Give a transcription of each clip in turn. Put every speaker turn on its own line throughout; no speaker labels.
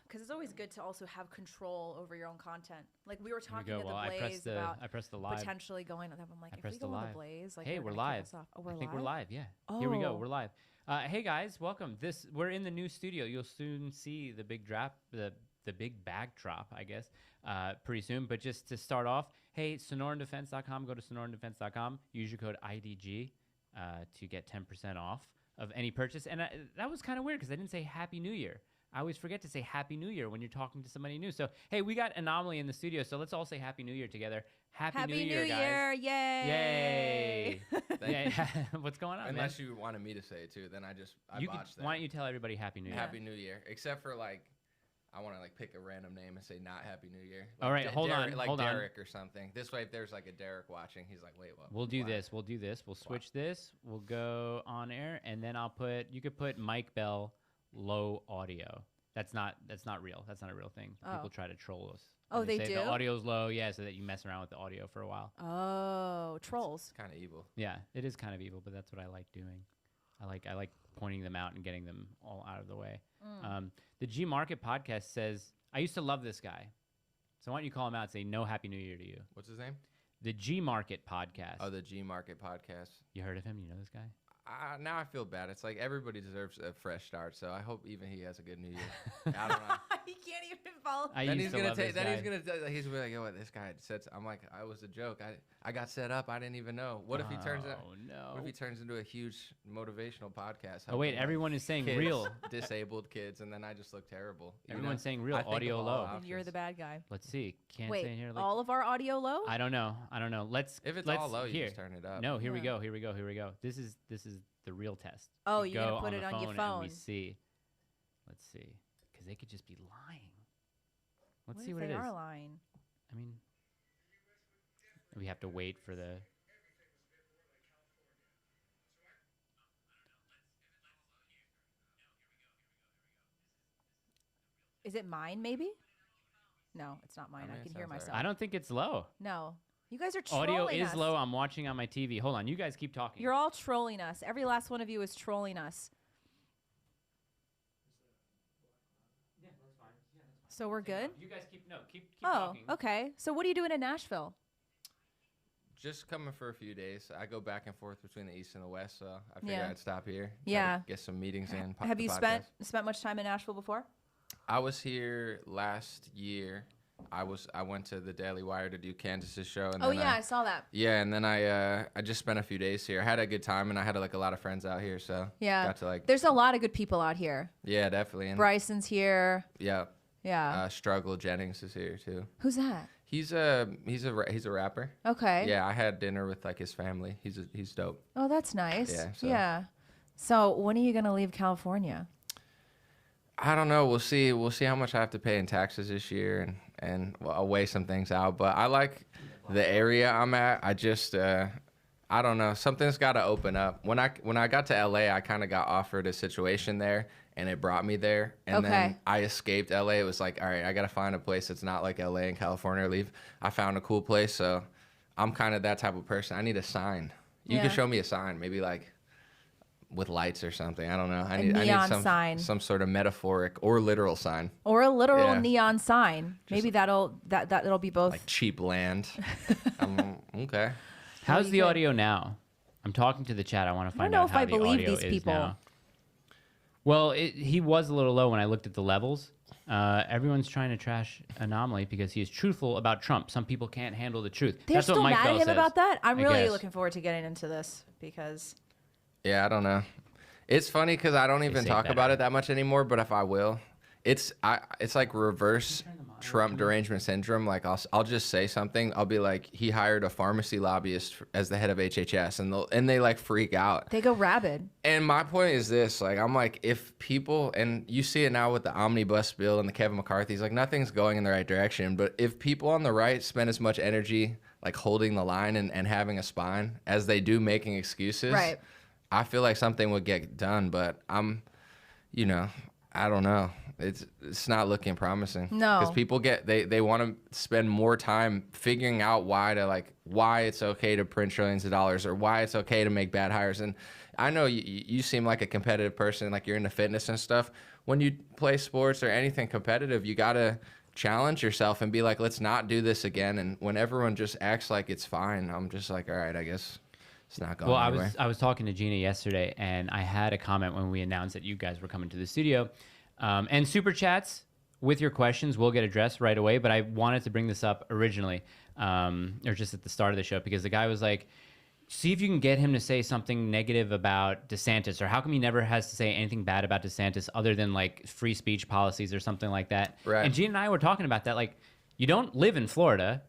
because it's always good to also have control over your own content. Like we were talking
Here we
at
go.
the
Well,
Blaze
I pressed the live.
potentially going on that. I'm like,
I
if we
pressed
go
the
on
live.
the Blaze, like
Hey,
they're
we're
gonna kick
live.
us off. Oh, we're
I think
live?
we're live. Yeah.
Oh.
Here we go. We're live. Hey guys, welcome. We're in the new studio. You'll soon see the big the big backdrop, I guess, pretty soon. But just to start off, hey, sonorandefense.com. Go to sonorandefense.com. Use your code IDG to get 10% off of any purchase. And that was kind of weird because I didn't say Happy New Year. I always forget to say Happy New Year when you're talking to somebody new. So, hey, we got Anomaly in the studio, so let's all say Happy New Year together. Happy New Year, guys.
Yay!
Yay! What's going on,
Unless
man?
you wanted me to say it too, then I botched that.
Why don't you tell everybody Happy New Year?
Happy New Year. Except for like, I want to like pick a random name and say not Happy New Year. Like
all right, hold on.
Derek or something. This way, if there's like a Derek watching, he's like, wait, what?
We'll do this. We'll switch this. We'll go on air, and then you could put Mike Bell low audio. That's not real. That's not a real thing.
Oh.
People try to troll us.
Oh, they
say
do?
The audio's low, yeah, so that you mess around with the audio for a while.
Oh, trolls.
It's kind of evil.
Yeah, it is kind of evil, but that's what I like doing. I like pointing them out and getting them all out of the way. The G Market podcast says, I used to love this guy. So why don't you call him out and say, no Happy New Year to you.
What's his name?
The G Market podcast.
Oh, the G Market podcast.
You heard of him? You know this guy?
Now I feel bad. It's like everybody deserves a fresh start, so I hope even he has a good New Year. I don't know.
He can't even follow.
He's gonna he's gonna like, yo, what this guy said. I'm like, I was a joke. I got set up. I didn't even know. What if he turns it?
No.
What if he turns into a huge motivational podcast?
Oh wait, everyone is saying
kids,
real.
Disabled kids, and then I just look terrible.
Everyone's saying real.
I think
Audio
of all
low.
options.
And you're the bad guy.
Let's see. Can't
Wait,
say in here.
all of our audio low?
I don't know. Let's.
If it's
let's,
all low, you
here.
just turn it up.
No, here we go. This is the real test.
Oh,
We
you're
go
gonna put it on your
And
phone.
we see. Let's see, because they could just be lying. Let's
What
see
if
what it
they
is.
are lying?
I mean, we have to wait for the.
Is it mine? Maybe. No, it's not mine.
I mean,
I
it
can hear
sounds
myself.
I don't think it's low.
No, you guys are trolling
Audio is
us.
low. I'm watching on my TV. Hold on, you guys keep talking.
You're all trolling us. Every last one of you is trolling us.
Yeah, that's fine.
So we're good.
You guys keep
Oh,
talking.
okay. So what are you doing in Nashville?
Just coming for a few days. I go back and forth between the East and the West, so I figured
Yeah.
I'd stop here. try to
Yeah.
get some meetings in.
Have you spent much time in Nashville before?
I was here last year. I went to the Daily Wire to do Candace's show. And
Oh
then
yeah, I saw that.
Yeah, and then I just spent a few days here. I had a good time, and I had like a lot of friends out here, so
Yeah.
got to like
There's a lot of good people out here.
yeah, definitely. And
Bryson's here.
yeah,
Yeah.
Struggle Jennings is here too.
Who's that?
He's a rapper.
Okay.
Yeah, I had dinner with like his family. He's dope.
Oh, that's nice.
Yeah, so-
Yeah. So when are you gonna leave California?
I don't know. We'll see. We'll see how much I have to pay in taxes this year, and I'll weigh some things out. But I like the area I'm at. I just I don't know. Something's got to open up. When I got to LA, I kind of got offered a situation there, and it brought me there. And then I escaped LA. It was like, all right, I got to find a place that's not like LA and California or leave. I found a cool place, so I'm kind of that type of person. I need a sign. You can show me a sign, maybe like with lights or something. I don't know. I need
sign.
some sort of metaphoric or literal sign.
Or a literal
Yeah.
neon sign. Maybe that'll be both.
Like cheap land. Okay.
How's the audio now? I'm talking to the chat. I want to find out how the audio is now. Well, he was a little low when I looked at the levels. Everyone's trying to trash Anomaly because he is truthful about Trump. Some people can't handle the truth.
They're
That's
still
what Mike
mad
Bell
at him
says,
about that? I'm
I
really
guess.
looking forward to getting into this because
Yeah, I don't know. It's funny because I don't even
say
talk
better.
about it that much anymore. But if I will, it's like reverse Trump derangement syndrome. Like I'll just say something. I'll be like, he hired a pharmacy lobbyist as the head of HHS, and they like freak out.
they go rabid.
And my point is this, like, I'm like, if people, and you see it now with the omnibus bill and the Kevin McCarthy's, like, nothing's going in the right direction. But if people on the right spend as much energy, like, holding the line and having a spine as they do making excuses,
Right.
I feel like something would get done. But I don't know. It's not looking promising.
No.
Because people they want to spend more time figuring out why it's okay to print trillions of dollars or why it's okay to make bad hires. And I know you seem like a competitive person, like you're into fitness and stuff. when you play sports or anything competitive, you got to challenge yourself and be like, let's not do this again. And when everyone just acts like it's fine, I'm just like, all right, I guess it's not going anywhere.
I was talking to Gina yesterday, and I had a comment when we announced that you guys were coming to the studio. And super chats with your questions will get addressed right away, but I wanted to bring this up originally, or just at the start of the show, because the guy was like, see if you can get him to say something negative about DeSantis, or how come he never has to say anything bad about DeSantis other than like free speech policies or something like that.
Right.
And Gina and I were talking about that. Like, you don't live in Florida.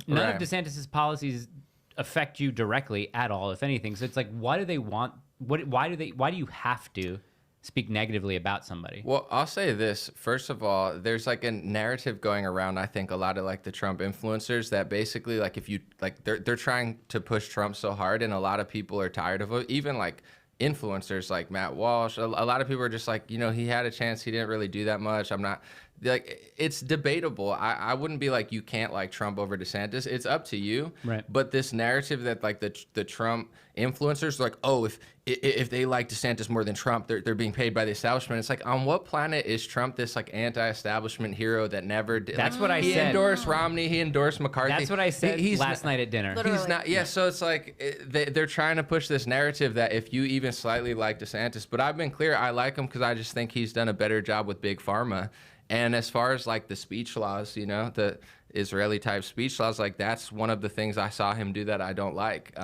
None
Right.
of DeSantis's policies affect you directly at all, if anything. So it's like, why do they want, why do you have to speak negatively about somebody?
Well, I'll say this. First of all, there's like a narrative going around, I think, a lot of like the Trump influencers that basically like if you like they're trying to push Trump so hard, and a lot of people are tired of it. Even like influencers like Matt Walsh, a lot of people are just like, you know, he had a chance, he didn't really do that much. I'm not like, it's debatable. I wouldn't be like, you can't like Trump over DeSantis. It's up to you.
Right.
But this narrative that like the Trump influencers are like, oh, if they like DeSantis more than Trump, they're being paid by the establishment. It's like, on what planet is Trump this like anti-establishment hero that never did?
That's
like,
what I
he
said.
He endorsed Romney. He endorsed McCarthy.
That's what I said
He's
last night at dinner.
Literally.
He's not. Yeah. So it's like they're trying to push this narrative that if you even slightly like DeSantis, but I've been clear, I like him because I just think he's done a better job with Big Pharma. And as far as like the speech laws, you know, the Israeli type speech laws, like that's one of the things I saw him do that I don't like.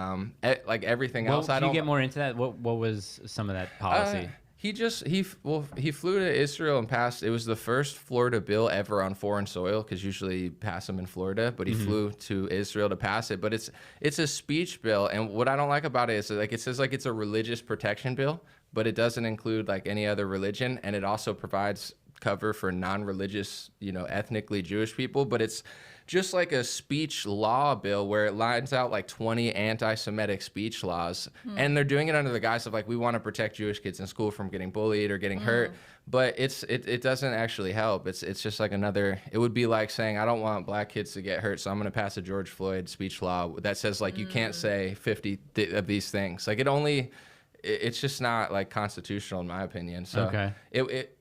Like everything else, I don't.
Can you get more into that? What was some of that policy?
He flew to Israel and passed. It was the first Florida bill ever on foreign soil, because usually you pass them in Florida, but he flew to Israel to pass it. But it's a speech bill, and what I don't like about it is like it says like it's a religious protection bill, but it doesn't include like any other religion, and it also provides cover for non-religious, you know, ethnically Jewish people. But it's just like a speech law bill where it lines out like 20 anti-Semitic speech laws, and they're doing it under the guise of like, we want to protect Jewish kids in school from getting bullied or getting hurt. But it doesn't actually help. It's just like another. It would be like saying, I don't want black kids to get hurt, so I'm going to pass a George Floyd speech law that says like you can't say 50 of these things. Like it's just not like constitutional in my opinion. So
Okay.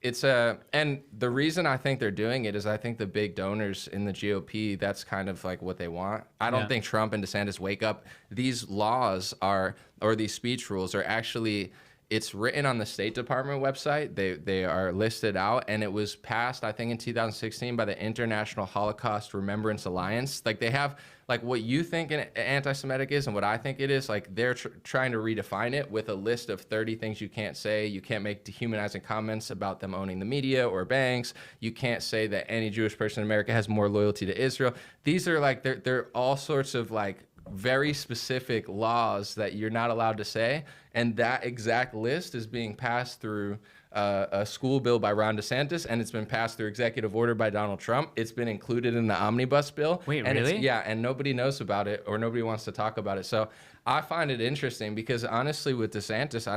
It's and the reason I think they're doing it is I think the big donors in the GOP, that's kind of like what they want. I don't think Trump and DeSantis wake up. These laws or these speech rules are actually, it's written on the State Department website. They are listed out, and it was passed, I think, in 2016 by the International Holocaust Remembrance Alliance. Like they have like what you think an anti-Semitic is and what I think it is. Like they're trying to redefine it with a list of 30 things you can't say. You can't make dehumanizing comments about them owning the media or banks. You can't say that any Jewish person in America has more loyalty to Israel. These are like, they're all sorts of like very specific laws that you're not allowed to say. And that exact list is being passed through a school bill by Ron DeSantis, and it's been passed through executive order by Donald Trump. It's been included in the omnibus bill.
Wait,
and
really?
Yeah, and nobody knows about it, or nobody wants to talk about it. So I find it interesting because honestly, with DeSantis,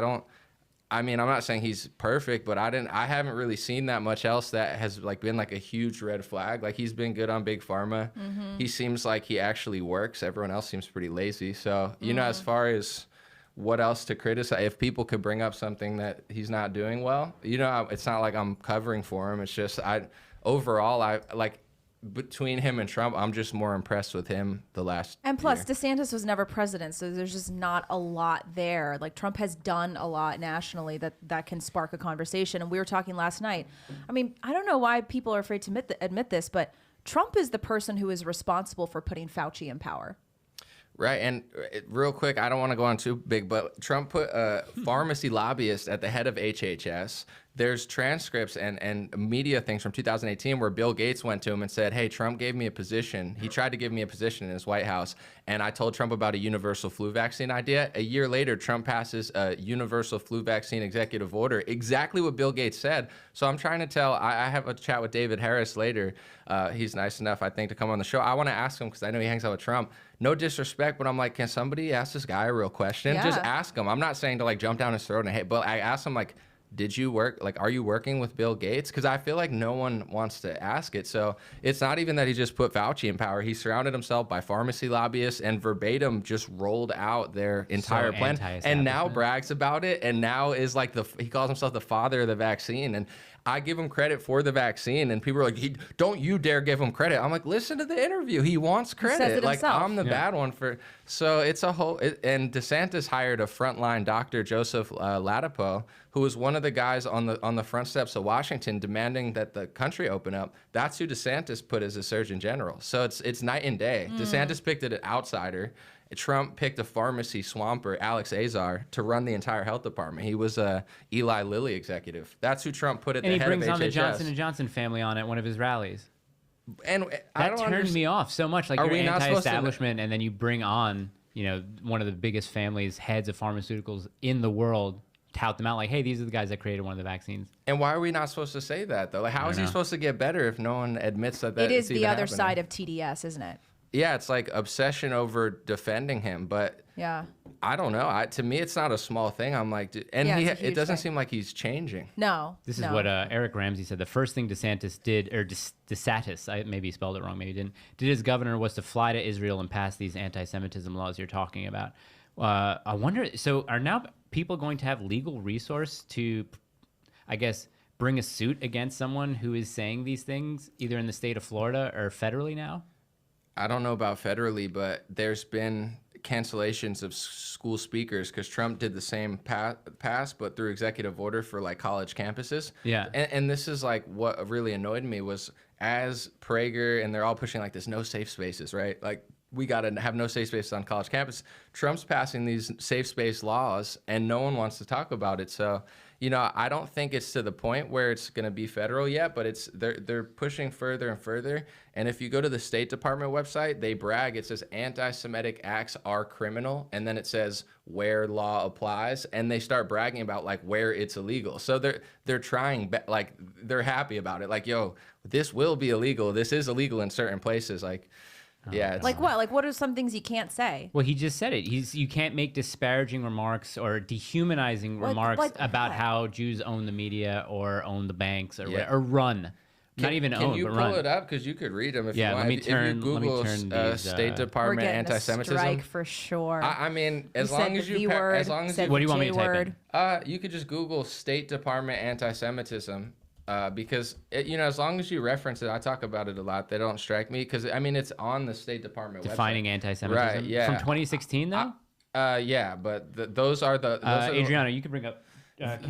I'm not saying he's perfect, but I haven't really seen that much else that has like been like a huge red flag. Like he's been good on Big Pharma. He seems like he actually works. Everyone else seems pretty lazy. So, you know, as far as what else to criticize, if people could bring up something that he's not doing well, you know, it's not like I'm covering for him. It's just overall, between him and Trump, I'm just more impressed with him the last
And plus,
year.
DeSantis was never president, so there's just not a lot there. Like Trump has done a lot nationally that can spark a conversation. And we were talking last night. I mean, I don't know why people are afraid to admit this, but Trump is the person who is responsible for putting Fauci in power.
Right, and real quick, I don't want to go on too big, but Trump put a pharmacy lobbyist at the head of HHS. There's transcripts and media things from 2018 where Bill Gates went to him and said, hey, Trump gave me a position. He tried to give me a position in his White House, and I told Trump about a universal flu vaccine idea. A year later, Trump passes a universal flu vaccine executive order, exactly what Bill Gates said. So I'm trying to tell, I have a chat with David Harris later. He's nice enough, I think, to come on the show. I want to ask him, because I know he hangs out with Trump. No disrespect, but I'm like, can somebody ask this guy a real question?
Yeah.
Just ask him. I'm not saying to like jump down his throat and hate, but I asked him like, did you work, like, are you working with Bill Gates? Because I feel like no one wants to ask it. So it's not even that he just put Fauci in power. He surrounded himself by pharmacy lobbyists and verbatim just rolled out their entire plan and now brags about it. And now is like he calls himself the father of the vaccine. And I give him credit for the vaccine, and people are like, don't you dare give him credit. I'm like, listen to the interview. He wants credit.
says it
Like,
himself.
I'm the bad one for. So it's a whole. And DeSantis hired a frontline doctor, Joseph Ladapo, who was one of the guys on the front steps of Washington demanding that the country open up. That's who DeSantis put as a Surgeon General. So it's night and day. DeSantis picked an outsider. Trump picked a pharmacy swamper, Alex Azar, to run the entire health department. He was a Eli Lilly executive. That's who Trump put at the head of HHS.
And he brings on the Johnson & Johnson family on at one of his rallies.
And
that turned me off so much. Like, you're anti-establishment, and then you bring on, one of the biggest families, heads of pharmaceuticals in the world, tout them out like, hey, these are the guys that created one of the vaccines.
And why are we not supposed to say that, though? Like, how is he supposed to get better if no one admits that
it is the other
happening?
side of TDS, isn't it?
Yeah, it's like obsession over defending him, but
yeah,
I don't know. To me, it's not a small thing. I'm like, and it doesn't seem like he's changing.
No,
this is what Eric Ramsey said. The first thing DeSantis did, or DeSantis, I maybe spelled it wrong, maybe didn't, did as governor was to fly to Israel and pass these anti-Semitism laws you're talking about. I wonder. So, are now people going to have legal resource to, I guess, bring a suit against someone who is saying these things, either in the state of Florida or federally now?
I don't know about federally, but there's been cancellations of school speakers because Trump did the same pass, but through executive order for like college campuses.
Yeah.
And this is like what really annoyed me was as Prager and they're all pushing like this no safe spaces, right? Like we got to have no safe spaces on college campus. Trump's passing these safe space laws and no one wants to talk about it. So, I don't think it's to the point where it's going to be federal yet, but they're pushing further and further. And if you go to the State Department website, they brag. It says anti-Semitic acts are criminal, and then it says where law applies, and they start bragging about like where it's illegal. So they're trying, like they're happy about it. Like, yo, this will be illegal. This is illegal in certain places. Like. Yeah.
Like what? Like what are some things you can't say?
Well, he just said it. You can't make disparaging remarks or dehumanizing remarks about how Jews own the media or own the banks or run. Not even own, but run. Can you pull
it up? Because you could read them if you want.
Let me turn,
if you Google
these,
State Department anti-Semitism.
Strike for sure.
I mean, as long as you
what do you want me to type
in? You could just Google State Department anti-Semitism. Because as long as you reference it, I talk about it a lot. They don't strike me because I mean it's on the State Department
defining
website.
Anti-Semitism.
Right? Yeah.
From 2016 though.
Yeah, but those are the.
Adriana, you can bring up.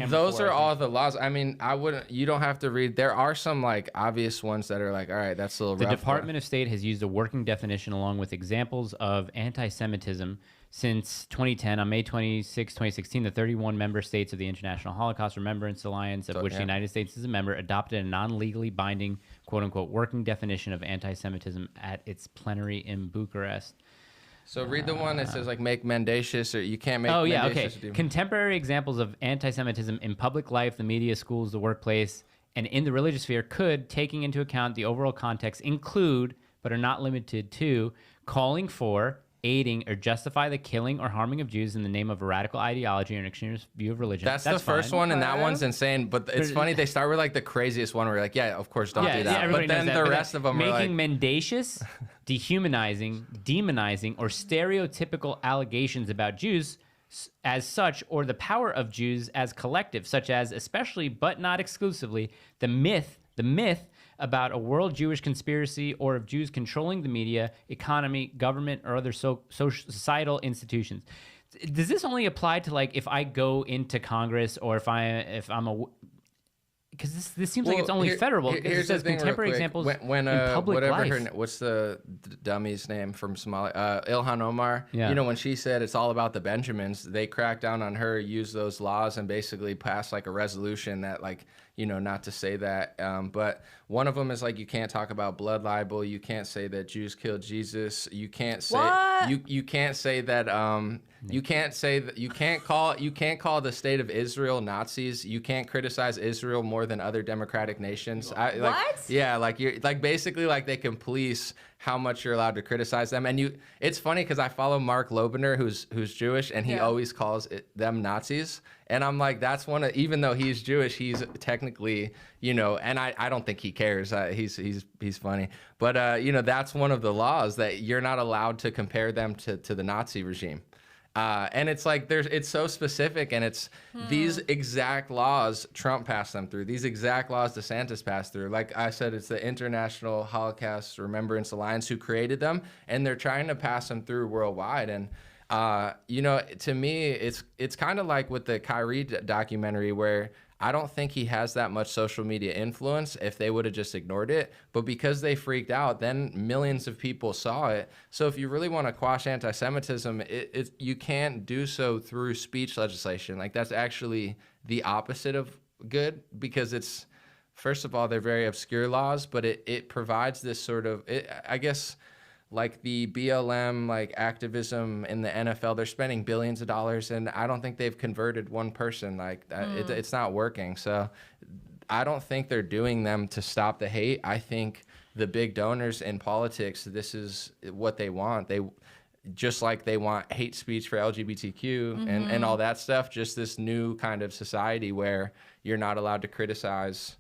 Those are all the laws. I mean, I wouldn't. You don't have to read. There are some like obvious ones that are like, all right, that's a little.
The
rough,
Department of State has used a working definition along with examples of anti-Semitism since 2010. On May 26, 2016, the 31 member states of the International Holocaust Remembrance Alliance, of which the United States is a member, adopted a non-legally binding, quote-unquote, working definition of anti-Semitism at its plenary in Bucharest.
So read the one that says like make mendacious or you can't make.
Oh yeah, okay. Contemporary examples of anti-Semitism in public life, the media, schools, the workplace, and in the religious sphere could, taking into account the overall context, include, but are not limited to, calling for, aiding, or justify the killing or harming of Jews in the name of a radical ideology or an extremist view of religion.
That's the first one, and that one's insane. But it's funny, they start with like the craziest one where you're like, yeah, of course, don't do that.
Yeah,
but then the rest of them are like...
Making mendacious, dehumanizing, demonizing, or stereotypical allegations about Jews as such, or the power of Jews as collective, such as, especially but not exclusively, the myth about a world Jewish conspiracy or of Jews controlling the media, economy, government, or other societal institutions. Does this only apply to like if I go into Congress or if I'm a... Because this seems like it's only federal. It says contemporary examples in public life.
What's the dummy's name from Somalia? Ilhan Omar.
Yeah.
When she said it's all about the Benjamins, they cracked down on her, used those laws, and basically passed like a resolution that like, not to say that. But one of them is like you can't talk about blood libel. You can't say that Jews killed Jesus. You can't say you can't say that you can't call the state of Israel Nazis. You can't criticize Israel more than other democratic nations. Yeah, like you're like basically like they can police how much you're allowed to criticize them. And it's funny because I follow Mark Loebner, who's Jewish, and he always calls them Nazis. And I'm like, that's one of, even though he's Jewish, he's technically, and I don't think he cares. He's funny. But, that's one of the laws that you're not allowed to compare them to the Nazi regime. And it's like it's so specific, and it's these exact laws Trump passed them through. These exact laws DeSantis passed through. Like I said, it's the International Holocaust Remembrance Alliance who created them, and they're trying to pass them through worldwide. And you know, to me, it's kind of like with the Kyrie documentary, where I don't think he has that much social media influence if they would have just ignored it. But because they freaked out, then millions of people saw it. So if you really want to quash anti-Semitism, you can't do so through speech legislation. Like, that's actually the opposite of good, because it's, first of all, they're very obscure laws, but it provides this sort of, I guess, like the BLM, like activism in the NFL, they're spending billions of dollars, and I don't think they've converted one person. Like it's not working. So I don't think they're doing them to stop the hate. I think the big donors in politics, this is what they want. They just like they want hate speech for LGBTQ and all that stuff, just this new kind of society where you're not allowed to criticize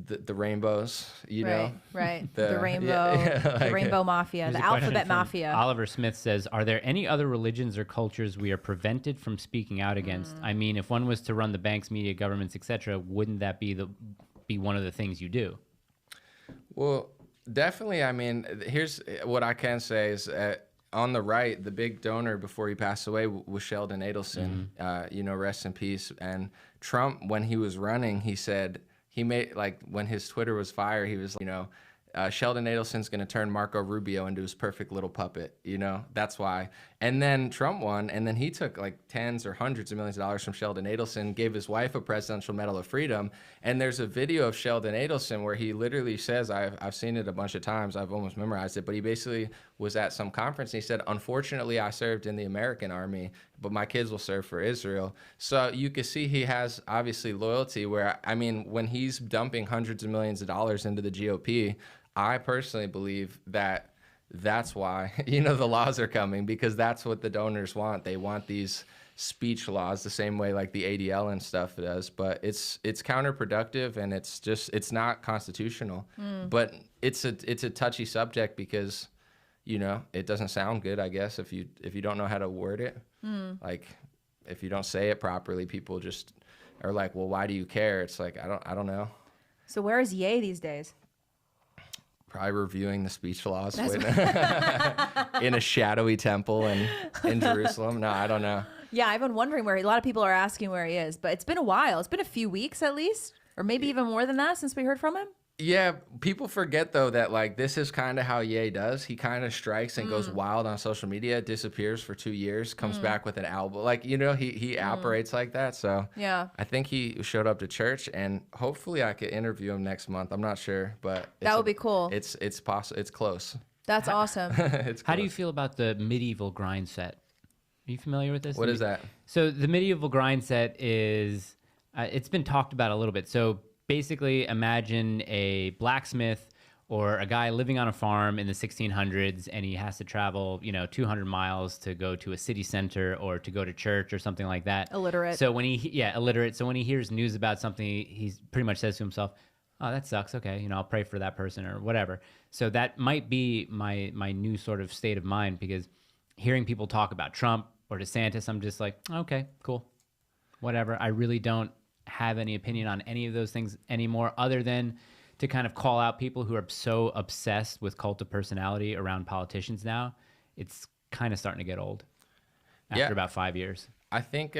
the rainbows, you know?
Right. The rainbow,
like,
the rainbow mafia,
Here's
the
a question
alphabet
from
mafia.
Oliver Smith says, are there any other religions or cultures we are prevented from speaking out against? I mean, if one was to run the banks, media, governments, etc., wouldn't that be one of the things you do?
Well, definitely. I mean, here's what I can say is on the right, the big donor before he passed away was Sheldon Adelson, you know, rest in peace. And Trump, when he was running, he said, he made, like, when his Twitter was fire, he was, you know, Sheldon Adelson's going to turn Marco Rubio into his perfect little puppet, you know, that's why. And then Trump won, and then he took like tens or hundreds of millions of dollars from Sheldon Adelson, gave his wife a Presidential Medal of Freedom. And there's a video of Sheldon Adelson where he literally says, I've seen it a bunch of times, I've almost memorized it, but he basically was at some conference and he said, unfortunately, I served in the American army, but my kids will serve for Israel. So you can see he has obviously loyalty where, I mean, when he's dumping hundreds of millions of dollars into the GOP, I personally believe that that's why, you know, the laws are coming, because that's what the donors want. They want these speech laws the same way like the ADL and stuff does, but it's counterproductive, and it's not constitutional. But it's a touchy subject because, you know, it doesn't sound good, I guess, if you don't know how to word it. Like, if you don't say it properly, people just are like, well, why do you care? It's like, I don't know.
So where is Ye these days?
Probably reviewing the speech laws in a shadowy temple in Jerusalem. No, I don't know.
Yeah, I've been wondering where a lot of people are asking where he is, but it's been a while. It's been a few weeks at least, or maybe even more than that since we heard from him.
Yeah, people forget though that like this is kind of how Ye does. He kind of strikes and goes wild on social media, disappears for 2 years, comes back with an album. Like, you know, he operates like that. So
Yeah.
I think he showed up to church, and hopefully I could interview him next month. I'm not sure, but
That would be cool.
It's possible. It's close.
That's awesome.
It's
How do you
close.
feel about the medieval grind set? Are you familiar with this?
What is that?
So the medieval grind set is, it's been talked about a little bit. So basically imagine a blacksmith or a guy living on a farm in the 1600s, and he has to travel, you know, 200 miles to go to a city center or to go to church or something like that.
Illiterate.
So when illiterate. So when he hears news about something, he pretty much says to himself, oh, that sucks. Okay, you know, I'll pray for that person or whatever. So that might be my new sort of state of mind, because hearing people talk about Trump or DeSantis, I'm just like, okay, cool, whatever. I really don't have any opinion on any of those things anymore, other than to kind of call out people who are so obsessed with cult of personality around politicians now. It's kind of starting to get old after about 5 years.
I think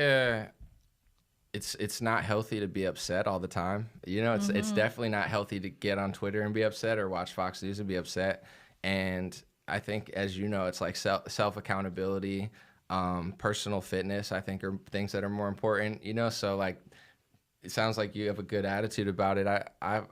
it's not healthy to be upset all the time. You know, it's definitely not healthy to get on Twitter and be upset, or watch Fox News and be upset. And I think, as you know, it's like self accountability, personal fitness, I think, are things that are more important. You know, so like, it sounds like you have a good attitude about it. I'm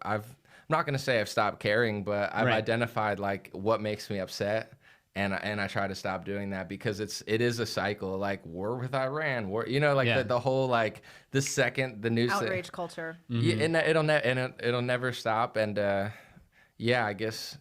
not going to say I've stopped caring, but I've identified like what makes me upset, and I try to stop doing that, because it is a cycle, like war with Iran, war, you know, like the whole, like, the second the news
Outrage culture.
yeah, and it'll never stop. And yeah, I guess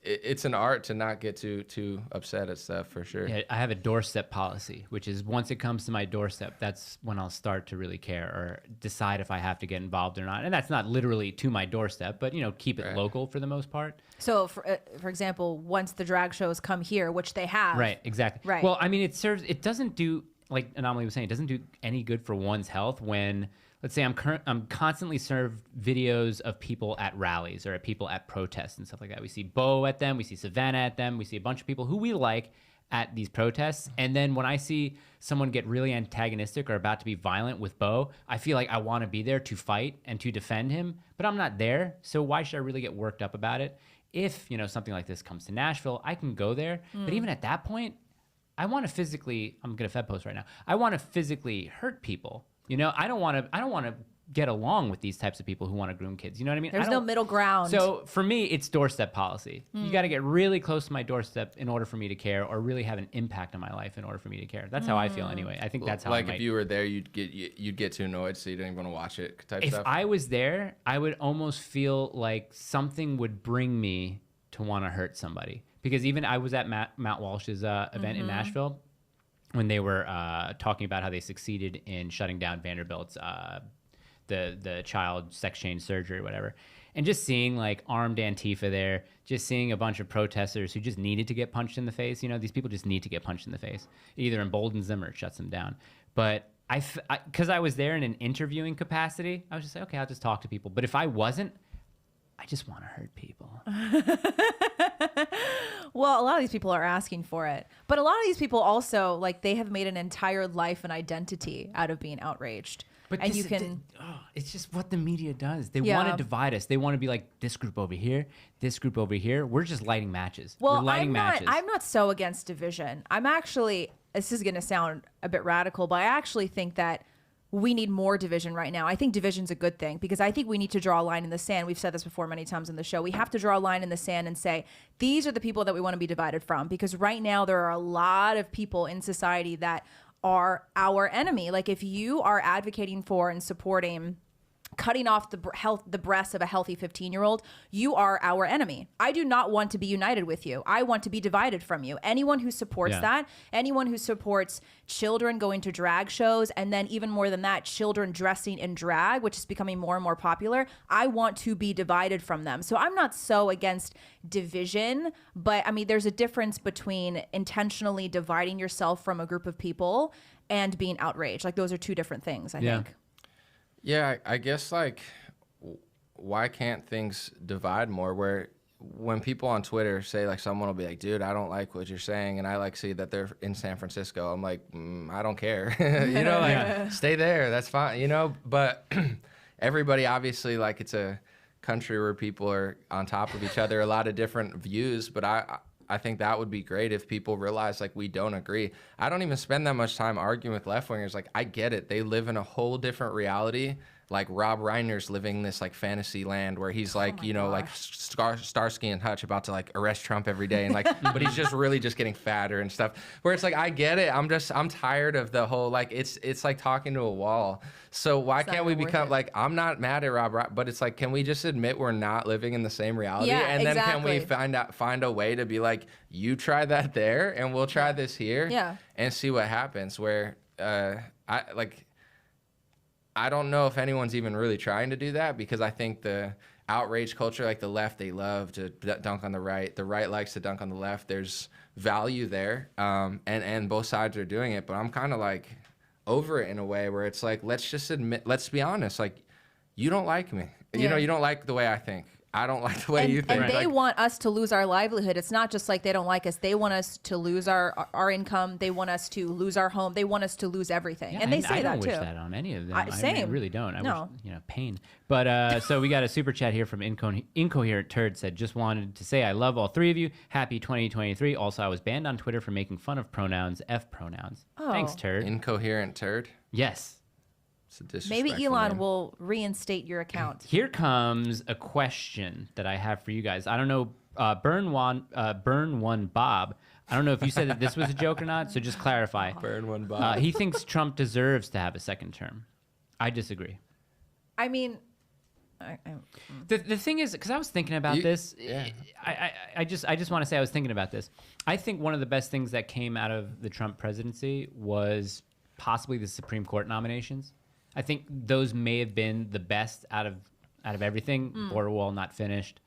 it's an art to not get too upset at stuff, for sure.
Yeah, I have a doorstep policy, which is once it comes to my doorstep, that's when I'll start to really care or decide if I have to get involved or not. And that's not literally to my doorstep, but keep it local for the most part.
So, for example, once the drag shows come here, which they have,
Right, exactly.
Right.
Well, I mean, it doesn't do, like Anomaly was saying, it doesn't do any good for one's health when, let's say I'm constantly served videos of people at rallies or at people at protests and stuff like that. We see Bo at them, we see Savannah at them, we see a bunch of people who we like at these protests. And then when I see someone get really antagonistic or about to be violent with Bo, I feel like I want to be there to fight and to defend him, but I'm not there. So why should I really get worked up about it? If, something like this comes to Nashville, I can go there. But even at that point, I want to physically, I'm going to Fed post right now. I want to physically hurt people. I don't want to get along with these types of people who want to groom kids. You know what I mean?
There's no middle ground.
So for me, it's doorstep policy. You got to get really close to my doorstep in order for me to care, or really have an impact on my life in order for me to care. That's how I feel anyway. I think that's how.
Like if you were there, you'd get too annoyed, so you don't even want to watch it. If stuff.
I was there, I would almost feel like something would bring me to want to hurt somebody. Because even I was at Matt Walsh's event in Nashville, when they were talking about how they succeeded in shutting down Vanderbilt's the child sex change surgery or whatever. And just seeing like armed Antifa there, just seeing a bunch of protesters who just needed to get punched in the face. These people just need to get punched in the face. It either emboldens them or it shuts them down. But because I was there in an interviewing capacity, I was just like, okay, I'll just talk to people. But if I wasn't, I just want to hurt people.
Well, a lot of these people are asking for it. But a lot of these people also, like, they have made an entire life and identity out of being outraged.
But
and
it's just what the media does. They want to divide us. They want to be like, this group over here, this group over here. We're just lighting matches.
Well,
We're lighting matches.
I'm not so against division. I'm actually, this is going to sound a bit radical, but I actually think that we need more division right now. I think division's a good thing because I think we need to draw a line in the sand. We've said this before many times in the show. We have to draw a line in the sand and say, these are the people that we want to be divided from, because right now there are a lot of people in society that are our enemy. Like if you are advocating for and supporting cutting off the breasts of a healthy 15-year-old, you are our enemy. I do not want to be united with you. I want to be divided from you. Anyone who supports that, anyone who supports children going to drag shows, and then even more than that, children dressing in drag, which is becoming more and more popular, I want to be divided from them. So I'm not so against division, but I mean, there's a difference between intentionally dividing yourself from a group of people and being outraged. Like those are two different things, I think.
Yeah, I guess like why can't things divide more? Where when people on Twitter say like someone will be like, dude, I don't like what you're saying, and I like see that they're in San Francisco, I'm like, I don't care. Stay there, that's fine, but everybody obviously, like, it's a country where people are on top of each other, a lot of different views, but I think that would be great if people realize like we don't agree. I don't even spend that much time arguing with left-wingers. Like, I get it. They live in a whole different reality. Like Rob Reiner's living in this like fantasy land where he's like, like Starsky and Hutch about to like arrest Trump every day. And like, but he's just really just getting fatter and stuff, where it's like, I get it. I'm tired of the whole, like, it's like talking to a wall. So why can't we become like, I'm not mad at Rob, but it's like, can we just admit we're not living in the same reality?
Yeah,
and then
exactly.
can we find a way to be like, you try that there and we'll try this here and see what happens, where I don't know if anyone's even really trying to do that, because I think the outrage culture, like the left, they love to dunk on the right. The right likes to dunk on the left. There's value there, and both sides are doing it. But I'm kind of like over it in a way where it's like, let's be honest. Like, you don't like me. You don't like the way I think. I don't like the way you think.
And they want us to lose our livelihood. It's not just like they don't like us. They want us to lose our income. They want us to lose our home. They want us to lose everything.
Yeah,
and they say that too.
I don't wish that on any of them.
Same.
I really don't. I wish, pain. But so we got a super chat here from Incoherent Turd said, just wanted to say I love all three of you. Happy 2023. Also, I was banned on Twitter for making fun of pronouns, F pronouns.
Oh.
Thanks, Turd.
Incoherent Turd?
Yes.
Maybe Elon will reinstate your account.
Here comes a question that I have for you guys. I don't know, Burn One Bob. I don't know if you said that this was a joke or not, so just clarify.
Burn One Bob.
He thinks Trump deserves to have a second term. I disagree.
I mean,
The thing is, because I was thinking about this, I just want to say I was thinking about this. I think one of the best things that came out of the Trump presidency was possibly the Supreme Court nominations. I think those may have been the best out of everything. Border wall not finished.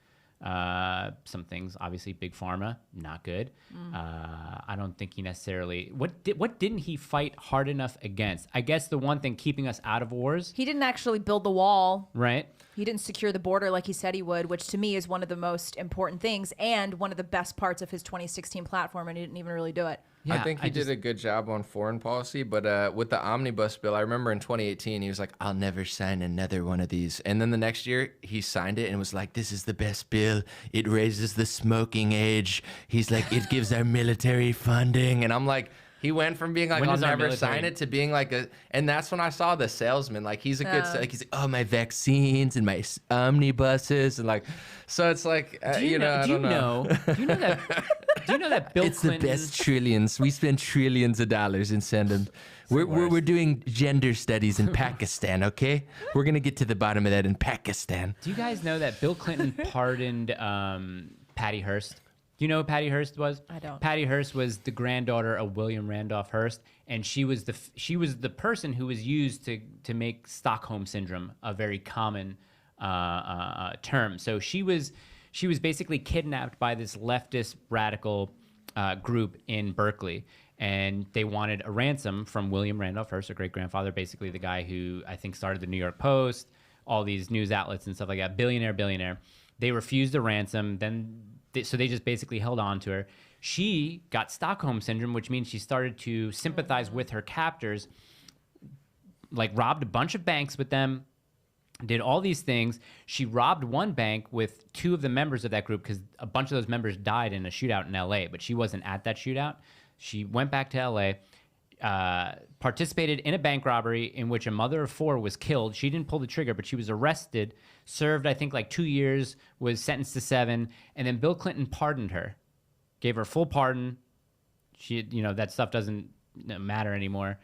Some things, obviously, big pharma, not good. I don't think he necessarily. What didn't he fight hard enough against? I guess the one thing keeping us out of wars.
He didn't actually build the wall.
Right.
He didn't secure the border like he said he would, which to me is one of the most important things and one of the best parts of his 2016 platform, and he didn't even really do it.
Yeah, I think he did a good job on foreign policy, but with the omnibus bill, I remember in 2018, he was like, I'll never sign another one of these. And then the next year, he signed it and was like, this is the best bill. It raises the smoking age. He's like, it gives our military funding. And I'm like, he went from being like, I'll never sign it to being like and that's when I saw the salesman. Like, he's a good, like, he's like, oh, my vaccines and my omnibuses. And like, so it's like,
do you know that Bill
it's
Clinton...
the best trillions. We spend trillions of dollars and send them. We're doing gender studies in Pakistan, okay? We're going to get to the bottom of that in Pakistan.
Do you guys know that Bill Clinton pardoned Patty Hearst? Do you know who Patty Hearst was?
I don't.
Patty Hearst was the granddaughter of William Randolph Hearst, and she was the person who was used to make Stockholm syndrome a very common term. So she was basically kidnapped by this leftist radical group in Berkeley, and they wanted a ransom from William Randolph Hearst, her great grandfather, basically the guy who I think started the New York Post, all these news outlets and stuff like that. Billionaire. They refused a ransom. So they just basically held on to her. She got Stockholm syndrome, which means she started to sympathize with her captors, like robbed a bunch of banks with them, did all these things. She robbed one bank with two of the members of that group because a bunch of those members died in a shootout in LA, but she wasn't at that shootout. She went back to LA, participated in a bank robbery in which a mother of four was killed. She didn't pull the trigger, but she was arrested, served, I think, like 2 years, was sentenced to 7, and then Bill Clinton pardoned her, gave her full pardon. She, that stuff doesn't matter anymore.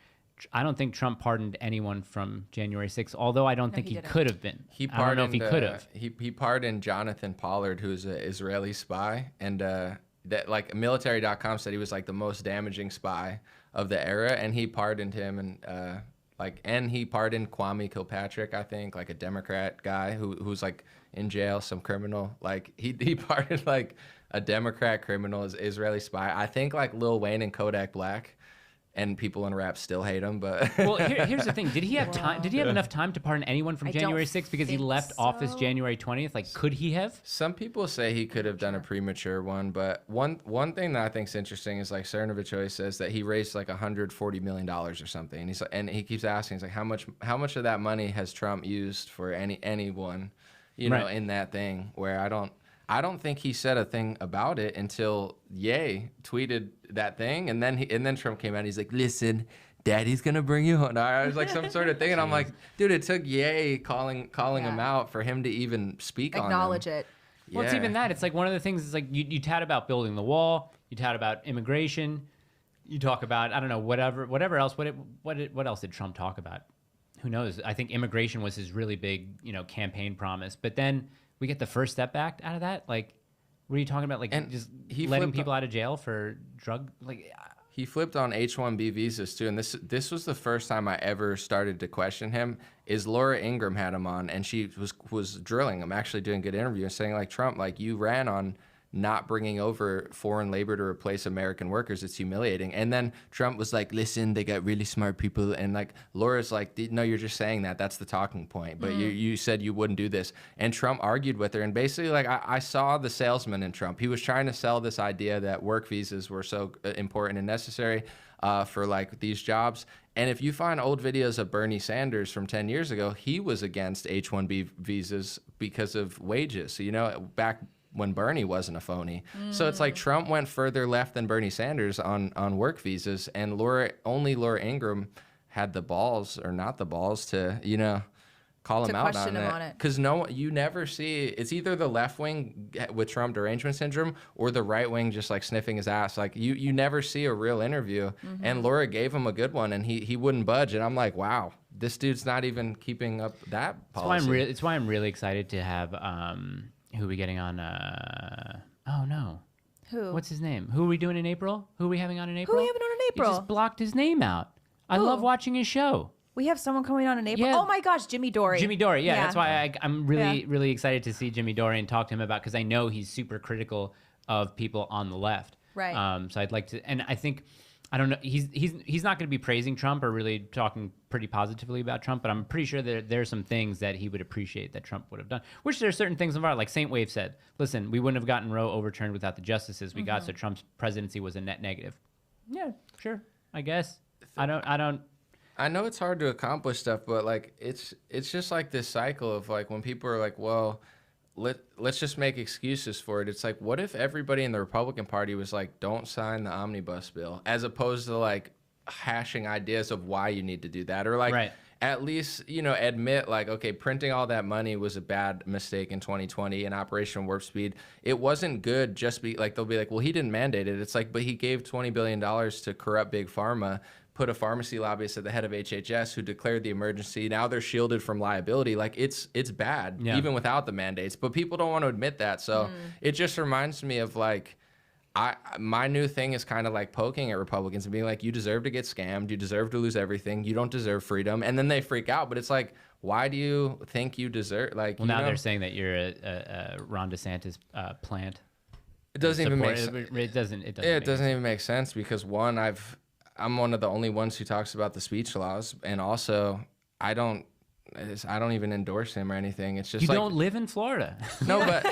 I don't think Trump pardoned anyone from January 6th, although I don't think he could have been. I don't know if he could have.
He pardoned Jonathan Pollard, who's an Israeli spy, and that like military.com said he was like the most damaging spy of the era, and he pardoned him, and he pardoned Kwame Kilpatrick, I think, like a Democrat guy who's like in jail, some criminal. Like he pardoned like a Democrat criminal as Israeli spy. I think like Lil Wayne and Kodak Black. And people in rap still hate him, but
well, here's the thing: did he have time? Did he have enough time to pardon anyone from January 6th because he left office January 20th? Like, could he have?
Some people say he could have done a premature one, but one thing that I think is interesting is like Cernovich always says that he raised like $140 million or something, and he keeps asking, he's like, how much of that money has Trump used for anyone, in that thing? Where I don't think he said a thing about it until Ye tweeted that thing, and then Trump came out. And he's like, "Listen, Daddy's gonna bring you home." I was like some sort of thing, and I'm like, dude, it took Ye calling him out for him to even
acknowledge it.
Well, it's even that. It's like one of the things is like you tout about building the wall, you tout about immigration, you talk about whatever else. What else did Trump talk about? Who knows? I think immigration was his really big campaign promise, but then we get the First Step Act out of that. Like, what are you talking about? Like, and just letting people out of jail for drug? Like,
he flipped on H-1B visas too, and this was the first time I ever started to question him. Is Laura Ingraham had him on, and she was drilling him, actually doing a good interview, and saying like, Trump, like you ran on not bringing over foreign labor to replace American workers. It's humiliating. And then Trump was like, listen, they got really smart people. And like Laura's like, no, you're just saying that. That's the talking point. But you said you wouldn't do this. And Trump argued with her. And basically, like, I saw the salesman in Trump. He was trying to sell this idea that work visas were so important and necessary for like these jobs. And if you find old videos of Bernie Sanders from 10 years ago, he was against H-1B visas because of wages. So, back when Bernie wasn't a phony. So it's like Trump went further left than Bernie Sanders on work visas, and only Laura Ingraham had the balls, or not the balls, to, call him out on that. Because you never see, it's either the left wing with Trump derangement syndrome or the right wing just like sniffing his ass. Like you never see a real interview. And Laura gave him a good one, and he wouldn't budge. And I'm like, wow, this dude's not even keeping up that policy.
It's why I'm really excited to have who are we getting on? Oh no,
Who?
what's his name? Who are we doing in April? Who are we having on in April?
Who are we having on in April?
He just blocked his name out. I
Who?
love watching his show.
We have someone coming on in April.
Yeah.
Oh my gosh, Jimmy Dore.
Jimmy Dore, yeah, that's why I'm really,
Yeah.
really excited to see Jimmy Dore and talk to him about, because I know he's super critical of people on the left.
Right.
So I'd like to, and I think, I don't know, he's not going to be praising Trump or really talking pretty positively about Trump, but I'm pretty sure that there are some things that he would appreciate that Trump would have done. Which there are certain things of art, like Saint Wave said, listen, we wouldn't have gotten Roe overturned without the justices we got, so Trump's presidency was a net negative. Yeah, sure, I guess. I don't.
I know it's hard to accomplish stuff, but like it's just like this cycle of like when people are like, well, let's just make excuses for it. It's like, what if everybody in the Republican Party was like, don't sign the omnibus bill, as opposed to like hashing ideas of why you need to do that, or like at least, you know, admit like, okay, printing all that money was a bad mistake in 2020 in Operation Warp Speed. It wasn't good. Just be like, they'll be like, well, he didn't mandate it. It's like, but he gave $20 billion to corrupt big pharma, put a pharmacy lobbyist at the head of HHS who declared the emergency. Now they're shielded from liability. Like it's bad, even without the mandates, but people don't want to admit that. So it just reminds me of like, my new thing is kind of like poking at Republicans and being like, you deserve to get scammed. You deserve to lose everything. You don't deserve freedom. And then they freak out, but it's like, why do you think you deserve, like,
well, now they're saying that you're a Ron DeSantis plant.
It doesn't even make sense.
It doesn't
even make sense because one, I'm one of the only ones who talks about the speech laws, and also I don't even endorse him or anything. It's just
you
like,
don't live in Florida.
No, but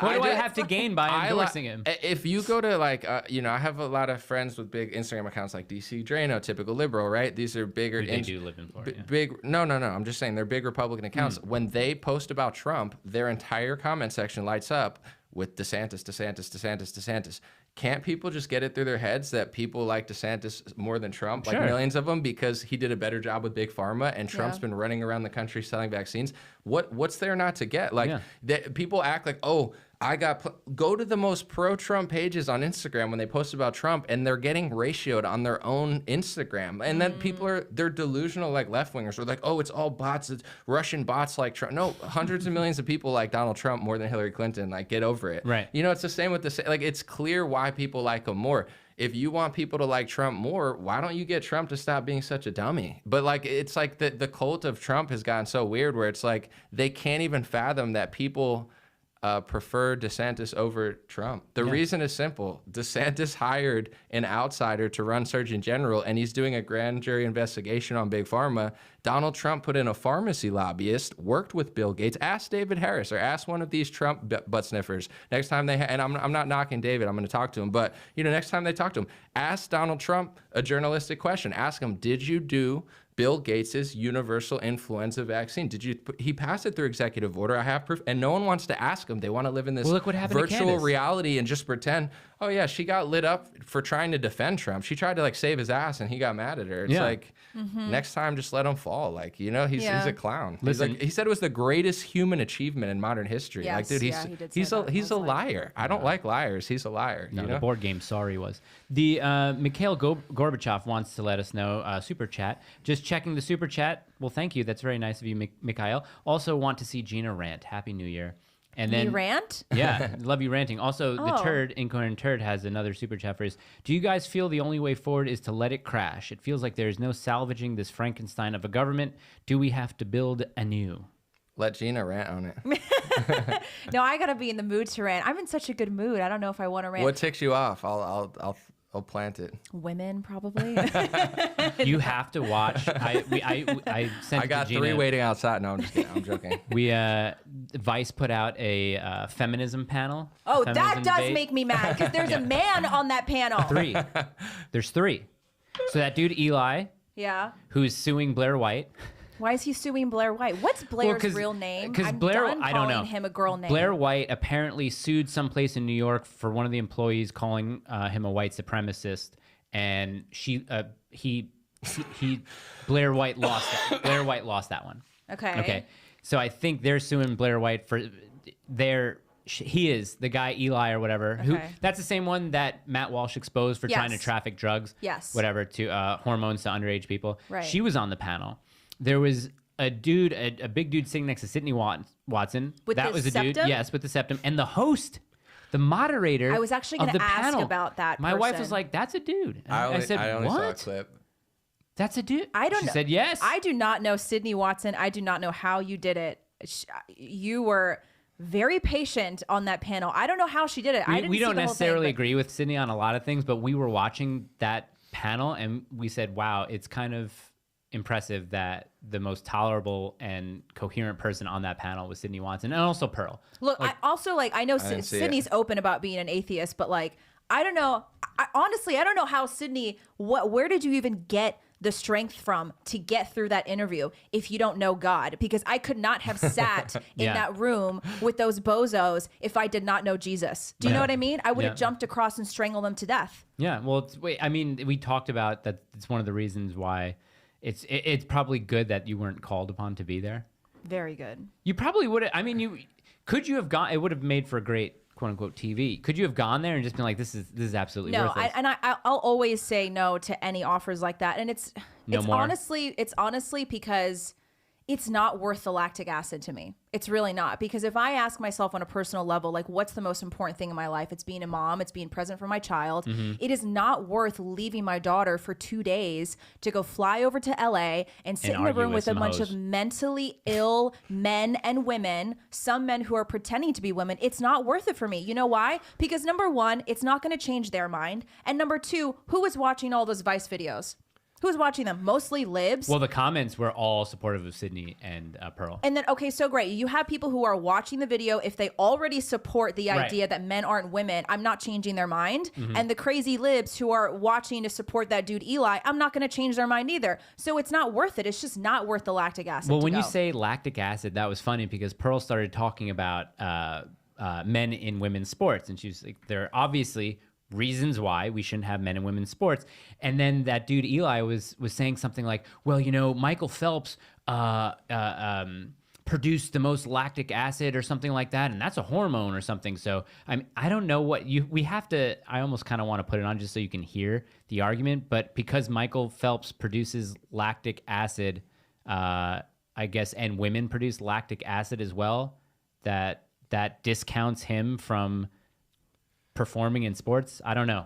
what do I have to gain by endorsing him?
If you go to like, you know, I have a lot of friends with big Instagram accounts like DC Drano, typical liberal, right? These are bigger.
They do live in Florida.
Big. No. I'm just saying they're big Republican accounts. When they post about Trump, their entire comment section lights up with DeSantis. Can't people just get it through their heads that people like DeSantis more than Trump, like millions of them, because he did a better job with Big Pharma and Trump's been running around the country selling vaccines? What's there not to get? Like people act like, oh, go to the most pro-Trump pages on Instagram when they post about Trump, and they're getting ratioed on their own Instagram. And then they're delusional like left-wingers. They're like, oh, it's all bots. It's Russian bots like Trump. No, hundreds of millions of people like Donald Trump more than Hillary Clinton. Like, get over it.
Right.
You know, it's the same with like, it's clear why people like him more. If you want people to like Trump more, why don't you get Trump to stop being such a dummy? But like, it's like the cult of Trump has gotten so weird where it's like they can't even fathom that people prefer DeSantis over Trump. The reason is simple. DeSantis hired an outsider to run Surgeon General, and he's doing a grand jury investigation on Big Pharma. Donald Trump put in a pharmacy lobbyist, worked with Bill Gates, asked David Harris, or asked one of these Trump butt sniffers. Next time and I'm not knocking David, I'm going to talk to him, but you know, next time they talk to him, ask Donald Trump a journalistic question. Ask him, did you do Bill Gates's universal influenza vaccine? He passed it through executive order. I have proof. And no one wants to ask him. They want to live in this virtual reality and just pretend, oh yeah, she got lit up for trying to defend Trump. She tried to like save his ass and he got mad at her. It's like, next time just let him fall. Like, you know, he's a clown.
Listen,
he said it was the greatest human achievement in modern history.
Yes,
like, dude, he's a liar. I don't like liars. He's a liar.
No,
you know?
the board game, sorry, was. The Mikhail Gorbachev wants to let us know, super chat. Just checking the super chat. Well, thank you. That's very nice of you, Mikhail. Also want to see Gina rant. Happy New Year. And then
Me rant?
Yeah, love you ranting. Also, the turd, Incoherent Turd, has another super chat for us. Do you guys feel the only way forward is to let it crash? It feels like there is no salvaging this Frankenstein of a government. Do we have to build anew?
Let Gina rant on it.
No, I gotta be in the mood to rant. I'm in such a good mood. I don't know if I want to rant.
What ticks you off? I'll plant it.
Women, probably.
You have to watch. I sent.
I got
to Gina.
3 waiting outside. No, I'm just kidding. I'm joking.
We Vice put out a feminism panel.
Oh, that
feminism
does
debate.
make me mad because there's a man on that panel.
3. There's 3. So that dude Eli,
Yeah.
who's suing Blair White.
Why is he suing Blair White? What's Blair's real name?
Because
I'm
Blair,
done
I don't know.
calling him a girl name.
Blair White apparently sued someplace in New York for one of the employees calling him a white supremacist, and Blair White lost that. Blair White lost that one. Okay. So I think they're suing Blair White for he is the guy Eli or whatever.
Okay.
Who that's the same one that Matt Walsh exposed for trying to traffic drugs.
Yes.
Whatever to hormones to underage people.
Right.
She was on the panel. there was a dude, a big dude sitting next to Sydney Watson.
With
that
the
was a dude,
septum?
yes, with the septum, and the host. The moderator.
I was actually
going
gonna
to
ask
panel.
about that
My wife
person.
was like, "That's a dude." And
I
said,
only saw a
"What?
clip.
That's a dude."
I don't
she
know.
said, "Yes."
I do not know Sydney Watson. I do not know how you did it. You were very patient on that panel. I don't know how she did it. I didn't
we
see
don't
the whole
necessarily
thing, but-
agree with Sydney on a lot of things, but we were watching that panel and we said, "Wow, it's kind of impressive that the most tolerable and coherent person on that panel was Sydney Watson and also Pearl."
Look, I know
didn't see
Sydney's
it.
open about being an atheist, but like, I don't know. Honestly, I don't know how Sydney, where did you even get the strength from to get through that interview if you don't know God? Because I could not have sat in
Yeah.
that room with those bozos if I did not know Jesus. Do you know what I mean? I would have
Yeah.
jumped across and strangled them to death.
Yeah, well, I mean, we talked about that. It's one of the reasons why it's probably good that you weren't called upon to be there.
Very good.
You probably would have. I mean, you have gone? It would have made for a great quote unquote TV. Could you have gone there and just been like, "This is absolutely
No,
worthless"?
I'll always say no to any offers like that, and it's
more?
honestly because it's not worth the lactic acid to me. It's really not, because if I ask myself on a personal level, like, what's the most important thing in my life? It's being a mom. It's being present for my child.
Mm-hmm.
It is not worth leaving my daughter for 2 days to go fly over to LA and sit in a
argue
room
with
with a
some
bunch
hoes.
of mentally ill men and women, some men who are pretending to be women. It's not worth it for me. You know why? Because number one, it's not going to change their mind. And number two, who is watching all those Vice videos? Who's watching them? Mostly libs.
Well, the comments were all supportive of Sydney and Pearl.
And then, okay, so great. You have people who are watching the video. If they already support the
Right.
idea that men aren't women, I'm not changing their mind.
Mm-hmm.
And the crazy libs who are watching to support that dude Eli, I'm not going to change their mind either. So it's not worth it. It's just not worth the lactic acid.
Well,
to
when you
go.
say lactic acid, that was funny because Pearl started talking about men in women's sports, and she was like, "There are obviously reasons why we shouldn't have men in women's sports." And then that dude Eli was saying something like, "Well, you know, Michael Phelps produced the most lactic acid or something like that, and that's a hormone or something." So I don't know what we have to. I almost kind of want to put it on just so you can hear the argument, but because Michael Phelps produces lactic acid, I guess, and women produce lactic acid as well, that discounts him from performing in sports. I don't know.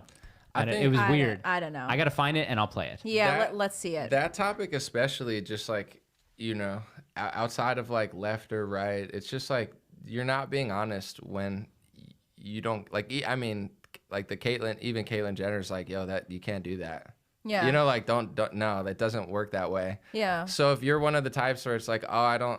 It was weird.
I don't know.
I got to find it and I'll play it.
Yeah, let's see it.
That topic especially, just like, you know, outside of like left or right, it's just like you're not being honest when you don't, like, I mean, like even Caitlyn Jenner's like, "Yo, that you can't do that."
Yeah.
You know, like don't no, that doesn't work that way.
Yeah.
So if you're one of the types where it's like, "Oh,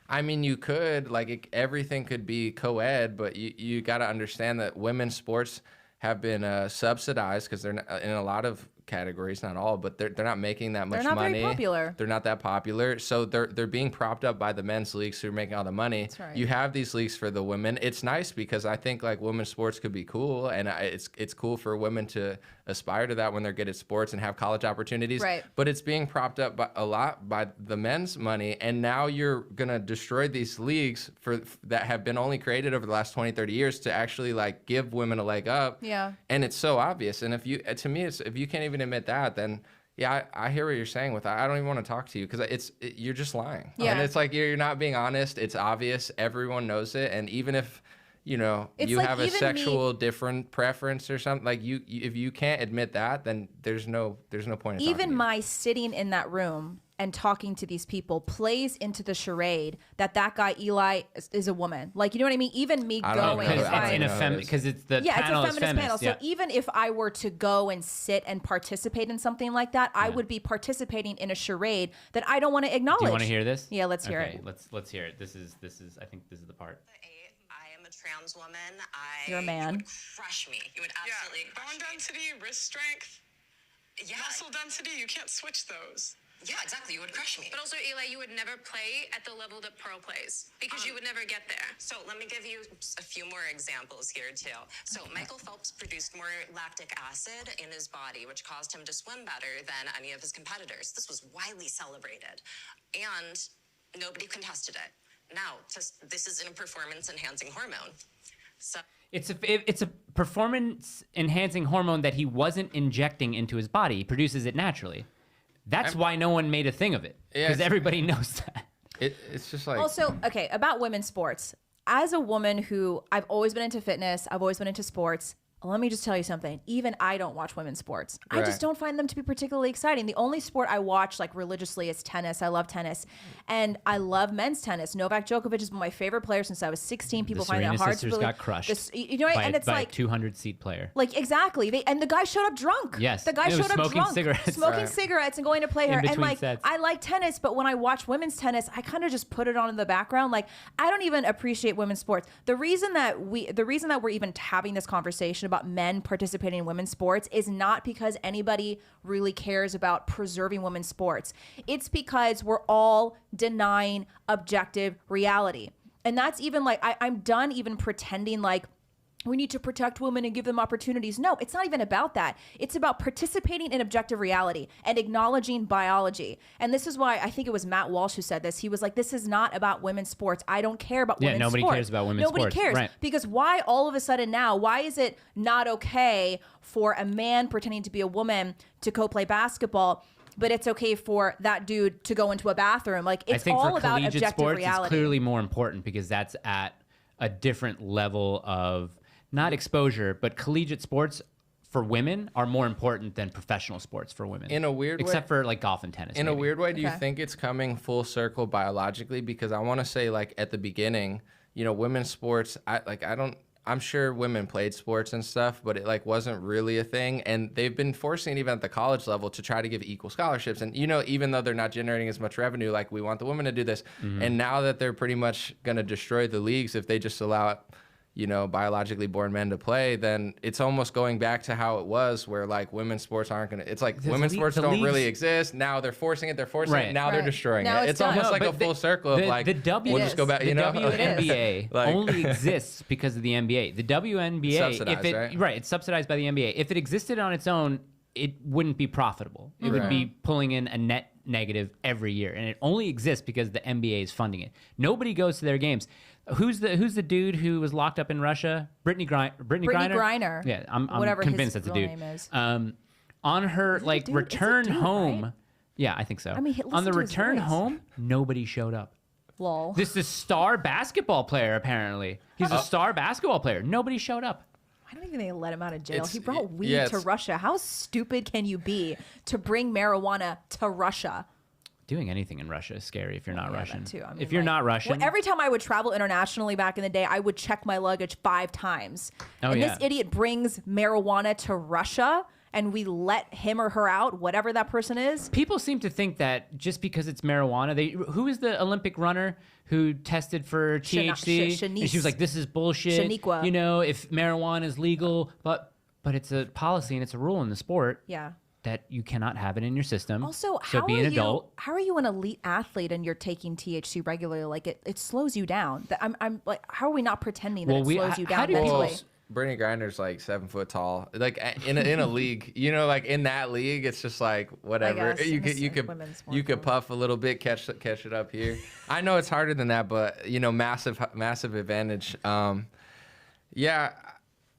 I mean, you could, like, everything could be co-ed, but you got to understand that women's sports have been subsidized because they're not, in a lot of categories, not all, but they're not making that much
They're not
money.
very popular.
They're not that popular, so they're being propped up by the men's leagues who are making all the money.
That's right.
You have these leagues for the women. It's nice because I think like women's sports could be cool, and it's cool for women to aspire to that when they're good at sports and have college opportunities.
Right.
But it's being propped up by a lot by the men's money, and now you're gonna destroy these leagues that have been only created over the last 20, 30 years to actually like give women a leg up.
Yeah.
And it's so obvious. And if you can't even admit that, then yeah, I hear what you're saying with that. I don't even want to talk to you because you're just lying.
Yeah.
And it's like you're not being honest. It's obvious. Everyone knows it. And even if
It's
you
like
have a
even
sexual different preference or something, like you if you can't admit that, then there's no point in
Even
talking to
my sitting in that room and talking to these people plays into the charade that guy Eli is a woman. Like, you know what I mean? Even me
I don't
going,
know.
if
I
I-
don't know.
Because it's the
yeah, it's
panel
a
is
feminist panel.
yeah.
So even if I were to go and sit and participate in something like that, I would be participating in a charade that I don't want to acknowledge.
Do you want to hear this?
Yeah, let's hear
Okay,
it.
let's hear it. This is I think this is the part.
I am a trans woman.
You're a man.
You would crush me. You would absolutely crush
Bone
me.
density, wrist strength,
Yeah.
muscle density, you can't switch those.
Yeah, exactly. You would crush me.
But also, Eli, you would never play at the level that Pearl plays because you would never get there.
So let me give you a few more examples here too. So Michael Phelps produced more lactic acid in his body, which caused him to swim better than any of his competitors. This was widely celebrated, and nobody contested it. Now, this is a performance-enhancing hormone. So
It's a performance enhancing hormone that he wasn't injecting into his body. He produces it naturally. That's why no one made a thing of it, because everybody knows that.
It's just like
Also, okay, about women's sports. As a woman who I've always been into fitness, I've always been into sports. Let me just tell you something. Even I don't watch women's sports. I just don't find them to be particularly exciting. The only sport I watch like religiously is tennis. I love tennis. And I love men's tennis. Novak Djokovic has been my favorite player since I was 16. People find that hard to believe.
Got crushed.
You know, and it's
by
like
a 200-seat player.
Like exactly. And the guy showed up drunk.
Yes.
The guy showed up drunk. Smoking cigarettes and going to play her. And like
sets.
I like tennis, but when I watch women's tennis, I kind of just put it on in the background. Like I don't even appreciate women's sports. The reason that we're even having this conversation about men participating in women's sports is not because anybody really cares about preserving women's sports. It's because we're all denying objective reality. And that's even like, I'm done even pretending like we need to protect women and give them opportunities. No, it's not even about that. It's about participating in objective reality and acknowledging biology. And this is why I think it was Matt Walsh who said this. He was like, this is not about women's sports. I don't care about women's sports.
Yeah, nobody cares about women's sports.
Nobody cares.
Right.
Because why all of a sudden now, why is it not okay for a man pretending to be a woman to go play basketball, but it's okay for that dude to go into a bathroom? Like, it's all about objective
sports,
reality.
It's clearly more important because that's at a different level of not exposure, but collegiate sports for women are more important than professional sports for women.
In a weird way.
Except for like golf and tennis.
In
maybe.
a weird way, do you think it's coming full circle biologically? Because I want to say, like, at the beginning, you know, women's sports, I'm sure women played sports and stuff, but it like wasn't really a thing. And they've been forcing even at the college level to try to give equal scholarships. And, you know, even though they're not generating as much revenue, like we want the women to do this. And now that they're pretty much going to destroy the leagues if they just allow, you know, biologically born men to play, then it's almost going back to how it was where like women's sports aren't going to, it's like women's sports don't really exist. Now they're forcing it. Now they're destroying
now
it. It's almost like a full circle of like, we'll just go back, you know?
The WNBA
Like-
only exists because of the NBA. The WNBA,
Subsidized, right?
It's subsidized by the NBA. If it existed on its own, it wouldn't be profitable. It would be pulling in a net negative every year. And it only exists because the NBA is funding it. Nobody goes to their games. Who's the dude who was locked up in Russia? Brittany Griner. Yeah, I'm convinced that's a dude.
Name is.
On her like return home. Right? Yeah, I think so. I mean, on the return home, nobody showed up.
Lol.
This is a star basketball player. Apparently, he's a star basketball player. Nobody showed up.
I don't even think they let him out of jail. He brought weed to Russia. How stupid can you be to bring marijuana to Russia?
Doing anything in Russia is scary if you're not Russian.
That too. I mean,
if you're not Russian.
Well, every time I would travel internationally back in the day, I would check my luggage 5 times. This idiot brings marijuana to Russia and we let him or her out, whatever that person is.
People seem to think that just because it's marijuana, who is the Olympic runner who tested for THC? And she was like, this is bullshit.
Shaniqua.
You know, if marijuana is legal, but it's a policy and it's a rule in the sport.
Yeah.
That you cannot have it in your system.
Also,
so be an adult.
How are you an elite athlete and you're taking THC regularly? Like it slows you down. I'm like, how are we not pretending that it slows you down mentally?
Brittany Griner's like 7 foot tall. Like in a league, you know, like in that league, it's just like whatever. You could puff a little bit, catch it up here. I know it's harder than that, but you know, massive advantage. Yeah.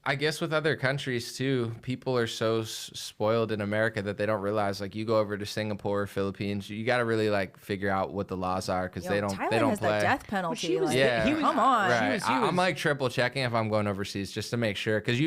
I guess with other countries too, people are so spoiled in America that they don't realize. Like you go over to Singapore, Philippines, you got to really like figure out what the laws are because they don't
Thailand
play.
has the death penalty.
Well,
Come on.
Right. I'm like triple checking if I'm going overseas just to make sure because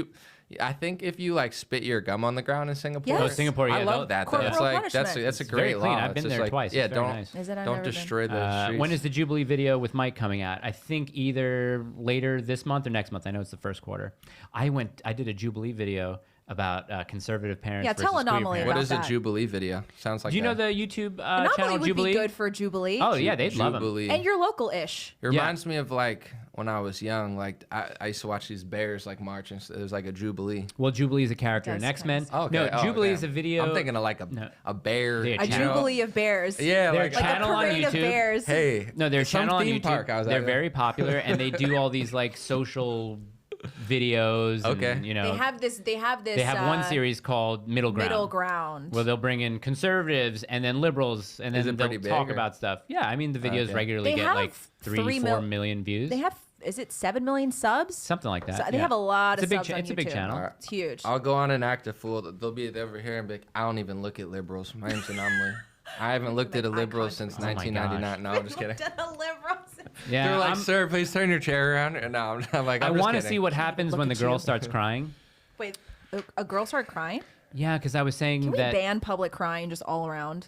I think if you like spit your gum on the ground in Singapore,
Singapore,
I love that. It's like that's a great law.
I've been there twice.
Yeah,
don't
destroy the streets.
When is the Jubilee video with Mike coming out? I think either later this month or next month. I know it's the first quarter. I did a Jubilee video about conservative parents.
Yeah, tell Anomaly about that.
What is a Jubilee video? Sounds like.
Do you know the YouTube
Anomaly
channel
would
Jubilee?
Be good for Jubilee.
Oh yeah, they'd love them.
And you're local-ish.
It reminds me of like when I was young. Like I used to watch these bears like march, and it was like a Jubilee.
Well, Jubilee is a character in X-Men.
Okay.
No, Jubilee is a video.
I'm thinking of like a bear.
A Jubilee of bears.
Yeah,
their channel on YouTube.
Of bears.
Hey,
no, their channel on YouTube. They're very popular, and they do all these like social videos.
Okay.
And, you know,
they have this. They have
one series called Middle Ground. Where they'll bring in conservatives and then liberals, and then they'll talk about stuff. Yeah, I mean the videos regularly get like 3-4 million views.
They have. Is it 7 million subs?
Something like that.
So they have a lot of subs on YouTube.
It's a big channel.
Right.
It's huge.
I'll go on and act a fool. They'll be over here and be like, I don't even look at liberals. My name's Anomaly. I haven't looked at a
Make eye
liberal
contact.
since
Oh my
1999. No, I'm just kidding.
Looked at a liberal.
Yeah,
They're like,
I'm-
sir, please turn your chair around. And no, I'm like,
I
I'm just
want to
kidding.
see what happens
Look
when the
at
girl
you.
starts crying.
Wait, a girl started crying?
Yeah, because I was saying
Can we
that.
ban public crying just all around?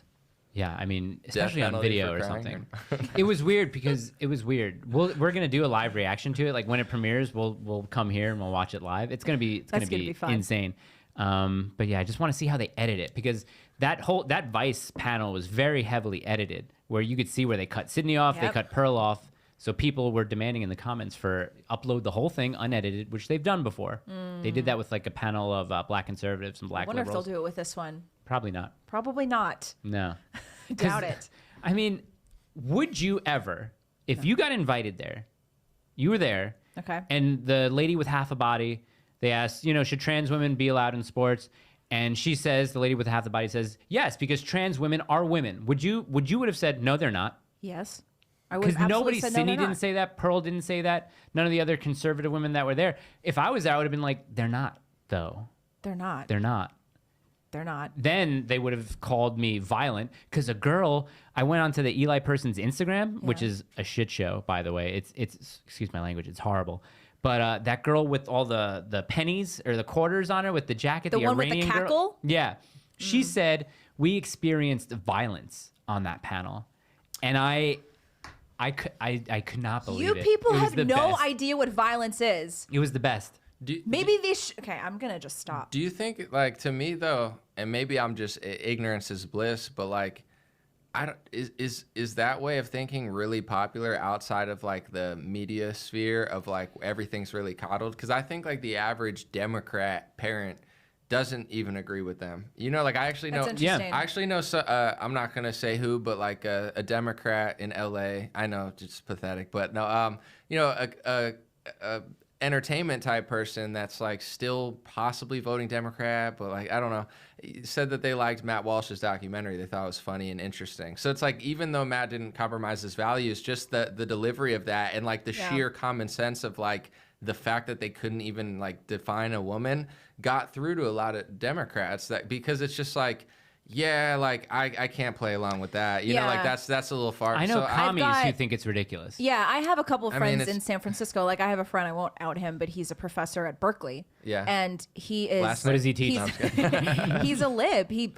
Yeah, I mean, especially on
penalty
video
for
or
crying.
something. It was weird because it was weird. We're gonna do a live reaction to it. Like when it premieres, we'll come here and we'll watch it live. It's gonna be
That's gonna be fun.
insane. But yeah, I just want to see how they edit it because that Vice panel was very heavily edited, where you could see where they cut Sydney off, they
Yep.
cut Pearl off. So people were demanding in the comments for upload the whole thing unedited, which they've done before. They did that with like a panel of black conservatives and
I
black
wonder if
liberals.
they'll do it with this one.
Probably not.
Probably not.
No.
Doubt it.
I mean, would you ever, if you got invited there, you were there,
Okay.
and the lady with half a body, they asked, should trans women be allowed in sports? And she says, the lady with half the body says, yes, because trans women are women. Would you have said, no, they're not?
Yes. I would
Because
absolutely
nobody,
said no,
Sydney
they're
didn't
not.
say that, Pearl didn't say that, none of the other conservative women that were there. If I was there, I would have been like, they're not, though.
They're not.
They're not.
They're not.
Then they would have called me violent because a girl. I went onto the Eli person's Instagram, which
Yeah.
is a shit show, by the way. It's excuse my language, it's horrible. But that girl with all the pennies or the quarters on her with the jacket,
The one with the
Iranian girl-
cackle?
yeah, she said we experienced violence on that panel, and I could not believe
You
it.
people
It was
have
the
no
best.
idea what violence is.
It was the best.
Maybe they okay, I'm going to just stop.
Do you think, like, to me though, and maybe I'm just ignorance is bliss, but like, I don't is that way of thinking really popular outside of like the media sphere of like everything's really coddled? Because I think like the average Democrat parent doesn't even agree with them. Like I actually know.
That's interesting.
I actually know. So, I'm not gonna say who, but like a Democrat in LA. I know, just pathetic, but no. A entertainment type person that's like still possibly voting Democrat, but like I don't know, said that they liked Matt Walsh's documentary. They thought it was funny and interesting. So it's like even though Matt didn't compromise his values, just the delivery of that and like the sheer common sense of like the fact that they couldn't even like define a woman got through to a lot of Democrats, that because it's just like, yeah, like I can't play along with that. You know, like
Yeah.
that's a little far.
I know
So
commies
got-
who think it's ridiculous.
Yeah, I have a couple of
I mean,
friends
it's-
in San Francisco. Like I have a friend, I won't out him, but he's a professor at Berkeley.
Yeah.
And he is
Last
What does he teach?
He's a lib. He,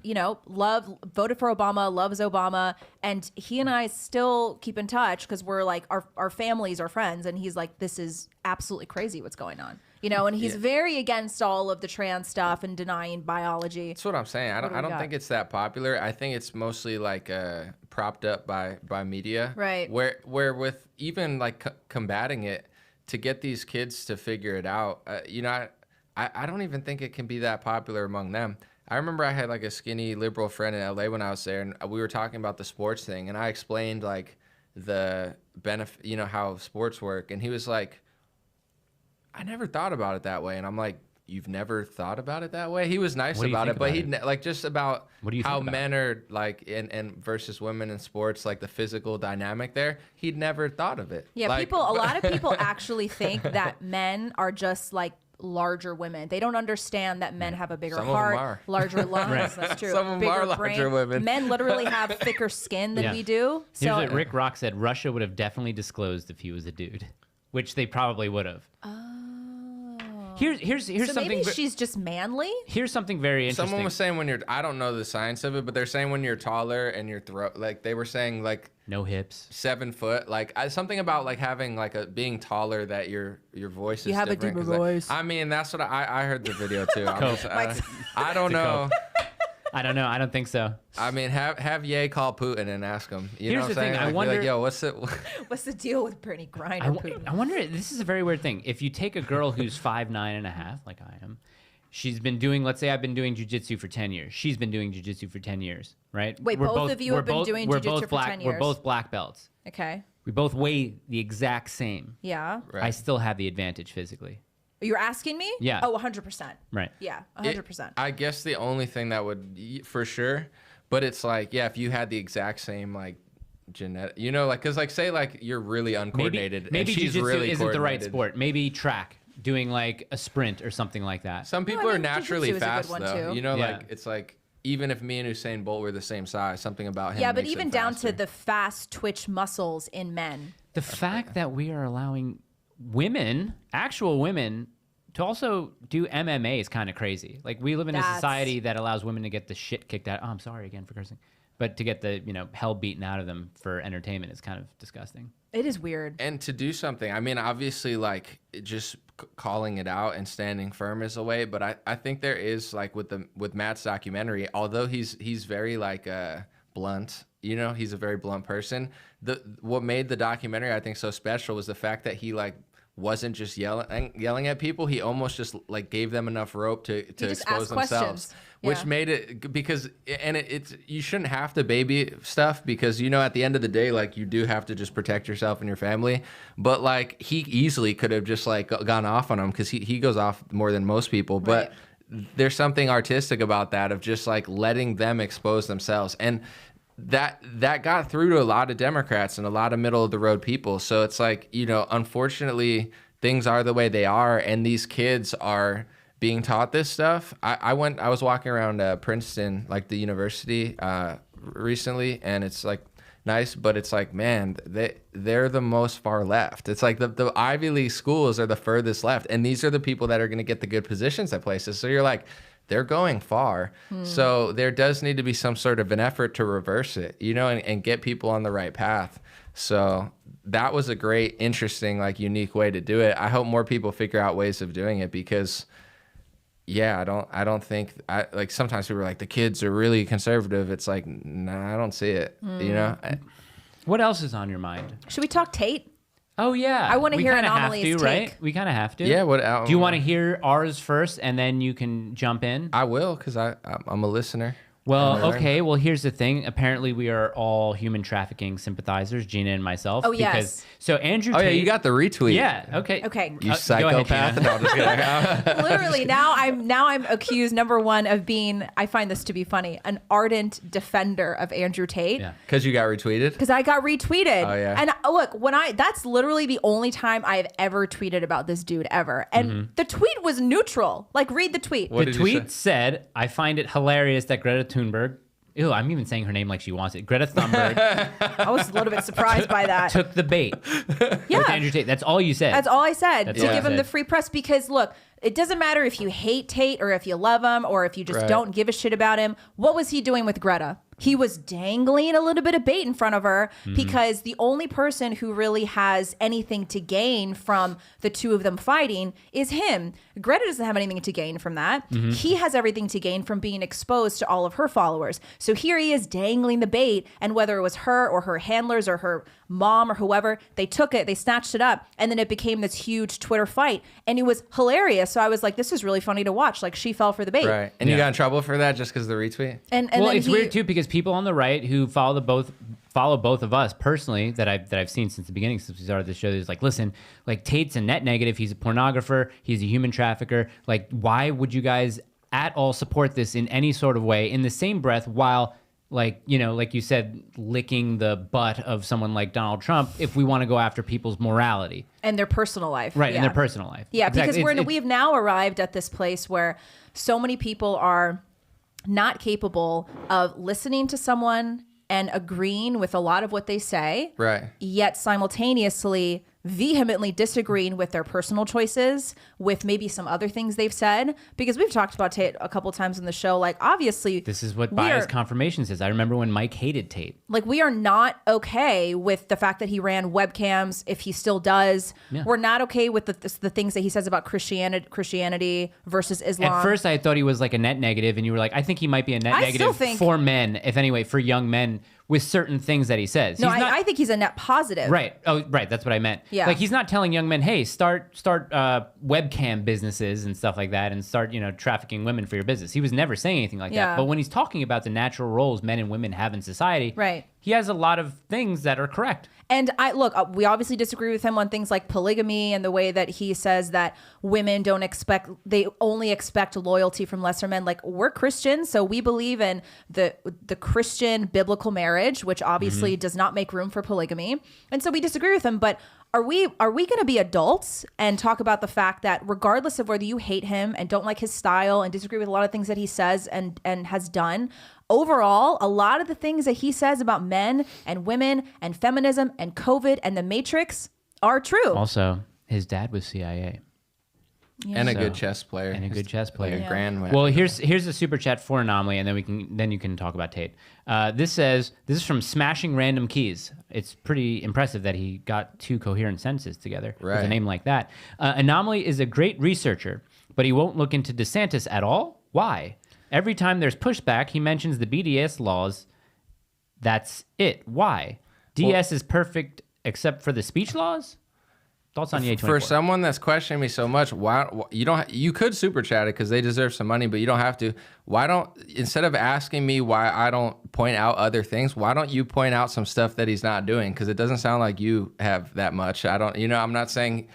voted for Obama, loves Obama, and he and I still keep in touch because we're like our families are friends, and he's like, this is absolutely crazy what's going on. And he's very against all of the trans stuff and denying biology.
That's what I'm saying. I
do we
don't
got?
think it's that popular. I think it's mostly like propped up by media.
Right.
Where with even like combating it to get these kids to figure it out. I don't even think it can be that popular among them. I remember I had like a skinny liberal friend in LA when I was there, and we were talking about the sports thing, and I explained like the benefit, how sports work, and he was like, I never thought about it that way. And I'm like, you've never thought about it that way? He was nice
What do you
about
think
it, but
about
he like just about
What do you
how
think about
men are like and versus women in sports, like the physical dynamic there. He'd never thought of it.
Yeah,
Like,
a lot of people actually think that men are just like larger women. They don't understand that men have a bigger
Some of 'em
heart,
are.
larger lungs.
Right.
That's true.
Some of 'em
bigger
are larger women.
Men literally have thicker skin than
Yeah.
we do.
Here's
So
what Rick Rock said: Russia would have definitely disclosed if he was a dude, which they probably would have. Here's
so
something.
maybe she's just manly.
Here's something very interesting.
someone was saying I don't know the science of it, but they're saying when you're taller and your throat, like they were saying like
no hips.
7 foot, like something about like having like being taller, that your voice is
You have a
different,
deeper
'cause
voice.
I mean, that's what I heard the video too. I'm
Cope.
just, I don't know.
I don't know. I don't think so.
I mean, have Ye call Putin and ask him. You
Here's
know what
the
I'm saying?
thing, I
Like, be
wonder-
like, yo, what's it?
What's the deal with Brittany Griner? Putin?
I wonder. This is a very weird thing. If you take a girl who's 5'9.5", like I am, she's been doing. Let's say I've been doing jujitsu for 10 years. She's been doing jujitsu for 10 years, right?
Wait, both of you have been doing
we're
jujitsu
both
for
black,
10
We're
years?
both black belts.
Okay.
We both weigh the exact same.
Yeah.
Right.
I still have the advantage physically.
You're asking me?
Yeah.
Oh, 100%.
Right.
Yeah, 100%.
I guess the only thing that would, for sure, but it's like, yeah, if you had the exact same like genetic, like, cause like say like you're really uncoordinated,
Maybe
and she's
jiu-jitsu
really
isn't the right
coordinated.
sport. Maybe track, doing like a sprint or something like that.
Some people
I
are
mean,
naturally
jiu-jitsu is a good
fast
one,
though.
too.
Yeah.
Yeah.
Like it's like even if me and Usain Bolt were the same size, something about him.
Yeah, but
makes him
even down
faster.
to the fast twitch muscles in men.
The fact that we are allowing women, actual women, to also do MMA is kind of crazy. Like, we live in a society that allows women to get the shit kicked out. Oh, I'm sorry again for cursing. But to get the, hell beaten out of them for entertainment is kind of disgusting.
It is weird.
And to do something, I mean, obviously, like, just calling it out and standing firm is a way. But I think there is, like, with Matt's documentary, although he's very, like, blunt, he's a very blunt person. What made the documentary, I think, so special was the fact that he, like, wasn't just yelling at people. He almost just, like, gave them enough rope to expose themselves, which made it, because it's you shouldn't have to baby stuff, because at the end of the day, like, you do have to just protect yourself and your family. But, like, he easily could have just, like, gone off on him, because he goes off more than most people. But there's something artistic about that, of just, like, letting them expose themselves. And that got through to a lot of Democrats and a lot of middle of the road people. So it's like, unfortunately, things are the way they are, and these kids are being taught this stuff. I was walking around Princeton, like the university, recently, and it's like nice, but it's like, man, they're the most far left. It's like the Ivy League schools are the furthest left, and these are the people that are going to get the good positions at places. So you're like, they're going far. So there does need to be some sort of an effort to reverse it, and get people on the right path. So that was a great, interesting, like, unique way to do it. I hope more people figure out ways of doing it, because I don't think, like, sometimes people are like, the kids are really conservative. It's like, nah, I don't see it.
What else is on your mind?
Should we talk Tate?
Oh, yeah.
I want to hear
kinda
Anomaly's
have to,
take.
right? We kind of have to.
Yeah.
Do you want to hear ours first, and then you can jump in?
I will, because I'm a listener.
Well, okay. Well, here's the thing. Apparently, we are all human trafficking sympathizers, Gina and myself.
Oh, yes.
So Andrew Tate.
Oh, yeah, you got the retweet.
Yeah. Okay.
Okay.
You psychopath.
Go ahead,
No, just kidding.
Literally, now I'm accused, number one, of being, I find this to be funny, an ardent defender of Andrew Tate.
Yeah.
Because you got retweeted?
Because I got retweeted.
Oh, yeah.
And look, that's literally the only time I've ever tweeted about this dude ever. And the tweet was neutral. Like, read the tweet.
What
The
did you
tweet said, "I find it hilarious that Greta Thunberg." Ew, I'm even saying her name like she wants it. Greta Thunberg
I was a little bit surprised by that.
took the bait
Yeah.
with Andrew Tate. That's all you said.
That's all I said,
That's
to
all
give
I
him the
said.
free press, because look, it doesn't matter if you hate Tate or if you love him or if you just
Right.
don't give a shit about him. What was he doing with Greta? He was dangling a little bit of bait in front of her, because the only person who really has anything to gain from the two of them fighting is him. Greta doesn't have anything to gain from that. He has everything to gain from being exposed to all of her followers. So here he is dangling the bait, and whether it was her or her handlers or her mom or whoever, they took it, they snatched it up, and then it became this huge Twitter fight, and it was hilarious. So I was like, this is really funny to watch. Like, she fell for the bait.
Right. And you
Yeah.
got in trouble for that just because of the retweet?
And
Well,
then
it's weird too, because people on the right who follow both of us personally, that I've seen since the beginning, since we started the show, is like, listen, like, Tate's a net negative. He's a pornographer. He's a human trafficker. Like, why would you guys at all support this in any sort of way, in the same breath, while, like, like you said, licking the butt of someone like Donald Trump, if we want to go after people's morality,
and their personal life.
right?
Yeah.
In their personal life.
Yeah,
Exactly.
because we have now arrived at this place where so many people are not capable of listening to someone and agreeing with a lot of what they say,
Right.
yet simultaneously vehemently disagreeing with their personal choices, with maybe some other things they've said. Because we've talked about Tate a couple times in the show. Like, obviously,
This is what
we
bias
are-
confirmation says. I remember when Mike hated Tate.
like, we are not okay with the fact that he ran webcams, if he still does.
Yeah.
We're not okay with the things that he says about Christianity versus Islam.
At first, I thought he was like a net negative, and you were like, I think he might be a net
I still
negative
think-
for men, if anyway, for young men, with certain things that he says.
No,
He's not-
I think he's a net positive.
Right. Oh, right. That's what I meant.
Yeah.
Like, he's not telling young men, hey, start webcam businesses and stuff like that, and start, trafficking women for your business. He was never saying anything like
Yeah.
that. But when he's talking about the natural roles men and women have in society,
Right.
he has a lot of things that are correct.
And we obviously disagree with him on things like polygamy and the way that he says that women they only expect loyalty from lesser men. Like, we're Christians, so we believe in the Christian biblical marriage, which obviously does not make room for polygamy. And so we disagree with him. But are we going to be adults and talk about the fact that regardless of whether you hate him and don't like his style and disagree with a lot of things that he says and has done, overall, a lot of the things that he says about men and women and feminism and COVID and the Matrix are true.
Also, his dad was CIA.
Yeah.
And a good chess player.
And a good chess player.
Like a grandmaster.
Well, here's a super chat for Anomaly, and then you can talk about Tate. This is from Smashing Random Keys. It's pretty impressive that he got 2 coherent sentences together with a name like that. Anomaly is a great researcher, but he won't look into DeSantis at all. Why? Every time there's pushback, he mentions the BDS laws. That's it. Why? DS is perfect except for the speech laws? Thoughts on the A24?
For someone that's questioning me so much, why you could super chat it because they deserve some money, but you don't have to. Why don't, instead of asking me why I don't point out other things, why don't you point out some stuff that he's not doing? Because it doesn't sound like you have that much. I'm not saying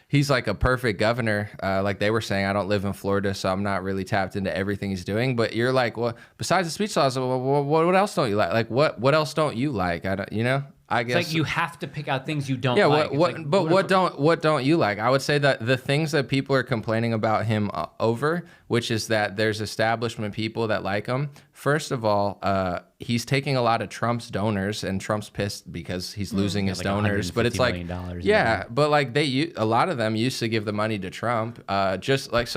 he's like a perfect governor, like they were saying. I don't live in Florida, so I'm not really tapped into everything he's doing. But you're like, well, besides the speech laws, what else don't you like? Like what else don't you like? I don't, I guess
it's like you have to pick out things you don't
like.
Yeah,
what don't you like? I would say that the things that people are complaining about him over, which is that there's establishment people that like him. First of all, he's taking a lot of Trump's donors, and Trump's pissed because he's losing his
like
donors. But it's like, but like a lot of them used to give the money to Trump. Just like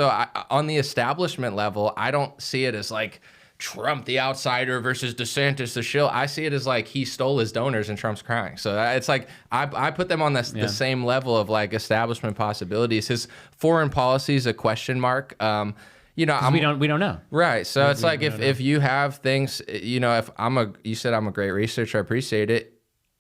on the establishment level, I don't see it as like Trump the outsider versus DeSantis the shill. I see it as like he stole his donors and Trump's crying. So it's like I put them on the same level of like establishment possibilities. His foreign policy is a question mark. We don't know. Right. So it's like if you have things, if you said I'm a great researcher, I appreciate it.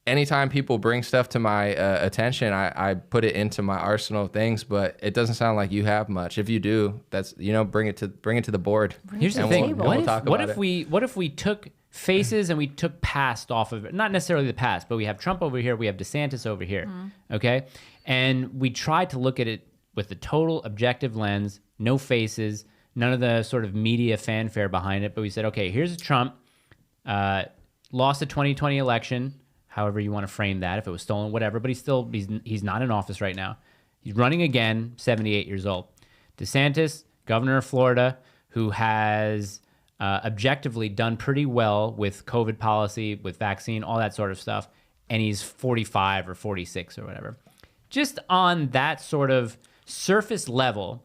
Anytime people bring stuff to my attention, I put it into my arsenal of things, but it doesn't sound like you have much. If you do, that's bring it to the board.
Here's the thing: what if we took faces and we took past off of it? Not necessarily the past, but we have Trump over here, we have DeSantis over here, okay? And we tried to look at it with the total objective lens, no faces, none of the sort of media fanfare behind it. But we said, okay, here's Trump, lost the 2020 election. However you want to frame that, if it was stolen, whatever. But he's not in office right now. He's running again, 78 years old. DeSantis, governor of Florida, who has objectively done pretty well with COVID policy, with vaccine, all that sort of stuff. And he's 45 or 46 or whatever. Just on that sort of surface level,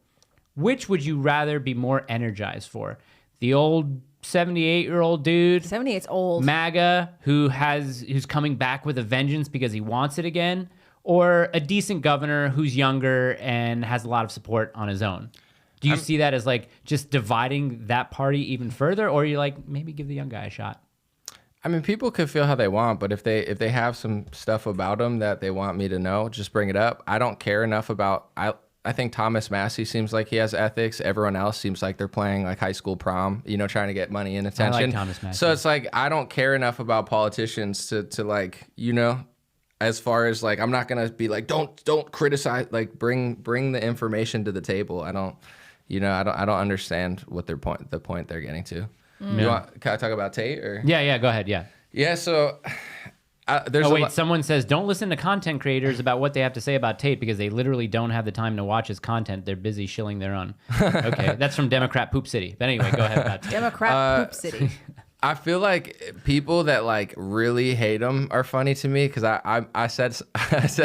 which would you rather be more energized for? The old 78-year-old dude,
78's old,
MAGA, who's coming back with a vengeance because he wants it again, or a decent governor who's younger and has a lot of support on his own? Do you see that as like just dividing that party even further, or you like maybe give the young guy a shot?
I mean, people could feel how they want, but if they have some stuff about them that they want me to know, just bring it up. I don't care enough about I think Thomas Massey seems like he has ethics. Everyone else seems like they're playing like high school prom, trying to get money and attention.
I like Thomas Massey.
So it's like I don't care enough about politicians to like, as far as like I'm not gonna be like don't criticize, like bring the information to the table. I don't understand what the point they're getting to. Can I talk about Tate or?
Yeah, go ahead. Yeah,
so
someone says don't listen to content creators about what they have to say about Tate because they literally don't have the time to watch his content. They're busy shilling their own. Okay, that's from Democrat Poop City. But anyway, go ahead about Tate.
Democrat Poop City.
I feel like people that like really hate him are funny to me because I said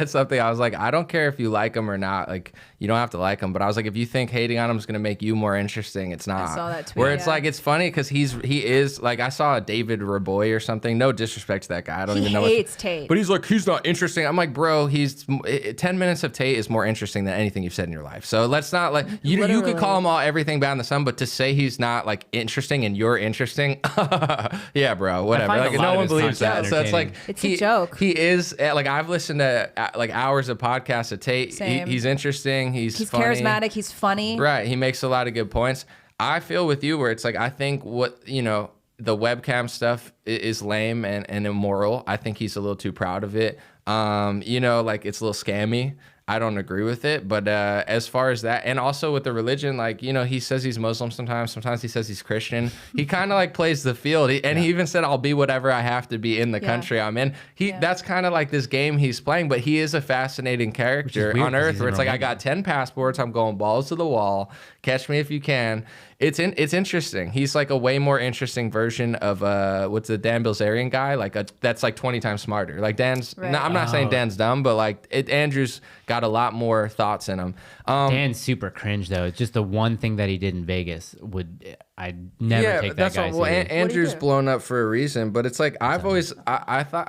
something. I was like, I don't care if you like him or not. Like you don't have to like him, but I was like, if you think hating on him is gonna make you more interesting, it's not.
I saw that tweet.
Where it's like it's funny because he is like I saw a David Raboy or something. No disrespect to that guy. I don't even know.
He hates Tate.
But he's like he's not interesting. I'm like, bro, 10 minutes of Tate is more interesting than anything you've said in your life. So let's not like you could call him all everything bad in the sun, but to say he's not like interesting and you're interesting. Yeah, bro, whatever. Like no one believes that. So it's like
it's a joke.
He is like I've listened to like hours of podcasts of Tate. He's interesting. He's funny.
Charismatic. He's funny.
Right. He makes a lot of good points. I feel with you where it's like I think what the webcam stuff is lame and immoral. I think he's a little too proud of it. Like it's a little scammy. I don't agree with it. But as far as that, and also with the religion, like, you know, he says he's Muslim sometimes he says he's Christian. He kind of like plays the field. He even said, I'll be whatever I have to be in the country I'm in. That's kind of like this game he's playing, but he is a fascinating character on earth where it's like, I got 10 passports. I'm going balls to the wall. Catch me if you can. It's interesting. He's like a way more interesting version of what's the Dan Bilzerian guy? Like that's like 20 times smarter. Like Dan's, no, I'm not saying Dan's dumb, but like Andrew's got a lot more thoughts in him.
Dan's super cringe though. It's just the one thing that he did in Vegas I'd never take that guy serious.
Andrew's blown up for a reason, but it's like I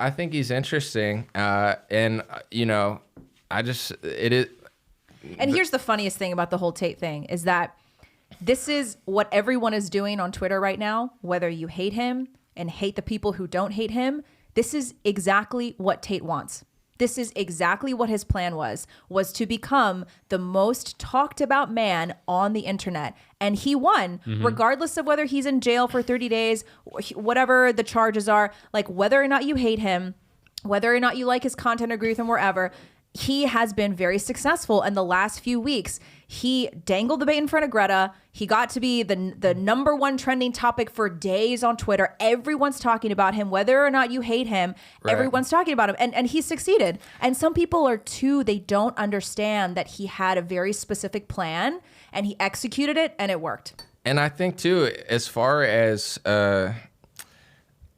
think he's interesting, and you know, it is.
And here's the funniest thing about the whole Tate thing is that this is what everyone is doing on Twitter right now, whether you hate him and hate the people who don't hate him. This is exactly what Tate wants. This is exactly what his plan was to become the most talked about man on the internet. And he won, regardless of whether he's in jail for 30 days, whatever the charges are, like whether or not you hate him, whether or not you like his content, agree with him, wherever. He has been very successful in the last few weeks. He dangled the bait in front of Greta. He got to be the #1 trending topic for days on Twitter. Everyone's talking about him, whether or not you hate him. Right. Everyone's talking about him, and he succeeded. And some people they don't understand that he had a very specific plan, and he executed it, and it worked.
And I think too, as far as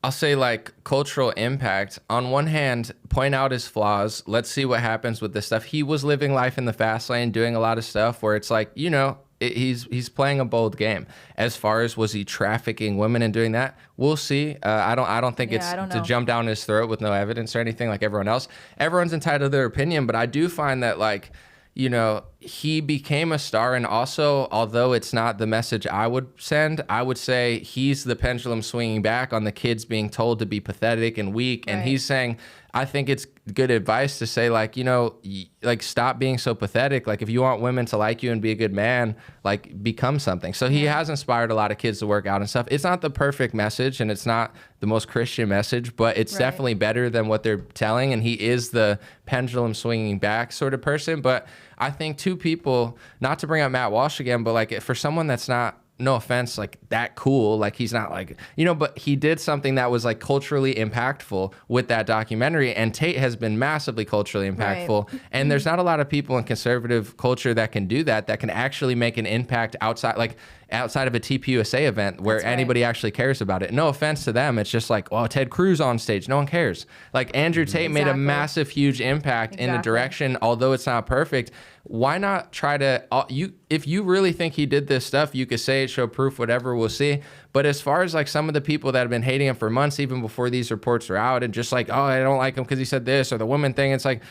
I'll say like cultural impact, on one hand, point out his flaws. Let's see what happens with this stuff. He was living life in the fast lane, doing a lot of stuff where it's like, you know, he's playing a bold game. As far as was he trafficking women and doing that, we'll see. I don't think it's to jump down his throat with no evidence or anything like everyone else. Everyone's entitled to their opinion, but I do find that like, you know, he became a star, and also, although it's not the message I would send, I would say he's the pendulum swinging back on the kids being told to be pathetic and weak. And he's saying, I think it's good advice to say, like, you know, like, stop being so pathetic. Like, if you want women to like you and be a good man, like, become something. So he has inspired a lot of kids to work out and stuff. It's not the perfect message, and it's not the most Christian message, but it's definitely better than what they're telling. And he is the pendulum swinging back sort of person. But I think two people, not to bring up Matt Walsh again, but like for someone that's not, no offense, like that cool, like he's not like, you know, but he did something that was like culturally impactful with that documentary, and Tate has been massively culturally impactful. And there's not a lot of people in conservative culture that can do that can actually make an impact outside of a TPUSA event where anybody actually cares about it. No offense to them. It's just like, oh, Ted Cruz on stage. No one cares. Like Andrew Tate made a massive, huge impact in the direction, although it's not perfect. Why not try to, if you really think he did this stuff, you could say it, show proof, whatever, we'll see. But as far as like some of the people that have been hating him for months, even before these reports are out, and just like, oh, I don't like him because he said this, or the woman thing, it's like,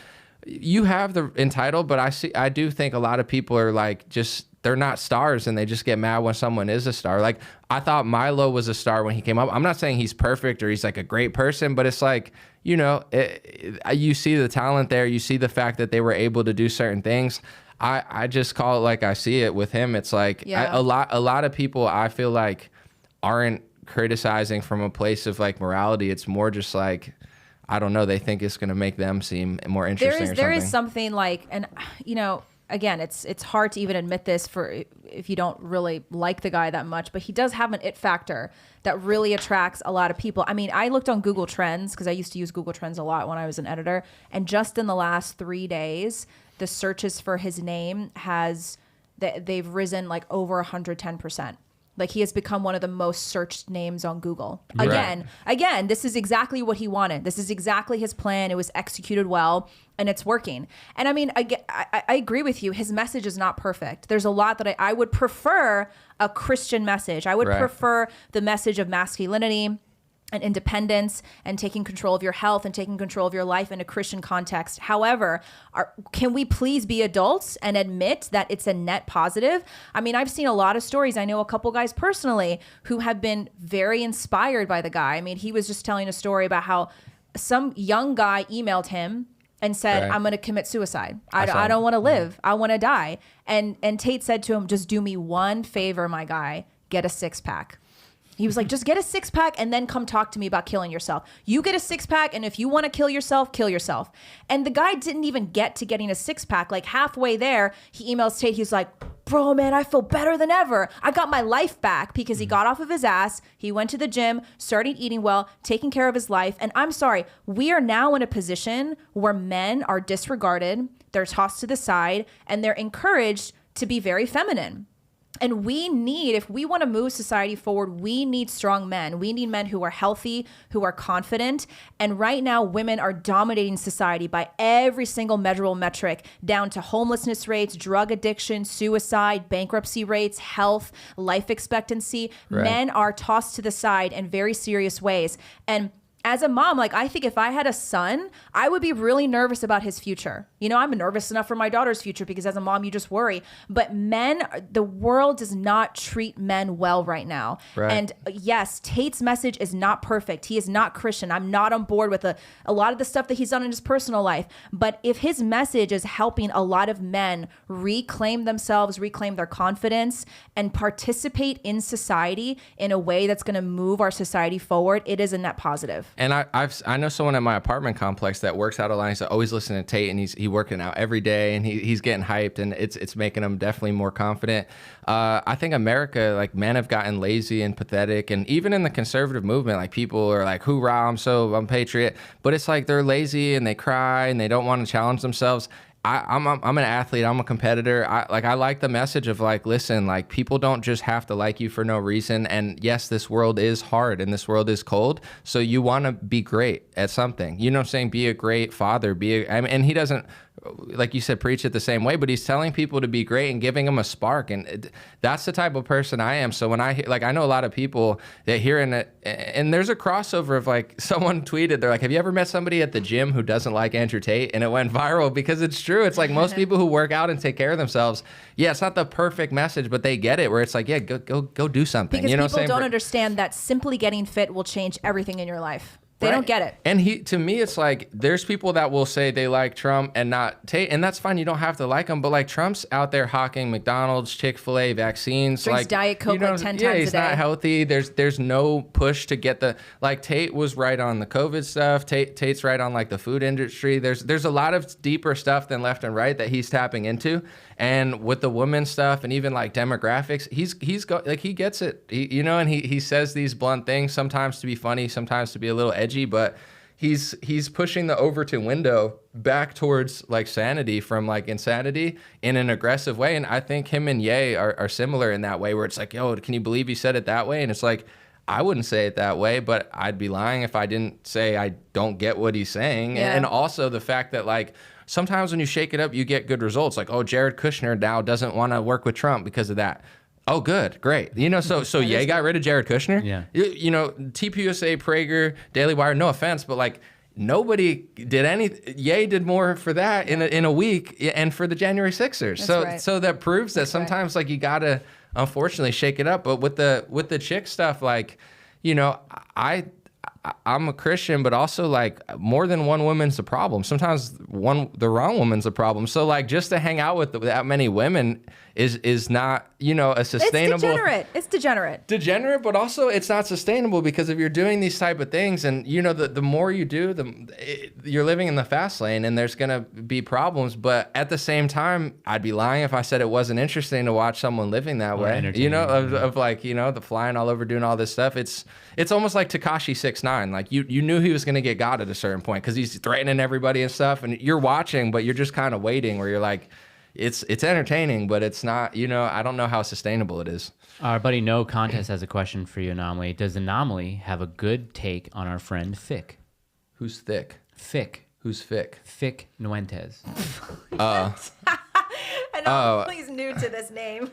you have the entitled, but I do think a lot of people are like, they're not stars, and they just get mad when someone is a star. Like, I thought Milo was a star when he came up. I'm not saying he's perfect or he's like a great person, but it's like, you know, you see the talent there. You see the fact that they were able to do certain things. I just call it like I see it with him. It's like a lot of people I feel like aren't criticizing from a place of like morality. It's more just like, I don't know, they think it's going to make them seem more interesting.
There is something like, and you know, again, it's hard to even admit this for if you don't really like the guy that much, but he does have an it factor that really attracts a lot of people. I mean, I looked on Google Trends because I used to use Google Trends a lot when I was an editor, and just in the last 3 days, the searches for his name they've risen like over 110%. Like, he has become one of the most searched names on Google. Again, this is exactly what he wanted. This is exactly his plan. It was executed well, and it's working. And I mean, I agree with you. His message is not perfect. There's a lot that I would prefer a Christian message. I would prefer the message of masculinity and independence and taking control of your health and taking control of your life in a Christian context. However, can we please be adults and admit that it's a net positive? I mean, I've seen a lot of stories. I know a couple guys personally who have been very inspired by the guy. I mean, he was just telling a story about how some young guy emailed him and said, I'm going to commit suicide. I don't want to live. I want to die. And Tate said to him, just do me one favor, my guy, get a 6-pack. He was like, just get a 6-pack and then come talk to me about killing yourself. You get a 6-pack, and if you want to kill yourself, kill yourself. And the guy didn't even get to getting a 6-pack. Like halfway there, he emails Tate. He's like, bro, man, I feel better than ever. I got my life back because he got off of his ass. He went to the gym, started eating well, taking care of his life. And I'm sorry, we are now in a position where men are disregarded, they're tossed to the side, and they're encouraged to be very feminine. And we need, if we want to move society forward, we need strong men. We need men who are healthy, who are confident. And right now, women are dominating society by every single measurable metric, down to homelessness rates, drug addiction, suicide, bankruptcy rates, health, life expectancy.
Right.
Men are tossed to the side in very serious ways. And as a mom, like, I think if I had a son, I would be really nervous about his future. You know, I'm nervous enough for my daughter's future because as a mom, you just worry. But men, the world does not treat men well right now.
Right.
And yes, Tate's message is not perfect. He is not Christian. I'm not on board with a lot of the stuff that he's done in his personal life. But if his message is helping a lot of men reclaim themselves, reclaim their confidence, and participate in society in a way that's going to move our society forward, it is a net positive.
And I know someone at my apartment complex that works out a lot. He's always listening to Tate, and he's working out every day, and he's getting hyped, and it's making him definitely more confident. I think America, like, men have gotten lazy and pathetic, and even in the conservative movement, like, people are like, hoorah, I'm patriot, but it's like they're lazy and they cry and they don't want to challenge themselves. I'm an athlete. I'm a competitor. I like the message of, like, listen, like, people don't just have to like you for no reason. And yes, this world is hard and this world is cold. So you want to be great at something. You know what I'm saying? Be a great father. And he doesn't, like you said, preach it the same way, but he's telling people to be great and giving them a spark. And that's the type of person I am. So when I know a lot of people that hear it, and there's a crossover of, like, someone tweeted, they're like, have you ever met somebody at the gym who doesn't like Andrew Tate? And it went viral because it's true. It's like most people who work out and take care of themselves. Yeah, it's not the perfect message, but they get it, where it's like, yeah, go do something.
Because
you know
people don't understand that simply getting fit will change everything in your life. They don't get it.
And to me, it's like, there's people that will say they like Trump and not Tate, and that's fine. You don't have to like him, but, like, Trump's out there hawking McDonald's, Chick-fil-A, vaccines.
Drinks
like
Diet Coke, like 10 times a day.
Yeah, he's not healthy. There's no push to get like, Tate was right on the COVID stuff. Tate's right on, like, the food industry. There's a lot of deeper stuff than left and right that he's tapping into. And with the women stuff and even, like, demographics, he gets it. And he says these blunt things, sometimes to be funny, sometimes to be a little edgy, but he's pushing the Overton window back towards, like, sanity from, like, insanity in an aggressive way. And I think him and Ye are similar in that way, where it's like, yo, can you believe he said it that way? And it's like, I wouldn't say it that way, but I'd be lying if I didn't say I don't get what he's saying.
Yeah.
And also the fact that, like, sometimes when you shake it up, you get good results. Like, oh, Jared Kushner now doesn't want to work with Trump because of that. Oh, good, great. So Ye got rid of Jared Kushner.
Yeah.
TPUSA, Prager, Daily Wire. No offense, but, like, nobody did anything. Ye did more for that in a week, and for the January Sixers. So that proves that sometimes, like, you gotta, unfortunately, shake it up. But with the chick stuff, like, I'm a Christian, but also, like, more than one woman's a problem. Sometimes the wrong woman's a problem. So, like, just to hang out with that many women is not, a sustainable.
It's degenerate.
But also it's not sustainable, because if you're doing these type of things, and the more you do, you're living in the fast lane, and there's gonna be problems. But at the same time, I'd be lying if I said it wasn't interesting to watch someone living that way. Of like, the flying all over, doing all this stuff. It's almost like Tekashi 6ix9ine. Like, you knew he was gonna get got at a certain point, because he's threatening everybody and stuff, and you're watching, but you're just kind of waiting, where you're like, it's entertaining, but it's not, I don't know how sustainable it is.
Our buddy No Contest has a question for you, Anomaly. Does Anomaly have a good take on our friend Fick?
Who's thick?
Fick.
Who's Fick?
Fick Nuentes.
Anomaly's new to this name.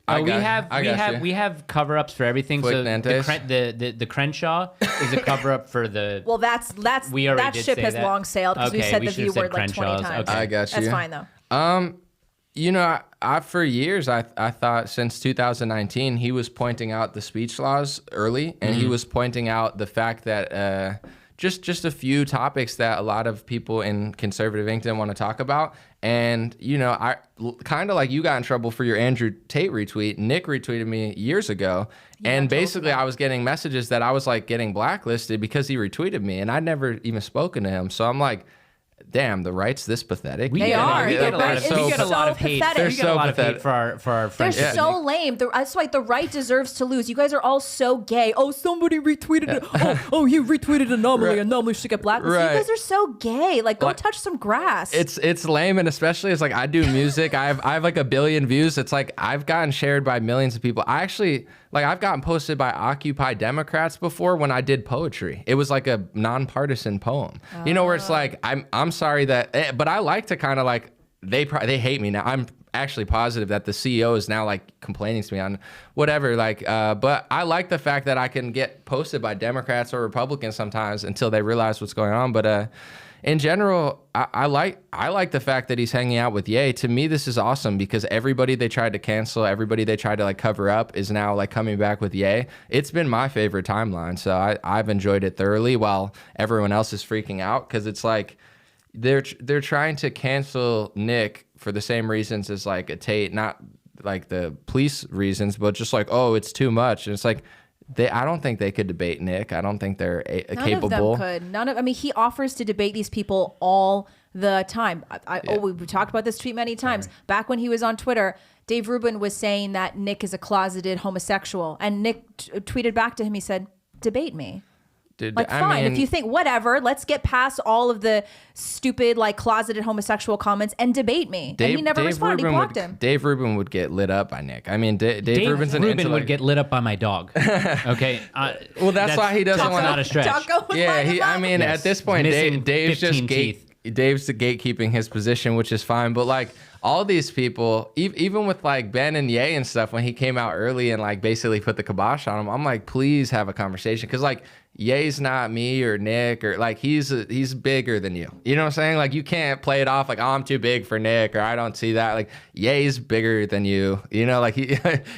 We have cover-ups for everything. So the Crenshaw is a cover-up for the.
Well, that ship has long sailed, because we said the V word like 20 times.
Okay. I got you.
That's fine though.
I for years I thought, since 2019, he was pointing out the speech laws early, and he was pointing out the fact that just a few topics that a lot of people in conservative ink didn't want to talk about. And, you know, I kind of like you got in trouble for your Andrew Tate retweet. Nick retweeted me years ago. And basically I was getting messages that I was like getting blacklisted because he retweeted me, and I'd never even spoken to him. So I'm like, damn, the right's this pathetic.
We get a lot of hate.
Pathetic.
We get a lot of hate for our friends.
They're so lame. That's why the right deserves to lose. You guys are all so gay. Oh, somebody retweeted it. Oh, he retweeted Anomaly. Anomaly should get blacklisted. You guys are so gay. Like, go touch some grass.
It's lame, and especially it's like I do music. I have like 1 billion views. It's like I've gotten shared by millions of people. I actually I've gotten posted by Occupy Democrats before when I did poetry. It was like a nonpartisan poem. You know, where it's like I'm sorry that, but I like to kind of like they hate me now. I'm actually positive that the CEO is now like complaining to me on whatever, but I like the fact that I can get posted by Democrats or Republicans sometimes until they realize what's going on. But in general, I like the fact that he's hanging out with Ye. To me, this is awesome because everybody they tried to cancel, everybody they tried to like cover up is now like coming back with Ye. It's been my favorite timeline, so I've enjoyed it thoroughly while everyone else is freaking out, because it's like they're trying to cancel Nick for the same reasons as like a Tate, not like the police reasons, but just like, oh, it's too much. And it's like, I don't think they could debate Nick. I don't think they're capable.
None of them could. He offers to debate these people all the time. We've talked about this tweet many times. Right. Back when he was on Twitter, Dave Rubin was saying that Nick is a closeted homosexual. And Nick tweeted back to him, he said, debate me.
Dude,
like, fine, if you think, whatever, let's get past all of the stupid, like, closeted homosexual comments and debate me. And he never responded. He blocked him.
Dave Rubin would get lit up by Nick. I mean, Dave Rubin's an
Rubin would get lit up by my dog. Okay.
Well, that's why he doesn't want
to. Not a stretch.
At this point, Dave's just Dave's gatekeeping his position, which is fine. But like all these people, even with like Ben and Ye and stuff, when he came out early and like basically put the kibosh on him, I'm like, please have a conversation, because like Ye's not me or Nick, or like he's bigger than you. You know what I'm saying? Like you can't play it off like, oh, I'm too big for Nick, or I don't see that. Like Ye's bigger than you. You know, like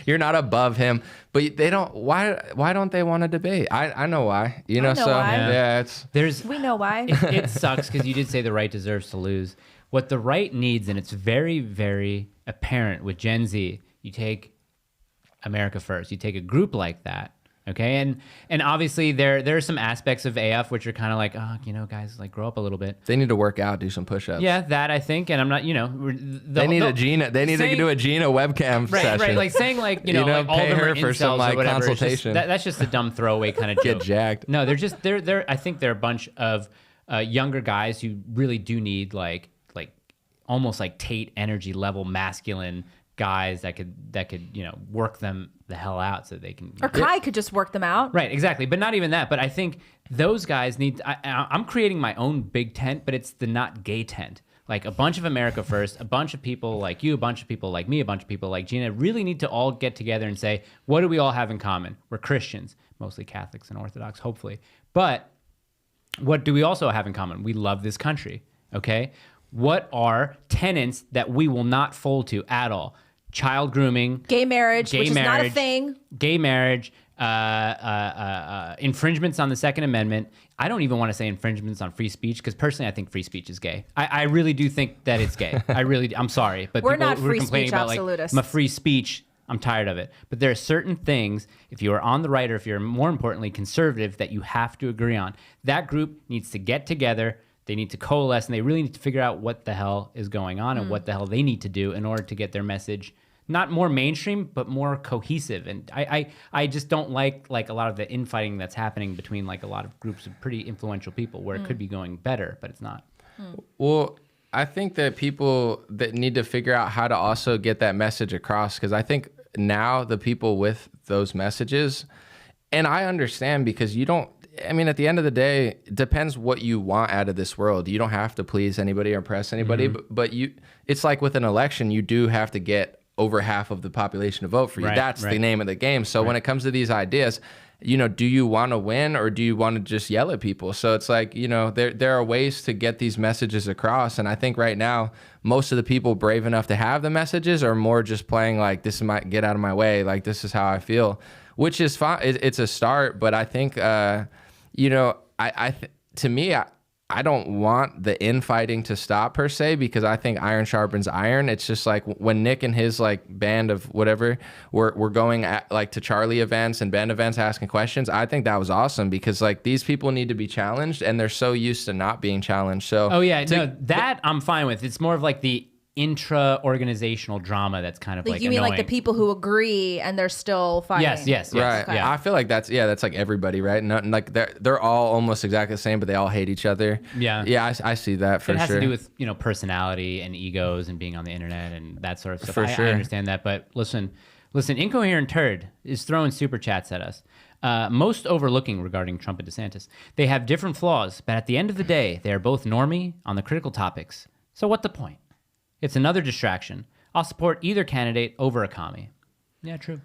you're not above him. But they don't. Why don't they want to debate? I know why. You know, so
why.
Yeah,
we know why.
It sucks because you did say the right deserves to lose. What the right needs, and it's very, very apparent with Gen Z, you take America First. You take a group like that, okay? And obviously there are some aspects of AF which are kind of like, oh, you know, guys, like grow up a little bit.
They need to work out, do some push-ups.
Yeah, that I think, and I'm not, you know,
they need a Gina. They need to do a Gina webcam session.
Right, like saying like, you know, like all
pay
of them
her
are
for some like consultation.
That's just a dumb throwaway kind of
Get jacked.
No, they're I think they're a bunch of younger guys who really do need like almost like Tate energy level masculine guys that could you know work them the hell out so they can.
Or Kai could just work them out.
Right, exactly. But not even that. But I think those guys need. I'm creating my own big tent, but it's the not gay tent. Like a bunch of America First, a bunch of people like you, a bunch of people like me, a bunch of people like Gina really need to all get together and say, what do we all have in common? We're Christians, mostly Catholics and Orthodox, hopefully. But what do we also have in common? We love this country, okay? What are tenets that we will not fold to at all? Child grooming,
gay marriage, which is not a thing.
Gay marriage, infringements on the Second Amendment. I don't even want to say infringements on free speech, because personally I think free speech is gay. I really do think that it's gay. I'm sorry, but
we're
people
not
who are
free
complaining
speech
about
absolutists.
like my free speech, I'm tired of it. But there are certain things, if you are on the right or if you're more importantly conservative, that you have to agree on. That group needs to get together. They need to coalesce, and they really need to figure out what the hell is going on and what the hell they need to do in order to get their message not more mainstream, but more cohesive. And I just don't like a lot of the infighting that's happening between like a lot of groups of pretty influential people where it could be going better, but it's not.
Well, I think that people that need to figure out how to also get that message across, because I think now the people with those messages, and I understand, because you don't, I mean, at the end of the day, it depends what you want out of this world. You don't have to please anybody or impress anybody, but it's like with an election, you do have to get over half of the population to vote for you. That's the name of the game. So when it comes to these ideas, you know, do you want to win, or do you want to just yell at people? So it's like, you know, there are ways to get these messages across. And I think right now, most of the people brave enough to have the messages are more just playing like, this is my, get out of my way. Like, this is how I feel, which is fine. It's a start. But I think, you know, to me, I don't want the infighting to stop per se, because I think iron sharpens iron. It's just like when Nick and his like band of whatever were going at, like to Charlie events and Ben events asking questions. I think that was awesome, because like these people need to be challenged and they're so used to not being challenged. So
that I'm fine with. It's more of like the intra-organizational drama that's kind of like
you
annoying.
mean like the people who agree and they're still fighting?
Yes.
Right.
Okay.
Yeah. I feel like that's like everybody, right? Not like they're all almost exactly the same, but they all hate each other.
Yeah.
Yeah. I see that for sure.
It has to do with, personality and egos and being on the internet and that sort of stuff.
For sure.
I understand that. But listen, Incoherent Turd is throwing super chats at us. Most overlooking regarding Trump and DeSantis. They have different flaws, but at the end of the day, they are both normie on the critical topics. So what the point? It's another distraction. I'll support either candidate over a commie. Yeah, true.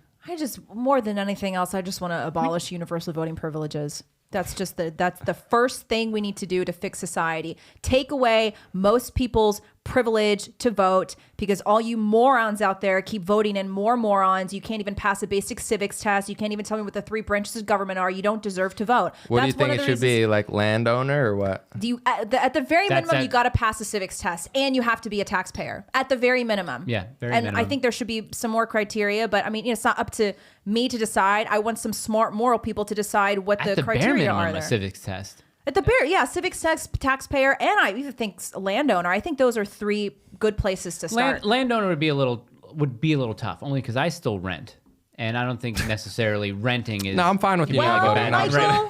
More than anything else, I just want to abolish universal voting privileges. That's the first thing we need to do to fix society. Take away most people's privilege to vote, because all you morons out there keep voting in more morons. You can't even pass a basic civics test. You can't even tell me what the 3 branches of government are. You don't deserve to vote.
What do you think it should be, like landowner or what?
Do you at the very minimum you got to pass a civics test and you have to be a taxpayer at the very minimum.
Yeah, very
and
minimum.
I think there should be some more criteria, but I mean, it's not up to me to decide. I want some smart moral people to decide what the criteria
bare minimum,
are there.
A civics test.
At the bare, yeah, civics test, taxpayer, and I even think landowner. I think those are 3 good places to start.
Landowner would be a little tough, only because I still rent, and I don't think necessarily renting is.
No, I'm fine with you
well,
voting.
Michael,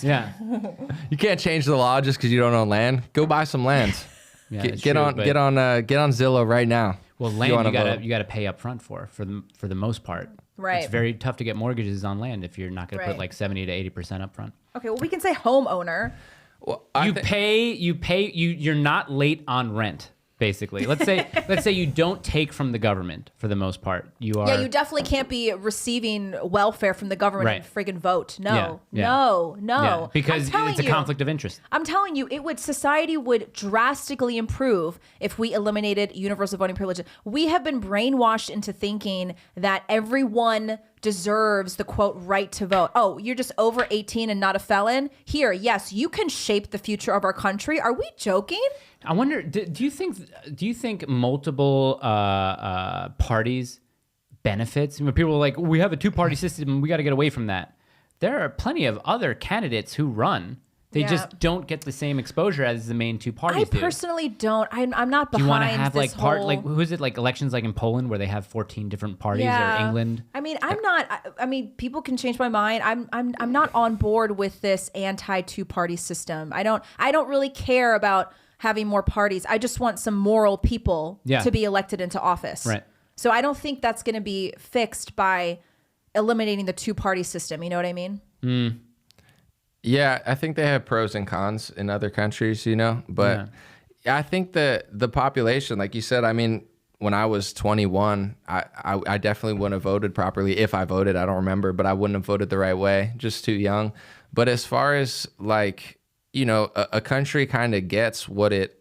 Yeah,
You can't change the law just because you don't own land. Go buy some land.
yeah
Get on Zillow right now.
Well, land you gotta pay up front for the most part.
Right.
It's very tough to get mortgages on land if you're not gonna put
Right.
like 70 to 80% up front.
okay, well, we can say homeowner.
Well,
You're not late on rent, basically. Let's say you don't take from the government for the most part. You are.
Yeah, you definitely can't be receiving welfare from the government
Right.
and friggin' vote. No,
Yeah.
no.
Yeah, because it's a conflict of interest.
I'm telling you, society would drastically improve if we eliminated universal voting privilege. We have been brainwashed into thinking that everyone deserves the quote right to vote. Oh, you're just over 18 and not a felon? Here, yes, you can shape the future of our country. Are we joking?
I wonder, do you think multiple parties benefits? When people are like, we have a 2-party system, we got to get away from that. There are plenty of other candidates who run. They just don't get the same exposure as the main 2 parties
I personally don't. I'm not behind
do you want to have
this whole...
who is it, like elections like in Poland where they have 14 different parties, or England?
I mean, I'm not. I mean, people can change my mind. I'm not on board with this anti-2-party system. I don't really care about having more parties. I just want some moral people to be elected into office.
Right.
So I don't think that's going to be fixed by eliminating the 2-party system. You know what I mean?
Yeah, I think they have pros and cons in other countries, but I think the population, like you said, I mean, when I was 21, I definitely wouldn't have voted properly. If I voted, I don't remember, but I wouldn't have voted the right way, just too young. But as far as like, a country kind of gets what it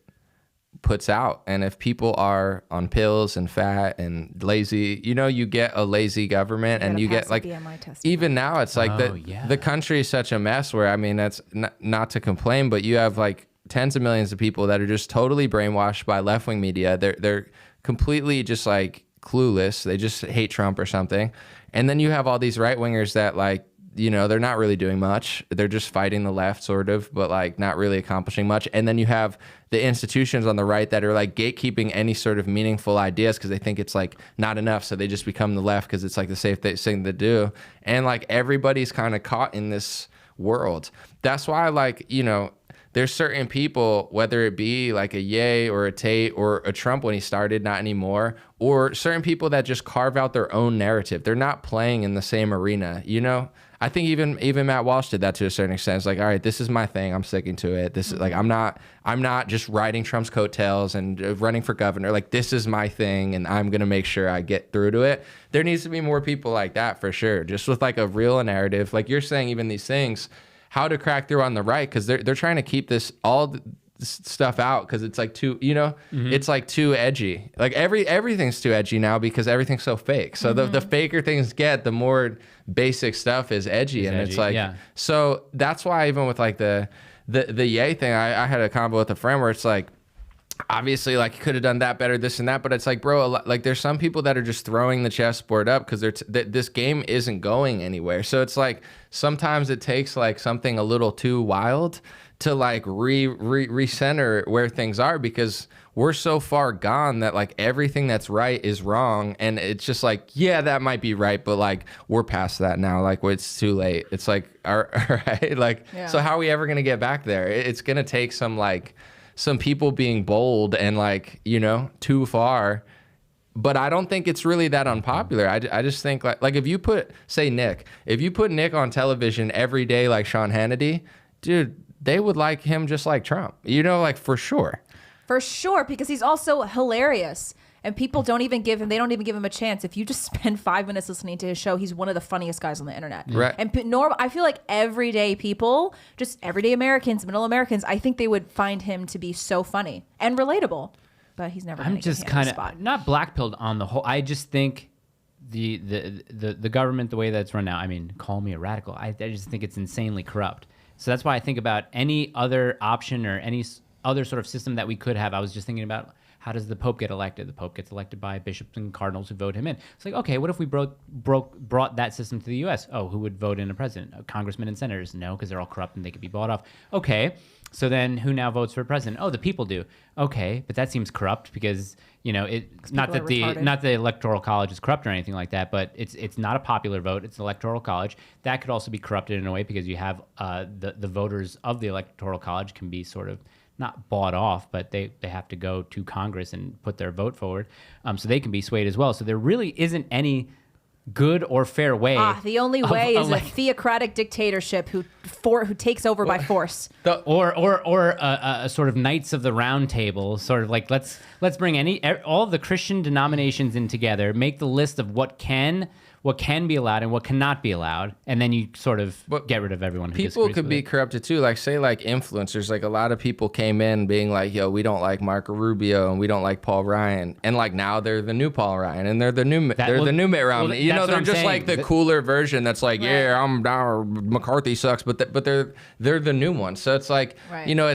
puts out. And if people are on pills and fat and lazy, you get a lazy government, and you get like,
BMI test.
even now it's like the country is such a mess where, I mean, that's not to complain, but you have like tens of millions of people that are just totally brainwashed by left-wing media. They're completely just like clueless. They just hate Trump or something. And then you have all these right-wingers that like, they're not really doing much. They're just fighting the left sort of, but like not really accomplishing much. And then you have the institutions on the right that are like gatekeeping any sort of meaningful ideas because they think it's like not enough. So they just become the left because it's like the safe thing to do. And like everybody's kind of caught in this world. That's why like, there's certain people, whether it be like a Ye or a Tate or a Trump when he started, not anymore, or certain people that just carve out their own narrative. They're not playing in the same arena, I think even Matt Walsh did that to a certain extent. It's like, all right, this is my thing. I'm sticking to it. This is like, I'm not just riding Trump's coattails and running for governor. Like, this is my thing, and I'm going to make sure I get through to it. There needs to be more people like that for sure. Just with like a real narrative. Like you're saying, even these things, how to crack through on the right, because they're trying to keep this stuff out because it's like too, it's like too edgy. Like everything's too edgy now because everything's so fake. So the faker things get, the more basic stuff is edgy. It's like, so that's why even with like the the Ye thing, I had a convo with a friend where it's like, obviously, like, you could have done that better, this and that, but it's like, bro, like, there's some people that are just throwing the chessboard up because this game isn't going anywhere. So it's like, sometimes it takes like something a little too wild to like recenter where things are, because we're so far gone that like everything that's right is wrong. And it's just like, yeah, that might be right, but like, we're past that now. Like, it's too late. It's like, all right, like, so how are we ever going to get back there? It's going to take some people being bold and like, you know, too far. But I don't think it's really that unpopular. I just think like if you put, say, if you put Nick on television every day like Sean Hannity, dude, they would like him just like Trump, you know, like for sure.
For sure, because he's also hilarious. And people don't even give him a chance. If you just spend 5 minutes listening to his show, he's one of the funniest guys on the internet.
Right.
And I feel like everyday people, just everyday Americans, middle Americans, I think they would find him to be so funny and relatable. But he's never.
I'm just kind of not blackpilled on the whole. I just think the government, the way that's run now. I mean, call me a radical. I just think it's insanely corrupt. So that's why I think about any other option or any other sort of system that we could have. I was just thinking about, how does the Pope get elected? The Pope gets elected by bishops and cardinals who vote him in. It's like, okay, what if we brought that system to the U.S.? Oh, who would vote in a president? Congressmen and senators? No, because they're all corrupt and they could be bought off. Okay, so then who now votes for president? Oh, the people do. Okay, but that seems corrupt because, you know, it's not that the Electoral College is corrupt or anything like that, but it's not a popular vote. It's an Electoral College. That could also be corrupted in a way because you have the voters of the Electoral College can be sort of not bought off, but they have to go to Congress and put their vote forward, so they can be swayed as well. So there really isn't any good or fair way.
The only way is a theocratic dictatorship who takes over by force.
Or a sort of Knights of the Round Table, sort of like let's bring all of the Christian denominations in together, make the list of what can be allowed and what cannot be allowed, and then you sort of get rid of everyone who
people could be corrupted too. Like, say, like influencers, like a lot of people came in being like, yo, we don't like Marco Rubio and we don't like Paul Ryan, and like now they're the new Paul Ryan and they're the new Mitt Romney. You know, they're just like the cooler version that's like, yeah, I'm down, McCarthy sucks, but they're the new one. So it's like, you know,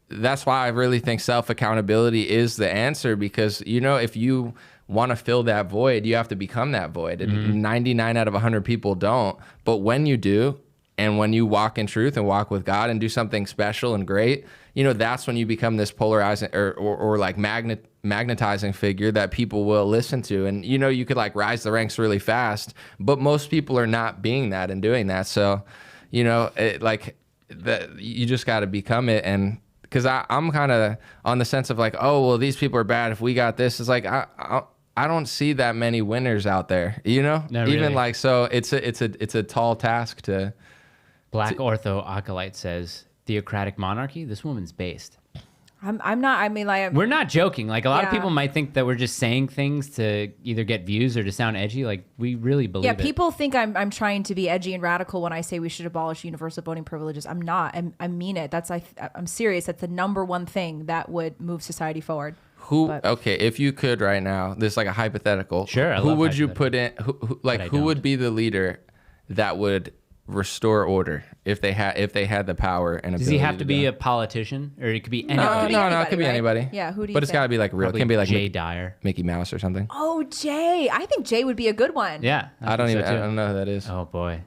that's why I really think self-accountability is the answer, because, you know, if you want to fill that void, you have to become that void. And 99 out of 100 people don't. But when you do, and when you walk in truth and walk with God and do something special and great, you know, that's when you become this polarizing or like magnetizing figure that people will listen to. And, you know, you could like rise the ranks really fast, but most people are not being that and doing that. So, you know, you just got to become it. And because I'm kind of on the sense of like, oh, well, these people are bad. If we got this, it's like, I don't see that many winners out there, you know?
No,
even
really.
like, so it's a tall task to.
Black Ortho Acolyte says, theocratic monarchy, this woman's based.
I'm not, I mean, like,
we're not joking. Like, a lot of people might think that we're just saying things to either get views or to sound edgy. Like, we really believe it.
Yeah, people think I'm trying to be edgy and radical when I say we should abolish universal voting privileges. I'm not. I mean it. I'm serious. That's the number one thing that would move society forward.
Okay, if you could right now, this is like a hypothetical.
Sure.
Who would you put in? Who would be the leader that would restore order if they had the power and ability?
Does he have to be a politician, or it could be anybody?
No, it could be anybody.
Yeah, who do you?
But it's got to be like real. It can be like
Jay Dyer,
Mickey Mouse, or something.
Oh, Jay! I think Jay would be a good one.
Yeah,
I don't know who that is.
Oh boy.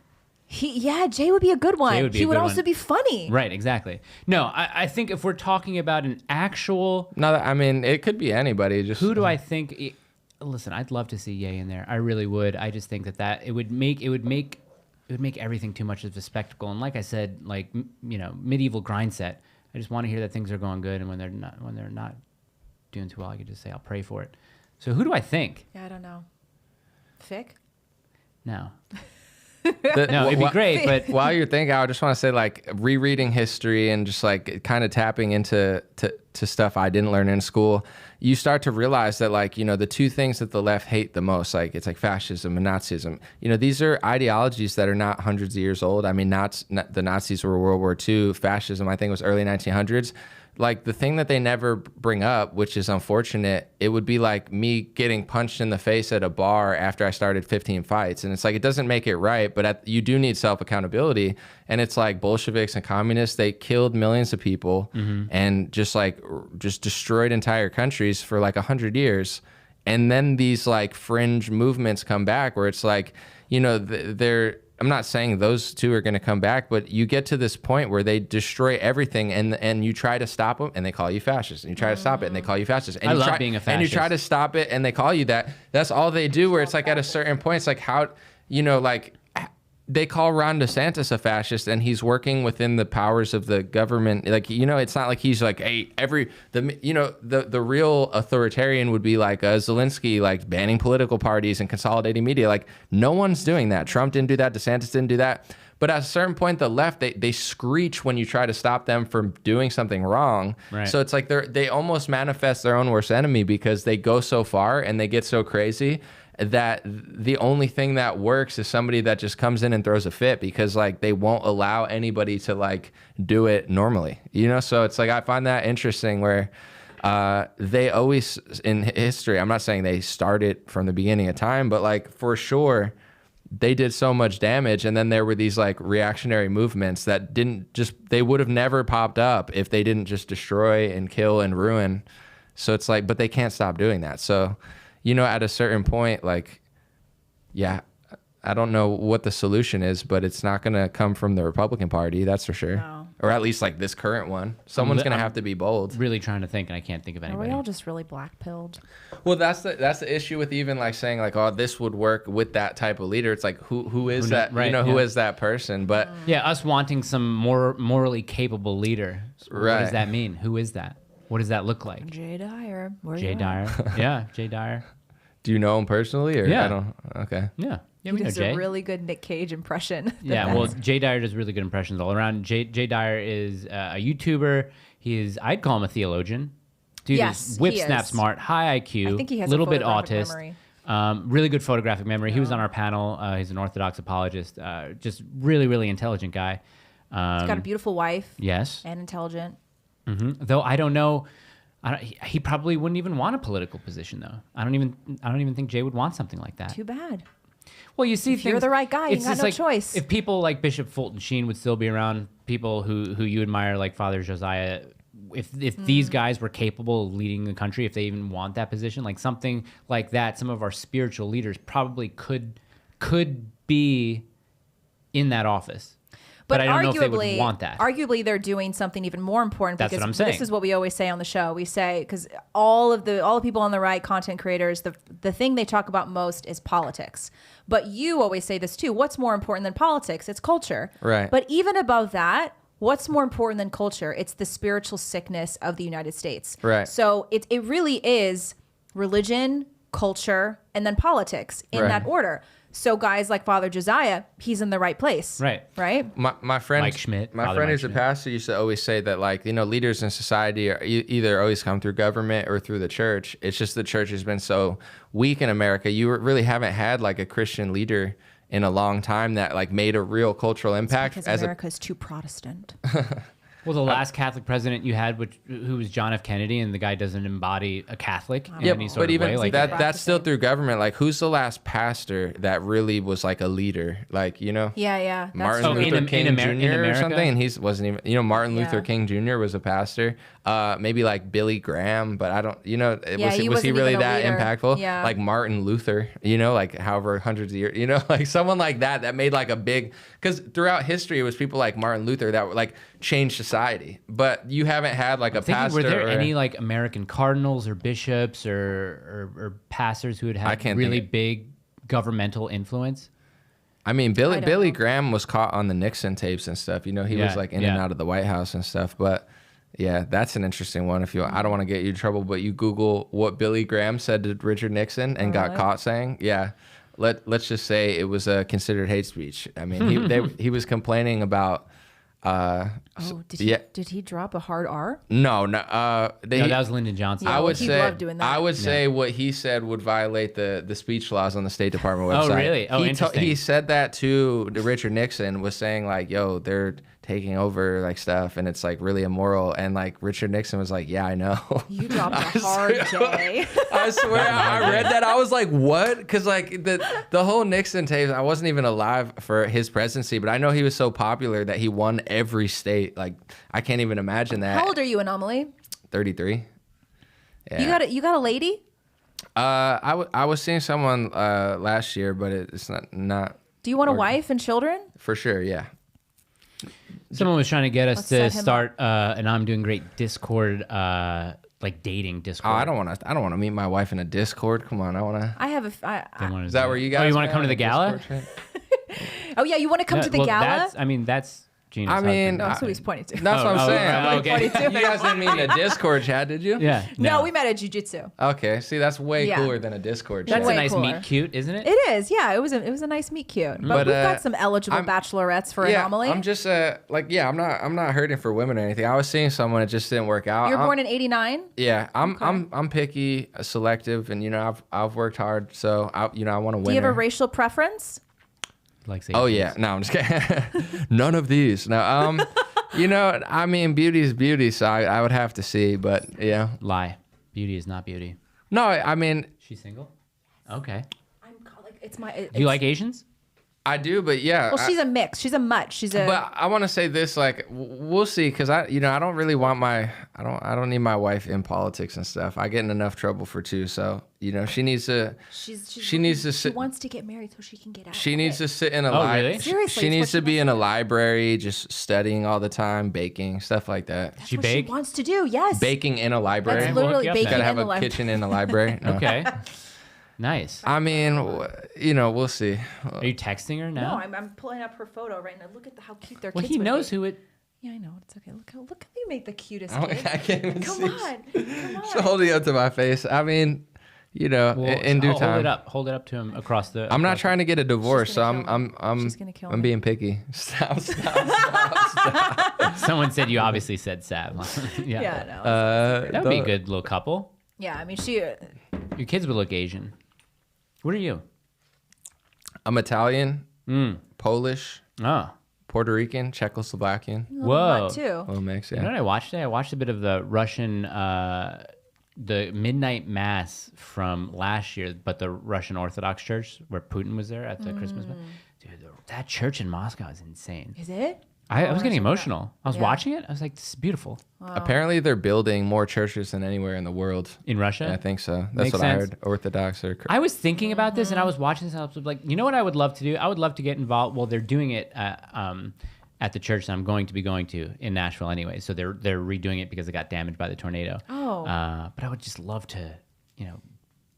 Jay would be a good one. He would also be funny.
Right, exactly. No, I think if we're talking about an actual...
No, I mean, it could be anybody. Just
who do I think... Listen, I'd love to see Ye in there. I really would. I just think that it would make everything too much of a spectacle. And like I said, like, you know, medieval grind set. I just want to hear that things are going good, and when they're not doing too well, I could just say I'll pray for it. So who do I think?
Yeah, I don't know. Fick?
No. No, it'd be great, but
while you're thinking, I just want to say, like, rereading history and just like kind of tapping into to stuff I didn't learn in school, you start to realize that, like, you know, the two things that the left hate the most, like, it's like fascism and Nazism. You know, these are ideologies that are not hundreds of years old. I mean, the Nazis were World War II. Fascism, I think, was early 1900s. Like, the thing that they never bring up, which is unfortunate, it would be like me getting punched in the face at a bar after I started 15 fights. And it's like, it doesn't make it right, but you do need self-accountability. And it's like Bolsheviks and communists, they killed millions of people and just destroyed entire countries for like 100 years. And then these like fringe movements come back where it's like, you know, I'm not saying those two are going to come back, but you get to this point where they destroy everything, and you try to stop them, and they call you fascist. And you try to stop it, and they call you fascist. And
I love being a fascist.
And you try to stop it, and they call you that. That's all they do. Where it's like at a certain point, it's like how, you know, like they call Ron DeSantis a fascist, and he's working within the powers of the government. Like, you know, it's not like he's like, hey, the real authoritarian would be like Zelensky, like banning political parties and consolidating media. Like, no one's doing that. Trump didn't do that. DeSantis didn't do that. But at a certain point, the left, they screech when you try to stop them from doing something wrong.
Right.
So it's like they almost manifest their own worst enemy because they go so far and they get so crazy that the only thing that works is somebody that just comes in and throws a fit, because like they won't allow anybody to like do it normally, you know? So it's like, I find that interesting where they always in history, I'm not saying they started from the beginning of time, but like for sure they did so much damage. And then there were these like reactionary movements that they would have never popped up if they didn't just destroy and kill and ruin. So it's like, but they can't stop doing that. So, you know, at a certain point, like, yeah, I don't know what the solution is, but it's not going to come from the Republican Party, that's for sure.
No.
Or at least like this current one. Someone's going to have to be bold.
Really trying to think, and I can't think of
Are
anybody.
we all just really black-pilled?
Well, that's the issue with even like saying like, oh, this would work with that type of leader. It's like, who is that?
Right,
you know, who is that person? But
Yeah, us wanting some more morally capable leader. What
Right.
does that mean? Who is that? What does that look like?
Jay Dyer. Where
Jay
you at?
Dyer. Yeah, Jay Dyer.
do you know him personally, or
Yeah.
I don't? Okay.
Yeah. Yeah,
He
we know
does
Jay.
a really good Nick Cage impression.
Yeah, well, Jay Dyer does really good impressions all around. Jay Dyer is a YouTuber. I'd call him a theologian. Dude
Yes,
is whip
he
snap
is.
smart, high IQ,
I think he has
a little
a
bit
photographic
autist.
memory.
Really good photographic memory. He was on our panel. He's an Orthodox apologist. Just really, really intelligent guy.
He's got a beautiful wife
Yes.
and intelligent.
Though I don't know. He probably wouldn't even want a political position, though. I don't even think Jay would want something like that.
Too bad.
Well, you see,
If you're the right guy, you
it's
got
just
no
like,
choice.
If people like Bishop Fulton Sheen would still be around, people who you admire like Father Josiah, if these guys were capable of leading the country, if they even want that position, like something like that, some of our spiritual leaders probably could be in that office. But I don't know if they would want that.
Arguably, they're doing something even more important.
That's
because
what I'm saying.
This is what we always say on the show. We say, because all the people on the right, content creators, the thing they talk about most is politics. But you always say this too. What's more important than politics? It's culture.
Right.
But even above that, what's more important than culture? It's the spiritual sickness of the United States.
Right.
So it really is religion, culture, and then politics in
Right.
that order. So guys like Father Josiah, he's in the right place.
Right.
Right?
My friend
Mike Schmidt,
my
Father
friend
Mike
who's a
Schmidt.
pastor used to always say that, like, you know, leaders in society are either always come through government or through the church. It's just the church has been so weak in America. You really haven't had like a Christian leader in a long time that like made a real cultural impact.
Because America is too Protestant.
Well, the last Catholic president you had, who was John F. Kennedy, and the guy doesn't embody a Catholic in any sort
but
of
even
way. Like,
that's still through government. Like, who's the last pastor that really was like a leader? Like, you know,
Yeah. That's
Martin
true.
Luther
in
King
in
Jr. or
America?
something, and he wasn't even. You know, Martin Luther
Yeah.
King Jr. was a pastor. Maybe like Billy Graham, but I don't. You know,
Yeah,
was
he
he
wasn't
really
even a
that
leader.
impactful?
Yeah.
Like Martin Luther. You know, like however hundreds of years. You know, like someone like that made like a big. Because throughout history, it was people like Martin Luther that were like changed society. But you haven't had like a pastor.
were there
or
any like American cardinals or bishops or pastors who had
I
had
can't
really
think
big governmental influence?
I mean,
I
Billy
don't know.
Graham was caught on the Nixon tapes and stuff. You know, he was
Yeah,
like in
yeah.
and out of the White House and stuff. But yeah, that's an interesting one. If you, I don't want to get you in trouble, but you Google what Billy Graham said to Richard Nixon and got
really?
caught saying, yeah. Let's just say it was a considered hate speech. I mean, he was complaining about
Did he drop a hard R?
No.
No, that was Lyndon Johnson.
Yeah,
I would
he
say
loved doing that.
I would say what he said would violate the speech laws on the State Department website.
Oh, really? Oh, interesting.
He said that to Richard Nixon, was saying like, "Yo, they're taking over like stuff, and it's like really immoral." And like Richard Nixon was like, "Yeah, I know."
You dropped a hard J.
I swear, I read that. I was like, "What?" Because like the whole Nixon tapes, I wasn't even alive for his presidency, but I know he was so popular that he won every state. Like, I can't even imagine that.
How old are you, Anomaly?
33. Yeah.
You got a lady?
I was seeing someone last year, but it's not
Do you want a wife and children?
for sure. Yeah.
Someone was trying to get us
Let's
to
set him
start an I'm Doing Great Discord, like dating
Oh,
Discord.
I don't want to meet my wife in a Discord. Come on, I want to.
I have
Is that where you guys?
Oh, you want to
met
come to
on
the
a
gala?
Discord chat?
Oh yeah, you want to come to the
well,
gala?
That's Gina's
I mean,
husband.
No, that's what he's pointing to.
That's what I'm saying.
right, okay.
You guys didn't mean a Discord chat, did you?
Yeah.
No, we met at jiu-jitsu.
Okay. See, that's way
Yeah.
cooler than a Discord
That's
chat.
a
way
nice
cooler.
meet cute, isn't it?
It is, yeah. It was a nice meet cute. But
But,
we've got some eligible
I'm-
bachelorettes for
Yeah,
Anomaly.
I'm just I'm not hurting for women or anything. I was seeing someone, it just didn't work out.
You're born in '89.
Yeah, I'm picky, selective, and I've worked hard, so I want to win.
Do you have a racial preference?
Like
Oh yeah, no, I'm just kidding. None of these. No, I mean, beauty is beauty, so I would have to see, but yeah.
Lie. Beauty is not beauty.
No, I mean,
She's single? Okay.
It's my.
Do you like Asians?
I do, but yeah.
Well, she's a mix. She's a mutt. She's a.
But I want to say this, like, we'll see, because I don't really want I don't need my wife in politics and stuff. I get in enough trouble for two, so she needs to. She needs to sit.
She wants to get married so she can get out.
She needs to sit in a
Oh,
library.
really?
Seriously,
She
it's
needs
what
to be in a library, just studying all the time, baking, stuff like that.
That's
She
what
bake?
she wants to do. Yes.
Baking in a library.
That's
We'll hook
literally
you up
baking
then.
Gotta
in
have
the
a
library.
kitchen in a library. No.
Okay. Nice.
I mean, we'll see.
Are you texting her now?
No, I'm pulling up her photo right now. Look at how cute their
well,
kids
he
would
knows
be.
who it.
Yeah, I know. It's okay. Look how you make the cutest
I
kid.
can't even
Come
see.
on. Come
It's
on.
holding up to my face. I mean,
Well,
in due time.
Hold it up. Hold it up to him across the.
I'm not trying to get a divorce, so
gonna
I'm
kill
I'm
She's gonna kill
I'm
me.
being picky. Stop.
Someone said you obviously said Sav. yeah.
Yeah, no.
That would be a good little couple.
Yeah, I mean, she.
Your kids would look Asian. What are you?
I'm Italian,
Mm.
Polish,
Oh.
Puerto Rican, Czechoslovakian.
Whoa.
Too.
Little mix,
You know
yeah.
what I watched today? I watched a bit of the Russian, the midnight mass from last year, but the Russian Orthodox Church where Putin was there at the Christmas. Dude, that church in Moscow is insane.
Is it?
I was getting
check it out.
emotional. I was
Yeah.
watching it. I was like, this is beautiful.
Apparently, they're building more churches than anywhere in the world.
In Russia?
I think so. That's
Makes
what
sense.
I heard. Orthodox or
I was thinking about this and
Mm-hmm.
I was watching this and I was like, you know what I would love to do? I would love to get involved. Well, they're doing it at the church that I'm going to be going to in Nashville anyway. So they're redoing it because it got damaged by the tornado.
Oh.
But I would just love to,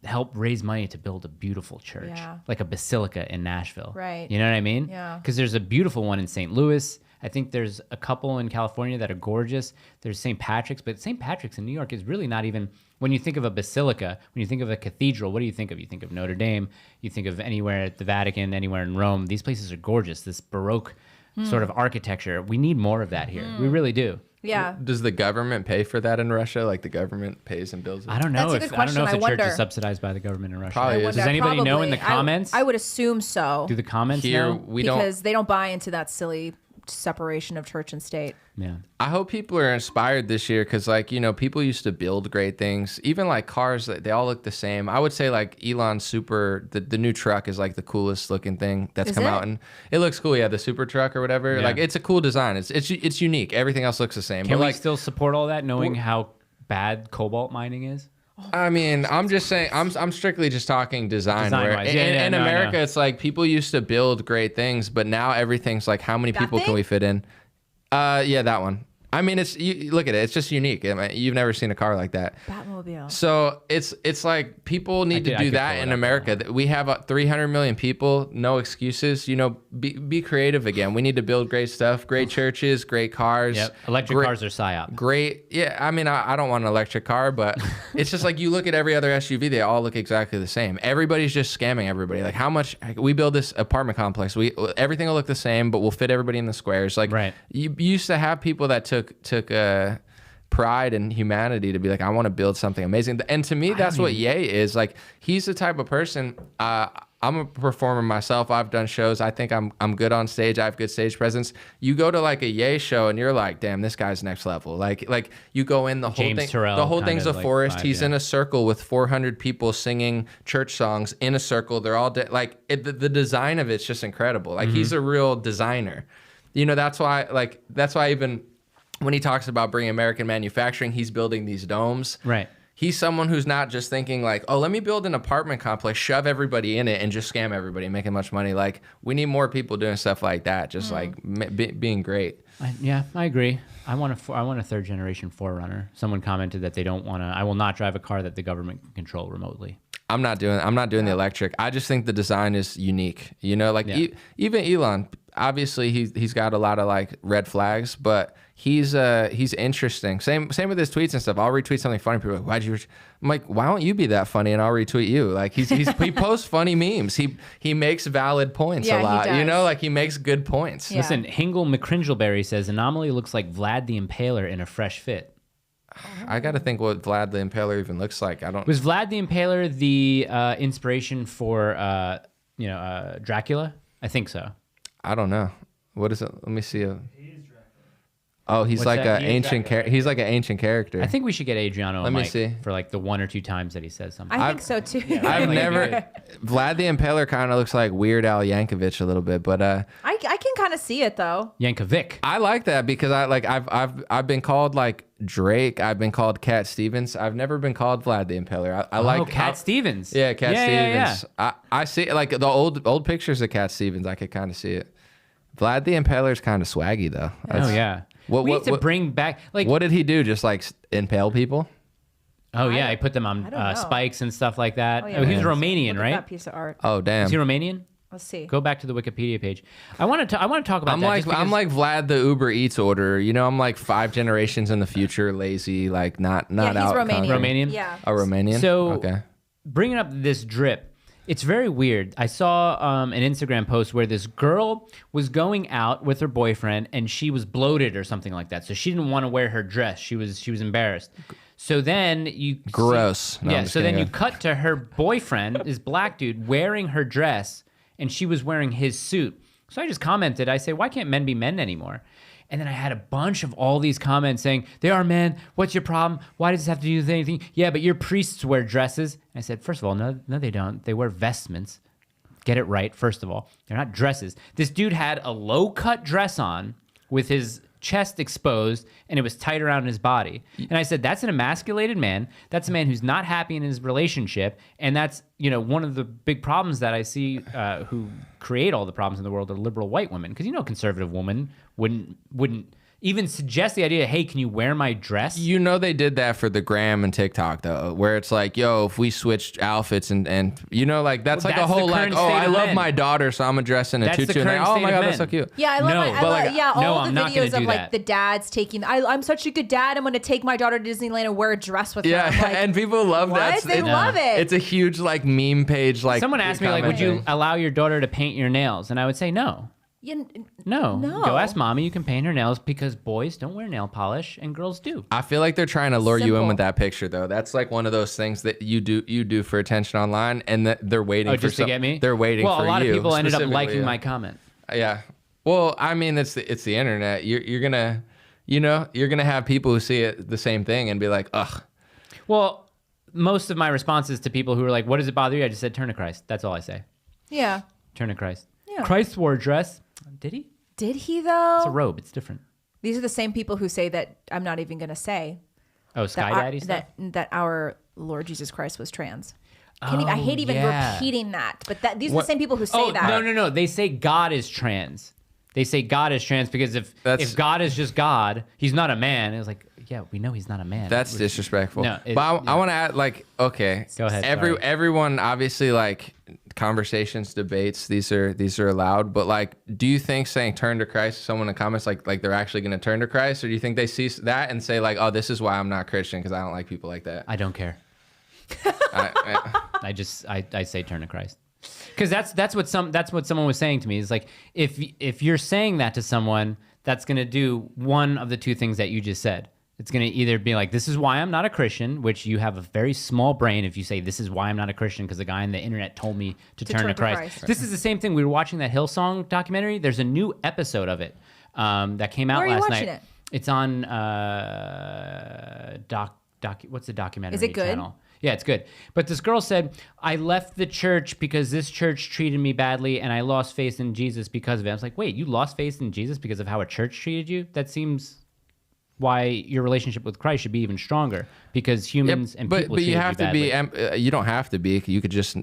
help raise money to build a beautiful church,
Yeah.
like a basilica in Nashville.
Right.
You know what I mean?
Yeah.
Because there's a beautiful one in St. Louis. I think there's a couple in California that are gorgeous. There's St. Patrick's, but St. Patrick's in New York is really not even, when you think of a basilica, when you think of a cathedral, what do you think of? You think of Notre Dame, you think of anywhere at the Vatican, anywhere in Rome. These places are gorgeous, this Baroque sort of architecture. We need more of that here. We really do.
Yeah.
Does the government pay for that in Russia? Like the government pays and builds it?
I don't know
That's a
if
good
I don't know if
question.
the
I
church
wonder.
is subsidized by the government in Russia.
Probably is.
Does anybody know in the
Probably.
comments?
I would assume so.
Do the comments
Here
know?
we don't.
Because they don't buy into that silly separation of church and state.
Yeah.
I hope people are inspired this year because, people used to build great things. Even like cars, they all look the same. I would say like Elon's the new truck is like the coolest looking thing that's
Is
come
it?
out, and it looks cool. Yeah, the super truck or whatever.
Yeah.
Like it's a cool design. It's unique. Everything else looks the same.
Can
but
we
like,
still support all that knowing how bad cobalt mining is?
I mean, I'm just saying. I'm strictly just talking design. Where
Design-wise. Yeah,
in
no, I know.
America, it's like people used to build great things, but now everything's like, how many
That
people can
thing?
we fit in? Yeah, that one. I mean, you look at it. It's just unique. I mean, you've never seen a car like that.
Batmobile.
So it's like people need to do that in America. We have 300 million people. No excuses. You know, be creative again. We need to build great stuff. Great churches. Great cars.
Yep. Electric cars are psyop.
Great. Yeah. I mean, I don't want an electric car, but it's just like you look at every other SUV. They all look exactly the same. Everybody's just scamming everybody. Like how much we build this apartment complex. Everything will look the same, but we'll fit everybody in the squares. Like you used to have people that took pride in humanity to be like, I want to build something amazing. And to me, that's what Ye is. Like he's the type of person. I'm a performer myself. I've done shows. I think I'm good on stage. I have good stage presence. You go to like a Ye show and you're like, damn, this guy's next level. Like you go in, the whole
James
thing.
Turrell
The whole
kind
thing's
of
a
like
forest.
vibe,
He's in a circle with 400 people singing church songs in a circle. They're all the design of it's just incredible. Like he's a real designer. You know, that's why even when he talks about bringing American manufacturing, he's building these domes.
Right.
He's someone who's not just thinking like, oh, let me build an apartment complex, shove everybody in it, and just scam everybody, and making much money. Like, we need more people doing stuff like that, just like being great.
I agree. I want a third generation Forerunner. Someone commented that they don't want to. I will not drive a car that the government can control remotely. I'm not doing
the electric. I just think the design is unique. You know, like even Elon, obviously he's got a lot of like red flags, but he's interesting. Same with his tweets and stuff. I'll retweet something funny. People are like, I'm like, why don't you be that funny and I'll retweet you? Like he posts funny memes. He makes valid points a lot. You know, like he makes good points.
Yeah. Listen, Hingle McCringleberry says Anomaly looks like Vlad the Impaler in a fresh fit.
I got to think what Vlad the Impaler even looks like.
Was Vlad the Impaler the inspiration for Dracula? I think so.
I don't know. What is it? Let me see. Oh, he's like an ancient character. He's like an ancient character.
I think we should get Adriano.
Let me see.
For like the 1 or 2 times that he says something.
I think so too.
Yeah,
I've never. Vlad the Impaler kind of looks like Weird Al Yankovic a little bit, but
I can kind of see it though.
Yankovic.
I like that because I've been called like Drake. I've been called Cat Stevens. I've never been called Vlad the Impaler. I like
Cat Stevens.
Yeah, Cat Stevens. Yeah. I see like the old pictures of Cat Stevens. I could kind of see it. Vlad the Impaler's kind of swaggy though.
We need to bring back like.
What did he do? Just like impale people?
Oh yeah, he put them on spikes and stuff like that. Oh, he was Romanian, right?
That piece of art.
Oh damn.
Is he Romanian?
Let's see.
Go back to the Wikipedia page. I want to talk about.
I'm like Vlad the Uber Eats orderer. You know, I'm like 5 generations in the future, lazy, like not
he's
out.
Romanian.
Romanian.
Yeah.
Oh, Romanian.
So
okay.
Bringing up this drip. It's very weird. I saw an Instagram post where this girl was going out with her boyfriend and she was bloated or something like that. So she didn't want to wear her dress. She was embarrassed. So then you
gross.
So then you cut to her boyfriend, this black dude, wearing her dress, and she was wearing his suit. So I just commented. I say, why can't men be men anymore? And then I had a bunch of all these comments saying, they are men. What's your problem? Why does this have to do with anything? Yeah, but your priests wear dresses. And I said, first of all, no, they don't. They wear vestments. Get it right, first of all. They're not dresses. This dude had a low-cut dress on with his chest exposed, and it was tight around his body. And I said, that's an emasculated man. That's a man who's not happy in his relationship. And that's, one of the big problems that I see who create all the problems in the world are liberal white women. Because, conservative women wouldn't even suggest the idea, hey, can you wear my dress?
They did that for the gram and TikTok though, where it's like, yo, if we switched outfits and like that's like a whole like, oh, I love my daughter, so I'm dressing a tutu. And oh my god, that's so cute.
Yeah, I love all the videos of like the dads taking. I'm such a good dad. I'm going to take my daughter to Disneyland and wear a dress with her.
Yeah,
like,
and people love that.
They love it.
It's a huge like meme page. Like
someone asked me like, would you allow your daughter to paint your nails? And I would say no. No. Go ask mommy. You can paint her nails because boys don't wear nail polish and girls do.
I feel like they're trying to lure you in with that picture though. That's like one of those things that you do for attention online, and that they're waiting for
just to get me.
They're waiting for you.
Well, a lot of people ended up liking my comment.
Yeah. Well, I mean, it's the internet. You're gonna have people who see it the same thing and be like, ugh.
Well, most of my responses to people who are like, "What does it bother you?" I just said, "Turn to Christ." That's all I say.
Yeah.
Turn to Christ.
Yeah.
Christ wore a dress. Did he?
Did he though?
It's a robe. It's different.
These are the same people who say that I'm not even going to say.
Oh, Sky Daddy stuff?
That our Lord Jesus Christ was trans. I hate even repeating that. But these are the same people who say that.
No. They say God is trans. They say God is trans because if God is just God, he's not a man. It's like, yeah, we know he's not a man.
That's disrespectful.
No,
but I want to add, like, okay,
go ahead.
Everyone obviously, like, conversations, debates, these are allowed. But like, do you think saying "turn to Christ" to someone in the comments, like they're actually going to turn to Christ, or do you think they see that and say like, "Oh, this is why I'm not Christian because I don't like people like that"?
I don't care. I say turn to Christ. Because that's what someone was saying to me. Is like, if you're saying that to someone, that's going to do one of the two things that you just said. It's going to either be like, this is why I'm not a Christian, which you have a very small brain if you say, this is why I'm not a Christian because the guy on the internet told me to turn to Christ. This is the same thing. We were watching that Hillsong documentary. There's a new episode of it that came out last night. It? It's on what's the documentary channel? Is it good? Yeah, it's good. But this girl said, I left the church because this church treated me badly and I lost faith in Jesus because of it. I was like, wait, you lost faith in Jesus because of how a church treated you? That seems why your relationship with Christ should be even stronger because humans and people
but you have to be you don't have to be. You could just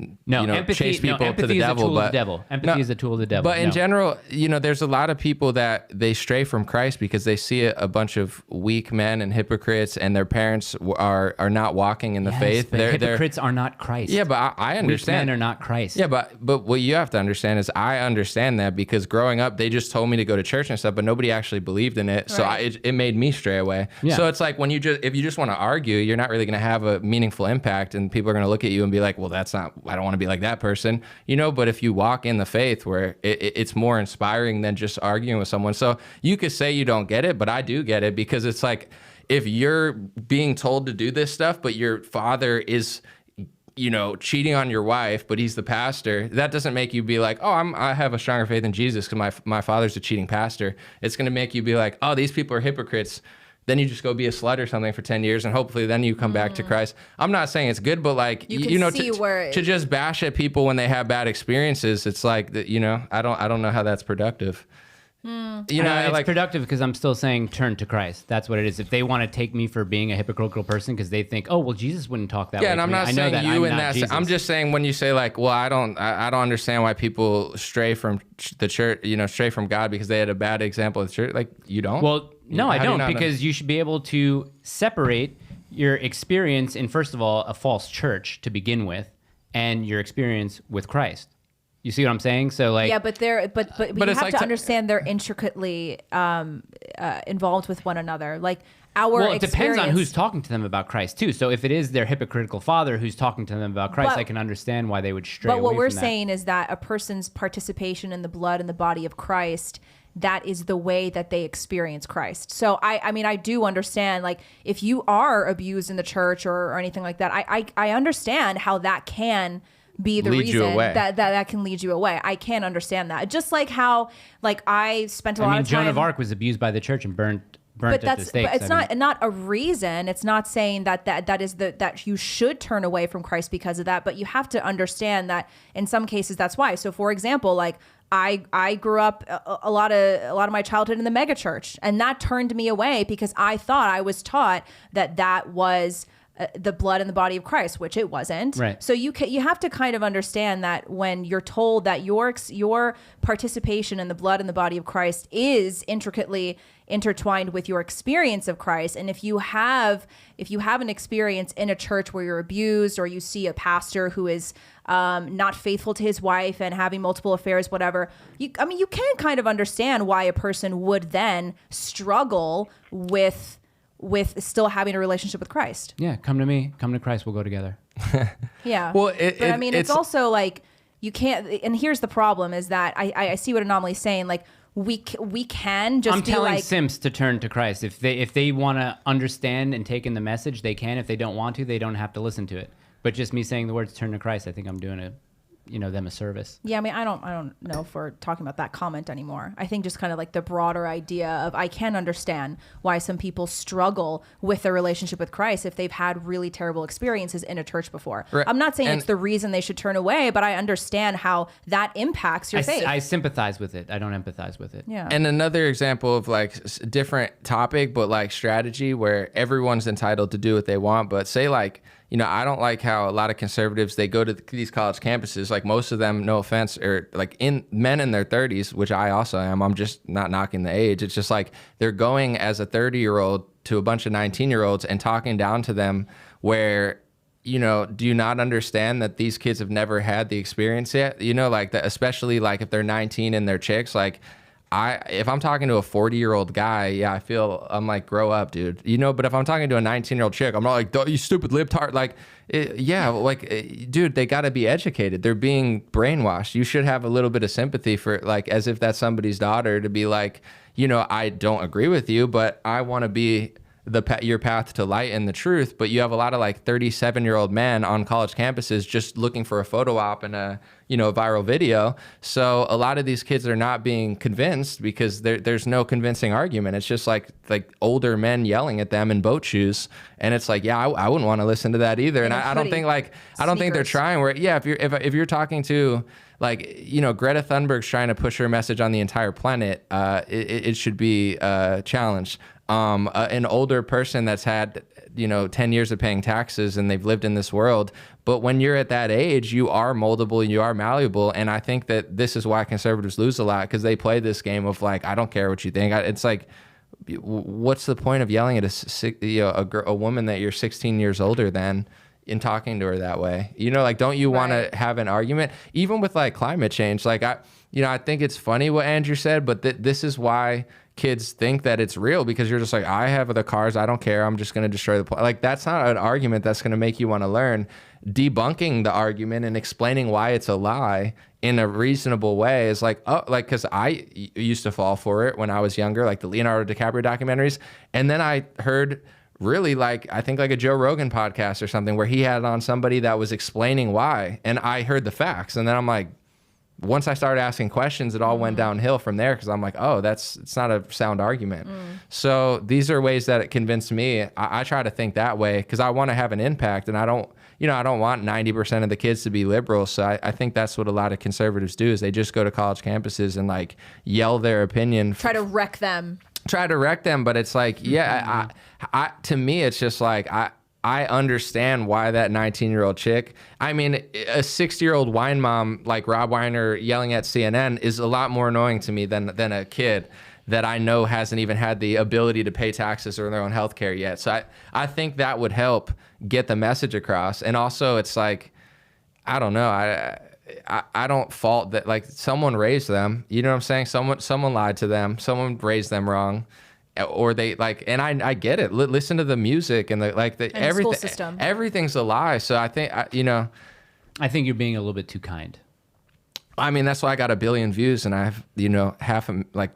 chase people to the devil. Empathy is a tool of the devil. But in general, there's a lot of people that they stray from Christ because they see a bunch of weak men and hypocrites, and their parents are not walking in the faith.
But hypocrites are not Christ.
Yeah, but I understand.
Weak men are not Christ.
Yeah, but what you have to understand is I understand that because growing up, they just told me to go to church and stuff, but nobody actually believed in it. Right. So it made me stray away. Yeah. So it's like if you just want to argue, you're not really going to have a meaningful impact, and people are going to look at you and be like, well, I don't want to be like that person, but if you walk in the faith where it's more inspiring than just arguing with someone. So you could say you don't get it, but I do get it, because it's like, if you're being told to do this stuff, but your father is cheating on your wife, but he's the pastor, that doesn't make you be like, oh, I have a stronger faith in Jesus because my father's a cheating pastor. It's going to make you be like, oh, these people are hypocrites. Then you just go be a slut or something for 10 years, and hopefully then you come back to Christ. I'm not saying it's good, but like, to just bash at people when they have bad experiences, it's like that. I don't know how that's productive.
It's productive because I'm still saying turn to Christ. That's what it is. If they want to take me for being a hypocritical person because they think, oh, well, Jesus wouldn't talk that way.
Yeah, and I'm not saying you in that. I'm just saying when you say like, well, I don't understand why people stray from the church, stray from God because they had a bad example of the church. Like, you don't?
Well, no, I don't, because you should be able to separate your experience in, first of all, a false church to begin with, and your experience with Christ. You see what I'm saying? So like,
yeah, but you have to understand they're intricately involved with one another. Like
it depends on who's talking to them about Christ too. So if it is their hypocritical father who's talking to them about Christ, I can understand why they would stray away from that.
But what we're saying is that a person's participation in the blood and the body of Christ, that is the way that they experience Christ. So I do understand, like, if you are abused in the church or anything like that, I understand how that can be the reason that can lead you away. I can understand that. Just like how, like, I spent a lot of time.
Joan of Arc was abused by the church and burnt at the stakes.
But it's not a reason. It's not saying that you should turn away from Christ because of that. But you have to understand that in some cases that's why. So, for example, like, I grew up a lot of my childhood in the mega church, and that turned me away because I thought I was taught that was the blood and the body of Christ, which it wasn't.
Right.
So you have to kind of understand that when you're told that your participation in the blood and the body of Christ is intricately intertwined with your experience of Christ, and if you have an experience in a church where you're abused, or you see a pastor who is not faithful to his wife and having multiple affairs, whatever, you can kind of understand why a person would then struggle with still having a relationship with Christ.
Yeah, come to me, come to Christ, we'll go together.
Yeah. Well, it's also like, you can't, and here's the problem is that I see what Anomaly's saying, like, we can just
I'm telling simps to turn to Christ. If they want to understand and take in the message, they can. If they don't want to, they don't have to listen to it. But just me saying the words turn to Christ, I think I'm doing them a service.
Yeah, I don't know if we're talking about that comment anymore. I think just kind of like the broader idea of, I can understand why some people struggle with their relationship with Christ if they've had really terrible experiences in a church before. Right. I'm not saying it's the reason they should turn away, but I understand how that impacts your faith.
I sympathize with it. I don't empathize with it.
Yeah.
And another example of like different topic, but like strategy, where everyone's entitled to do what they want. But say like, I don't like how a lot of conservatives, they go to these college campuses, like most of them, no offense, are like men in their 30s, which I also am. I'm just not knocking the age. It's just like they're going as a 30-year-old to a bunch of 19-year-olds and talking down to them where, do you not understand that these kids have never had the experience yet? Like that, especially like if they're 19 and they're chicks, like if I'm talking to a 40-year-old guy, yeah, I'm like, grow up, dude. But if I'm talking to a 19-year-old chick, I'm not like, you stupid libtard. Like, dude, they got to be educated. They're being brainwashed. You should have a little bit of sympathy for, like, as if that's somebody's daughter, to be like, I don't agree with you, but I want to be your path to light and the truth. But you have a lot of like 37-year-old men on college campuses just looking for a photo op and a viral video. So a lot of these kids are not being convinced because there's no convincing argument. It's just like older men yelling at them in boat shoes, and it's like, yeah, I wouldn't want to listen to that either. And I don't think they're trying. Where if you're talking to like Greta Thunberg's trying to push her message on the entire planet, it should be challenged. An older person that's had 10 years of paying taxes and they've lived in this world. But when you're at that age, you are moldable and you are malleable. And I think that this is why conservatives lose a lot, because they play this game of like, I don't care what you think. It's like, what's the point of yelling at a woman that you're 16 years older than in talking to her that way? Like, don't you want to have an argument? Even with like climate change, like I think it's funny what Andrew said, but this is why kids think that it's real, because you're just like, I have the cars, I don't care, I'm just going to destroy the planet. Like, that's not an argument that's going to make you want to learn. Debunking the argument and explaining why it's a lie in a reasonable way is like, because I used to fall for it when I was younger, like the Leonardo DiCaprio documentaries. And then I heard really I think like a Joe Rogan podcast or something where he had on somebody that was explaining why. And I heard the facts. And then I'm like, once I started asking questions, it all went downhill from there, because I'm like, it's not a sound argument. So these are ways that it convinced me. I try to think that way because I want to have an impact, and I don't want 90% of the kids to be liberals. So I think that's what a lot of conservatives do, is they just go to college campuses and like yell their opinion.
Try to wreck them. But it's like, to me, it's just like, I understand why that 19-year-old chick, I mean, a 60-year-old wine mom like Rob Weiner yelling at CNN is a lot more annoying to me than a kid that I know hasn't even had the ability to pay taxes or their own health care yet. So I think that would help get the message across. And also, it's like, I don't know, I don't fault that, like, someone raised them, you know what I'm saying? Someone lied to them, someone raised them wrong. Or they like, and I get it. Listen to the music and everything. School system.
Everything's a lie. So I think
I think you're being a little bit too kind.
I mean, that's why I got 1 billion views, and I have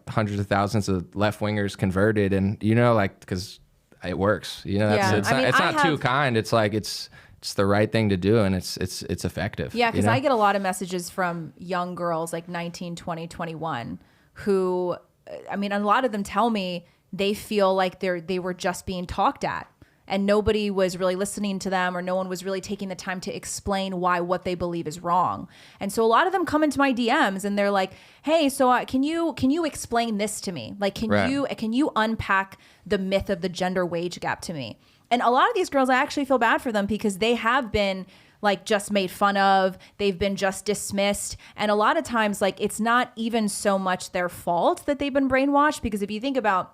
hundreds of thousands of left wingers converted, and because it works. It's not too kind. It's like it's the right thing to do, and it's effective.
Yeah, because I get a lot of messages from young girls like 19, 20, 21 who, I mean, a lot of them tell me they feel like they were just being talked at, and nobody was really listening to them, or no one was really taking the time to explain why what they believe is wrong. And so a lot of them come into my DMs and they're like, hey, so can you explain this to me? Like, can you unpack the myth of the gender wage gap to me? And a lot of these girls, I actually feel bad for them, because they have been like just made fun of, they've been just dismissed. And a lot of times, like, it's not even so much their fault that they've been brainwashed, because if you think about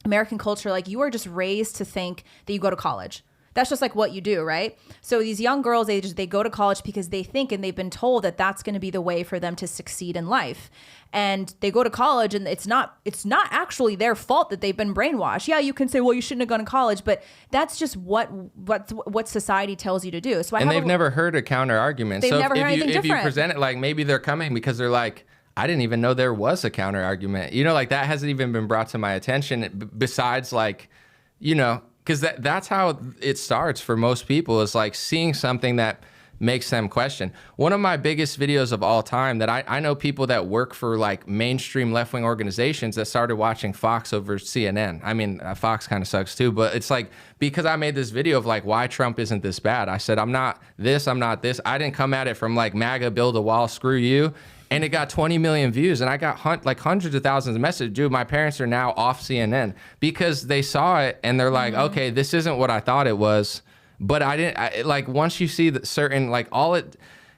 American culture, like, you are just raised to think that you go to college. That's just like what you do, right? So these young girls, they go to college because they think, and they've been told that that's going to be the way for them to succeed in life. And they go to college, and it's not actually their fault that they've been brainwashed. Yeah, you can say, well, you shouldn't have gone to college, but that's just what society tells you to do. So
they've never heard a counter argument.
They've never heard anything different.
If you present it like, maybe they're coming because they're like, I didn't even know there was a counter argument. Like, that hasn't even been brought to my attention, besides like, because that's how it starts for most people, is like seeing something that makes them question. One of my biggest videos of all time, that I know people that work for like mainstream left-wing organizations that started watching Fox over CNN. I mean, Fox kind of sucks too, but it's like, because I made this video of like why Trump isn't this bad. I said, I'm not this. I didn't come at it from like MAGA, build a wall, screw you. And it got 20 million views, and I got hundreds of thousands of messages. Dude, my parents are now off CNN because they saw it and they're like, okay, this isn't what I thought it was. But like once you see that certain, like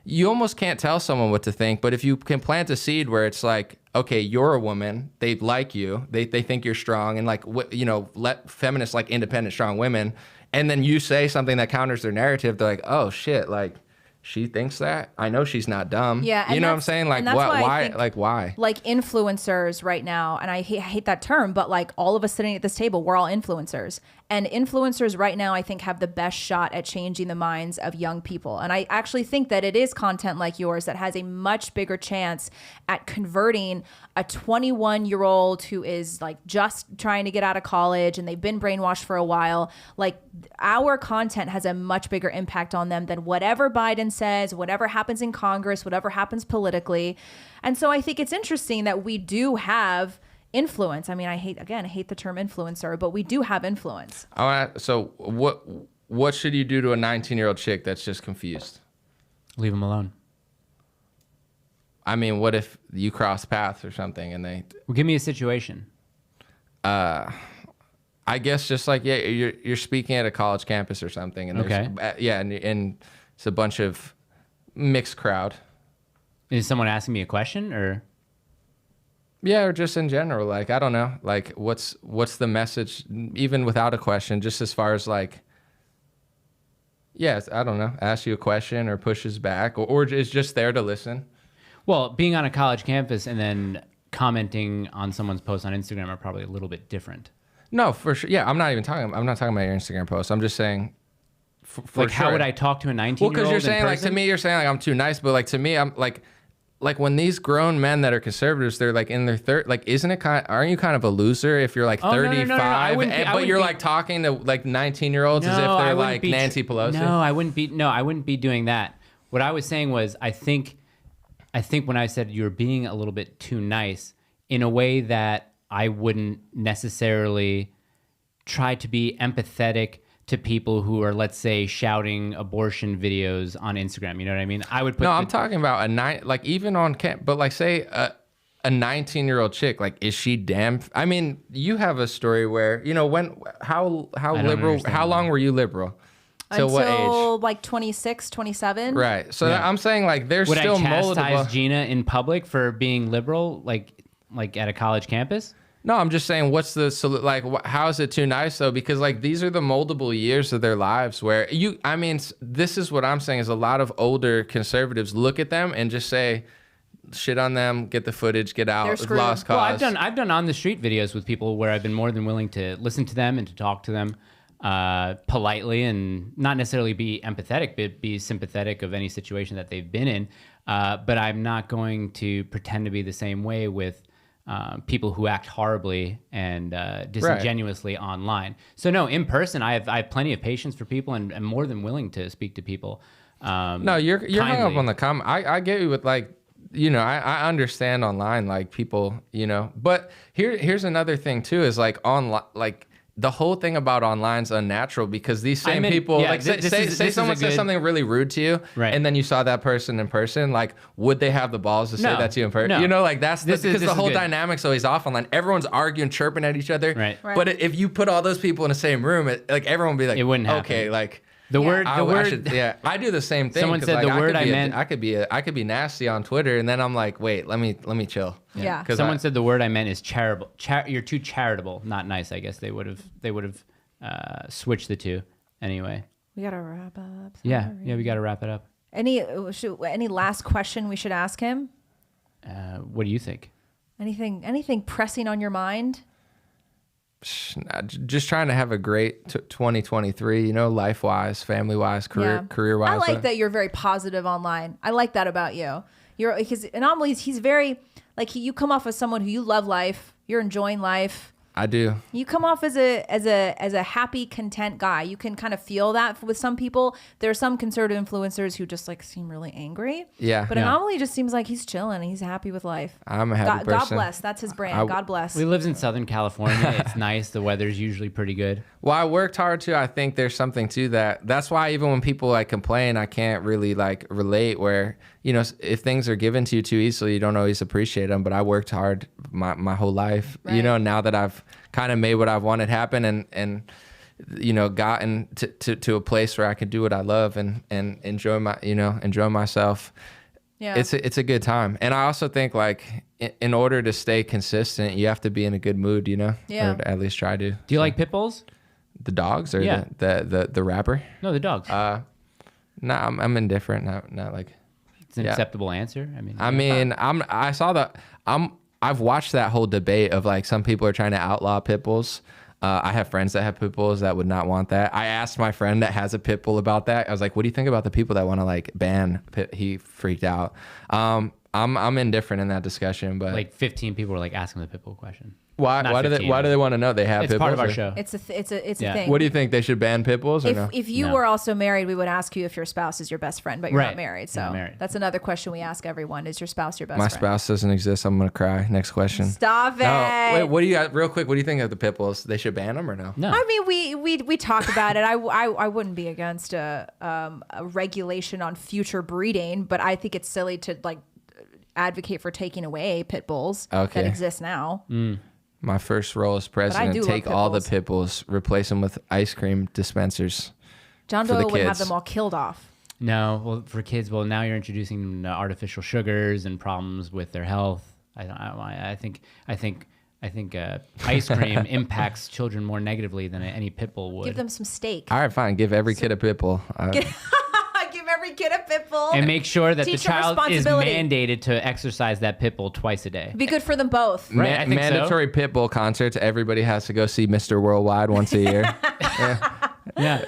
you almost can't tell someone what to think. But if you can plant a seed where it's like, okay, you're a woman, they like you, they think you're strong, and like, let feminists like independent, strong women, and then you say something that counters their narrative, they're like, oh shit, like, she thinks that? I know she's not dumb.
Yeah,
you know what I'm saying? Like, why? Like, why?
Like influencers right now, and I hate that term, but like all of us sitting at this table, we're all influencers. And influencers right now, I think, have the best shot at changing the minds of young people. And I actually think that it is content like yours that has a much bigger chance at converting a 21-year-old who is like just trying to get out of college and they've been brainwashed for a while. Like, our content has a much bigger impact on them than whatever Biden says, whatever happens in Congress, whatever happens politically. And so I think it's interesting that we do have influence. I mean, I hate the term influencer, but we do have influence.
So what should you do to a 19-year-old chick that's just confused?
Leave them alone.
I mean, what if you cross paths or something and they...
Well, give me a situation.
I guess just like, you're speaking at a college campus or something, and
okay.
And it's a bunch of mixed crowd.
Is someone asking me a question, or...
Yeah, or just in general, like, I don't know, like, what's the message, even without a question, just as far as like, I don't know, ask you a question or pushes back, or is just there to listen.
Well, being on a college campus and then commenting on someone's post on Instagram are probably a little bit different.
No, for sure. Yeah, I'm not talking about your Instagram post. I'm just saying, for
like, how would I talk to a 19-year-old?
Well, because you're saying, like, to me, you're saying like I'm too nice, but like to me, I'm like when these grown men that are conservatives, they're like in their like, isn't it aren't you kind of a loser if you're like 35, but you're like talking to like 19-year-olds as if they're like Nancy Pelosi?
No, I wouldn't be doing that. What I was saying was, I think when I said you're being a little bit too nice, in a way that I wouldn't necessarily try to be empathetic to people who are, let's say, shouting abortion videos on Instagram. You know what I mean? I would put...
No, I'm talking about like even on camp, but like say a 19-year-old chick, like, is she damn... I mean, you have a story where, how liberal, how long were you liberal?
Until
what age?
Like 26, 27.
Right. So I'm saying, like, there's
would
still moldable...
Would I chastise Gina in public for being liberal, like at a college campus?
No, I'm just saying, how is it too nice though? Because like, these are the moldable years of their lives where this is what I'm saying is a lot of older conservatives look at them and just say, shit on them, get the footage, get out, lost cause.
Well, I've done on the street videos with people where I've been more than willing to listen to them and to talk to them politely, and not necessarily be empathetic, but be sympathetic of any situation that they've been in. But I'm not going to pretend to be the same way with people who act horribly and disingenuously online. So no, in person, I have plenty of patience for people, and I'm more than willing to speak to people.
No, you're hung up on the comment. I get you with like, I understand online, like people, but here's another thing too, is like online, like the whole thing about online's unnatural, because these same people, like say someone says something really rude to you,
right,
and then you saw that person in person, like, would they have the balls to say that to you in person?
No.
Like that's because the whole dynamic's always off online. Everyone's arguing, chirping at each other.
Right.
But if you put all those people in the same room, like everyone would be like,
it wouldn't happen.
Okay, like
the word.
I do the same thing.
Someone said
like,
the word I meant.
I could be nasty on Twitter, and then I'm like, wait, let me chill.
Yeah.
Someone said the word I meant is charitable. You're too charitable, not nice. I guess they would have switch the two anyway.
We gotta wrap up.
Yeah, we gotta wrap it up.
Any last question we should ask him?
What do you think?
Anything pressing on your mind?
Just trying to have a great 2023, life wise, family wise, career wise.
I like that you're very positive online. I like that about you. Because Anomalies, he's very you come off as someone who you love life. You're enjoying life.
I do.
You come off as a happy, content guy. You can kind of feel that with some people. There are some conservative influencers who just seem really angry.
Yeah.
But Anomaly just seems like he's chilling. He's happy with life.
I'm a happy person.
God bless. That's his brand. God bless.
We lives in Southern California. It's nice. The weather's usually pretty good.
Well, I worked hard too. I think there's something to that. That's why even when people complain, I can't really relate where, if things are given to you too easily, you don't always appreciate them. But I worked hard my whole life,
right.
Now that I've kind of made what I've wanted happen, and gotten to a place where I can do what I love and enjoy myself.
Yeah.
It's a good time. And I also think like in order to stay consistent, you have to be in a good mood,
Yeah.
or at least try to.
Do you like pit bulls?
The dogs or
Yeah.
the rapper?
No, the dogs.
No, I'm indifferent. Not like.
It's an
yeah.
acceptable answer. I mean,
I've watched that whole debate of like some people are trying to outlaw pit bulls. I have friends that have pit bulls that would not want that. I asked my friend that has a pit bull about that. I was like, "What do you think about the people that want to like ban pit?" He freaked out. I'm indifferent in that discussion, but
like 15 people were like asking the pit bull question.
why
Not
do
15,
they want to know they have
It's
pit
part
bulls?
of our
or-
show.
It's a
Yeah.
thing.
What do you think, they should ban pit bulls or no?
If you
No.
were also married, we would ask you if your spouse is your best friend, but you're
Right.
not married. So
You're not married.
that's another question we ask everyone: is your spouse your best
My
friend?
spouse doesn't exist. I'm gonna cry. Next question.
Stop it.
No, wait. What do you got? Real quick. What do you think of the pit bulls? They should ban them or no?
No.
I mean, we talk about it. I wouldn't be against a regulation on future breeding, but I think it's silly to like advocate for taking away pit bulls that
Okay.
exist now.
My first role as
I
president,
do love
take
pit
all
bulls.
the pit bulls, replace them with ice cream dispensers.
John
for the
Doe would have
kids.
them all killed off.
No, well, for kids, well, now you're introducing artificial sugars and problems with their health. I think ice cream impacts children more negatively than any pit bull would.
Give them some steak.
All right, fine. Give every kid a pit bull.
Give every kid a pit bull.
And make sure that the
Teach them
child is
responsibility.
mandated to exercise that pit bull twice a day.
Be good for them both.
Right, I think so.
Mandatory pit bull concerts. Everybody has to go see Mr. Worldwide once a year.
Yeah,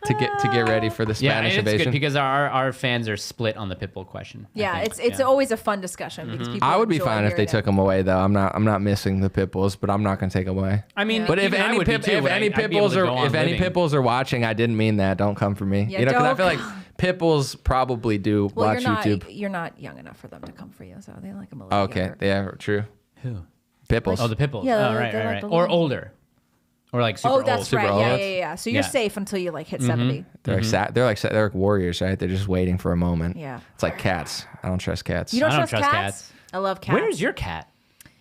to get ready for the
yeah,
Spanish
it's good
invasion.
because our fans are split on the pit bull question. I
Yeah,
think.
it's always a fun discussion because people.
I would be
enjoy
fine if they
hearing
took
it.
them away, though. I'm not missing the pit bulls, but I'm not gonna take them away.
I mean,
But if
even I
any
would be
pit
too,
if
but
any
I'd
pit
be able
bulls
to
are
go on
if any
living.
pit bulls are watching, I didn't mean that. Don't come for me.
Yeah,
Because I
don't
feel like pit bulls probably do
Well,
watch YouTube.
You're not young enough for them to come for you, so they like them a little.
Okay,
younger.
yeah, true.
Who?
Pit bulls.
Oh, the pit bulls.
Yeah,
oh,
they're
right,
like
right,
the
right. Or
little-
older, or like super
Oh,
old.
that's
Super
right.
old.
Yeah. So you're
Yeah.
safe until you like hit 70.
They're like they're like warriors, right? They're just waiting for a moment.
Yeah.
It's like cats. I don't trust cats.
You don't,
I don't
trust
trust
cats?
cats.
I love cats.
Where's your cat?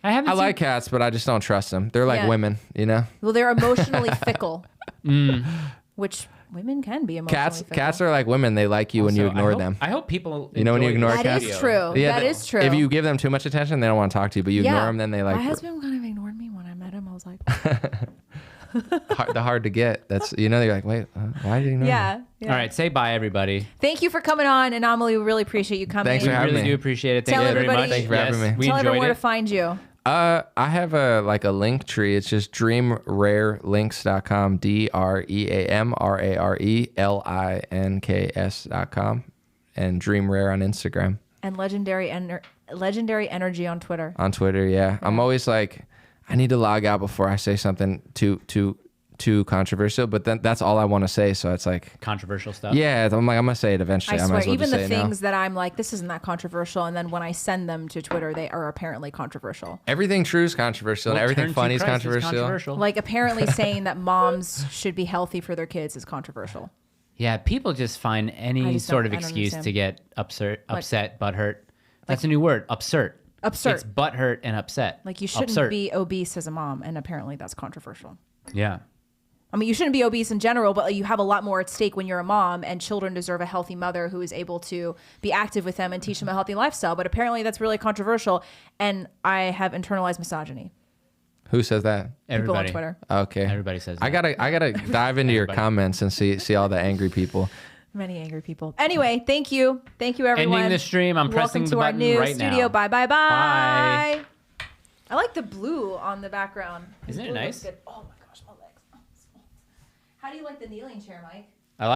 I haven't.
I
seen...
like cats, but I just don't trust them. They're like
Yeah.
women, you know.
Well, they're emotionally fickle, which women can be emotionally fickle.
Cats are like women. They like you when you
Also,
ignore
I hope-
them.
I hope people.
You know when you
enjoy
ignore
this
That
cats?
is
video.
true.
Yeah,
that is true.
If you give them too much attention, they don't want to talk to you. But you ignore them, then they like
My husband kind of ignored me when I met him. I was like,
hard to get. That's you're like, wait, why did you ignore me?
yeah.
All right, say bye, everybody.
Thank you for coming on, Anomaly. We really appreciate you coming.
Thanks for
We
having
really
me.
do appreciate it. Thank
Tell
you very
everybody-
much.
Thank you for having me.
We
Tell everyone
enjoyed
where
it.
to find you.
I have a link tree. It's just dreamrarelinks.com. DreamRareLinks.com and Dream Rare on Instagram.
And Legendary Energy on Twitter.
On Twitter, yeah. I'm always like, I need to log out before I say something too controversial, but then that's all I want to say. So it's like,
Controversial stuff.
yeah, I'm gonna say it eventually.
I
might
swear,
as well
even
just
the
say it now.
things that I'm like, this isn't that controversial, and then when I send them to Twitter, they are apparently controversial.
Everything true is controversial,
What
and everything
turned to
funny is
Christ
controversial.
Like apparently saying that moms should be healthy for their kids is controversial.
Yeah, people just find any
just
sort of
don't- I don't
excuse
understand.
to get upset, butthurt. That's a new word, absurd.
Absurd.
It's butthurt and upset.
Like you shouldn't
Absurd.
be obese as a mom, and apparently that's controversial.
Yeah.
I mean, you shouldn't be obese in general, but you have a lot more at stake when you're a mom, and children deserve a healthy mother who is able to be active with them and teach them a healthy lifestyle. But apparently that's really controversial, and I have internalized misogyny.
Who says that?
People on
Everybody.
Twitter.
Okay.
Everybody says
I
that.
gotta dive into your comments and see all the angry people.
Many angry people. Anyway, thank you. Thank you, everyone.
Ending the stream. I'm pressing
Welcome
the
to our
button
new
right
studio.
now.
Bye, bye, bye.
Bye.
I like the blue on the background.
Isn't it
Blue looks
nice?
good. Oh my gosh, my legs. How do you like the kneeling chair, Mike?